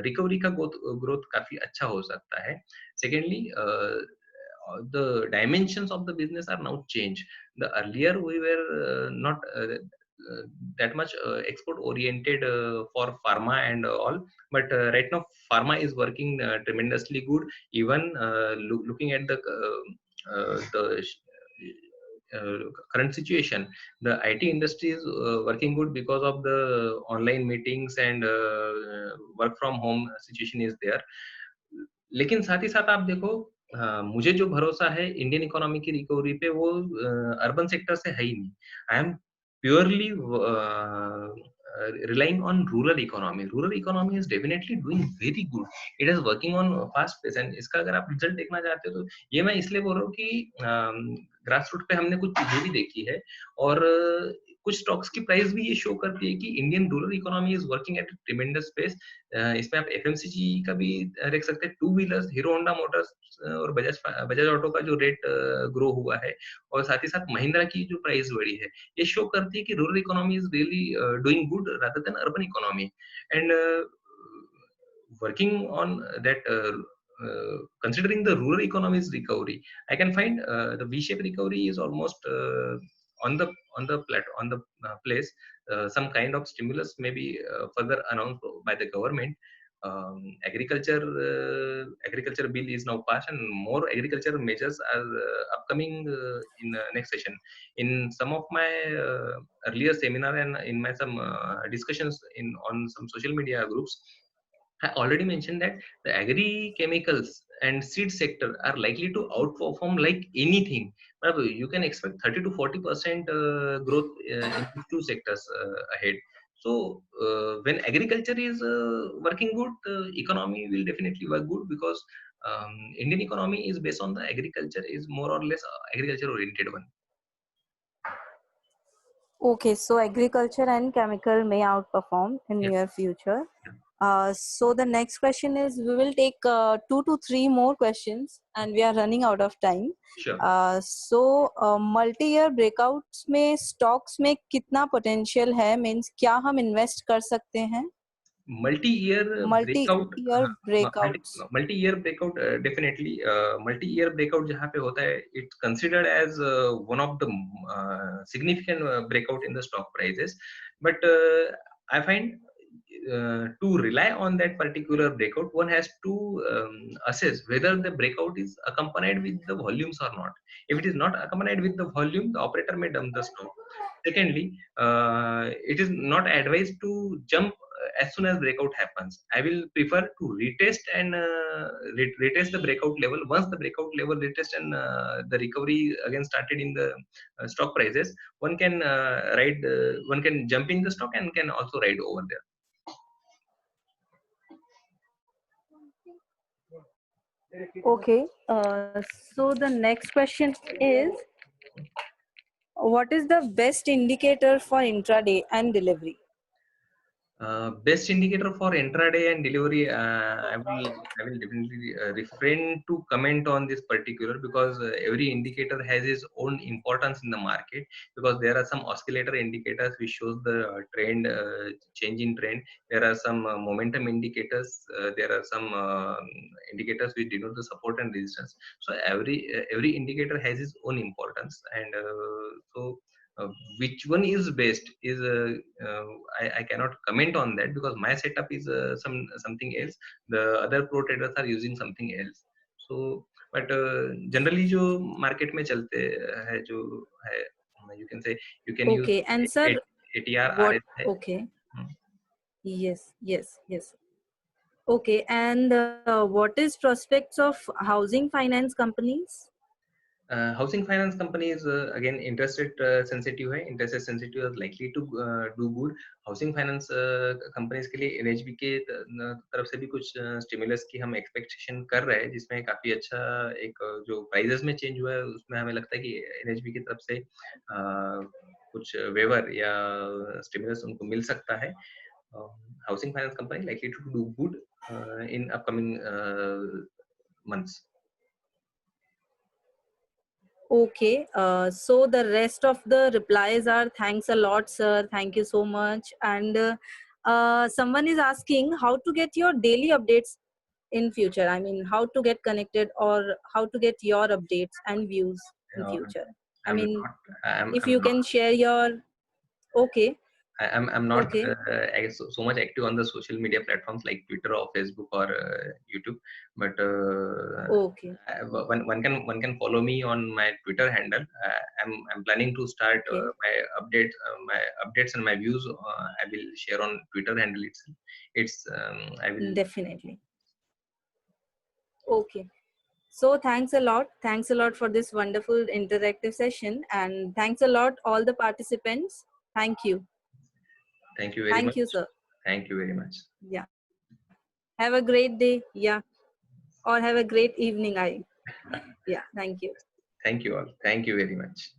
रिकवरी का ग्रोथ काफी अच्छा हो सकता है. Secondly, the dimensions of the business are now changed. The earlier we were not that much export oriented for pharma and all, but right now pharma is working tremendously good. Even looking at the current situation, the IT industry is working good because of the online meetings and work from home situation is there. लेकिन साथ ही साथ आप देखो, मुझे जो भरोसा है Indian economy की रिकवरी पे, वो अर्बन सेक्टर से है ही नहीं. I am purely relying on rural economy. Rural economy is definitely doing very good. It is working on fast pace, and इसका अगर आप रिजल्ट देखना चाहते हो तो ये मैं इसलिए बोल रहा हूँ कि ग्रास रूट पे हमने कुछ चीजें भी देखी है, और कुछ स्टॉक्स की प्राइस भी ये शो करती है कि Indian rural economy is working at tremendous pace. इसमें आप एफएमसीजी का भी देख सकते हैं, two wheelers, Hero Honda Motors और बजाज ऑटो का जो रेट ग्रो हुआ है, और साथ ही साथ महिंद्रा की जो प्राइस बढ़ी है, ये शो करती है कि rural economy is really doing good rather than urban economy. And working on that, considering the rural economy's recovery, I can find the V-shaped recovery is almost on the place. Some kind of stimulus may be further announced by the government. Agriculture bill is now passed, and more agriculture measures are upcoming in next session. In some of my earlier seminar and in my some discussions on some social media groups, I already mentioned that the agri chemicals and seed sector are likely to outperform like anything. You can expect 30 to 40% growth in these two sectors ahead. So when agriculture is working good, the economy will definitely work good, because Indian economy is based on the agriculture, is more or less agriculture oriented one. Okay, so agriculture and chemical may outperform in Yes. near future. So the next question is, we will take 2 to 3 more questions, and we are running out of time. Sure. So multi-year breakouts में stocks में कितना potential है, means क्या हम invest कर सकते हैं? Multi-year breakout, breakouts. multi-year breakout, definitely. Multi-year breakout जहाँ पे होता है, it's considered as one of the significant breakout in the stock prices. But I find to rely on that particular breakout, one has to assess whether the breakout is accompanied with the volumes or not. If it is not accompanied with the volume, the operator may dump the stock. Secondly, it is not advised to jump as soon as breakout happens. I will prefer to retest and retest the breakout level. Once the breakout level retest and the recovery again started in the stock prices, one can one can jump in the stock and can also ride over there. Okay, so the next question is, what is the best indicator for intraday and delivery? Best indicator for intraday and delivery, I will definitely refrain to comment on this particular, because every indicator has its own importance in the market, because there are some oscillator indicators which shows the trend, change in trend. There are some momentum indicators. There are some indicators which denote the support and resistance. So every indicator has its own importance, and so which one is best is I cannot comment on that, because my setup is something else. The other pro traders are using something else. So but generally जो market में चलते है, जो है, you can say, you can Okay, use and sir, ATR, what? RSI. Okay. Yes. Okay, and what is prospects of housing finance companies? Housing finance companies, again, interest rate sensitive है. Interest rate sensitive is likely to do good. Housing finance companies के लिए NHB के तरफ से भी कुछ stimulus की हम expectation कर रहे हैं, जिसमें काफी अच्छा एक जो prices में change हुआ है, उसमें हमें लगता है कि NHB की तरफ से कुछ waiver या stimulus उनको मिल सकता है. Housing finance company likely to do good in upcoming months. Okay, so the rest of the replies are, thanks a lot, sir. Thank you so much. And someone is asking how to get your daily updates in future. I mean, how to get connected, or how to get your updates and views in future. I mean, if you can share your Okay. I'm not Okay. so much active on the social media platforms like Twitter or Facebook or YouTube, but Okay. one can follow me on my Twitter handle. I'm planning to start Okay. my updates and my views. I will share on Twitter handle itself. I will. Definitely. Okay. So thanks a lot. Thanks a lot for this wonderful interactive session, and thanks a lot all the participants. Thank you. Thank you very Thank much. you, sir. Thank you very much. Yeah. Have a great day. Yeah. Or have a great evening. Yeah. Thank you. Thank you all. Thank you very much.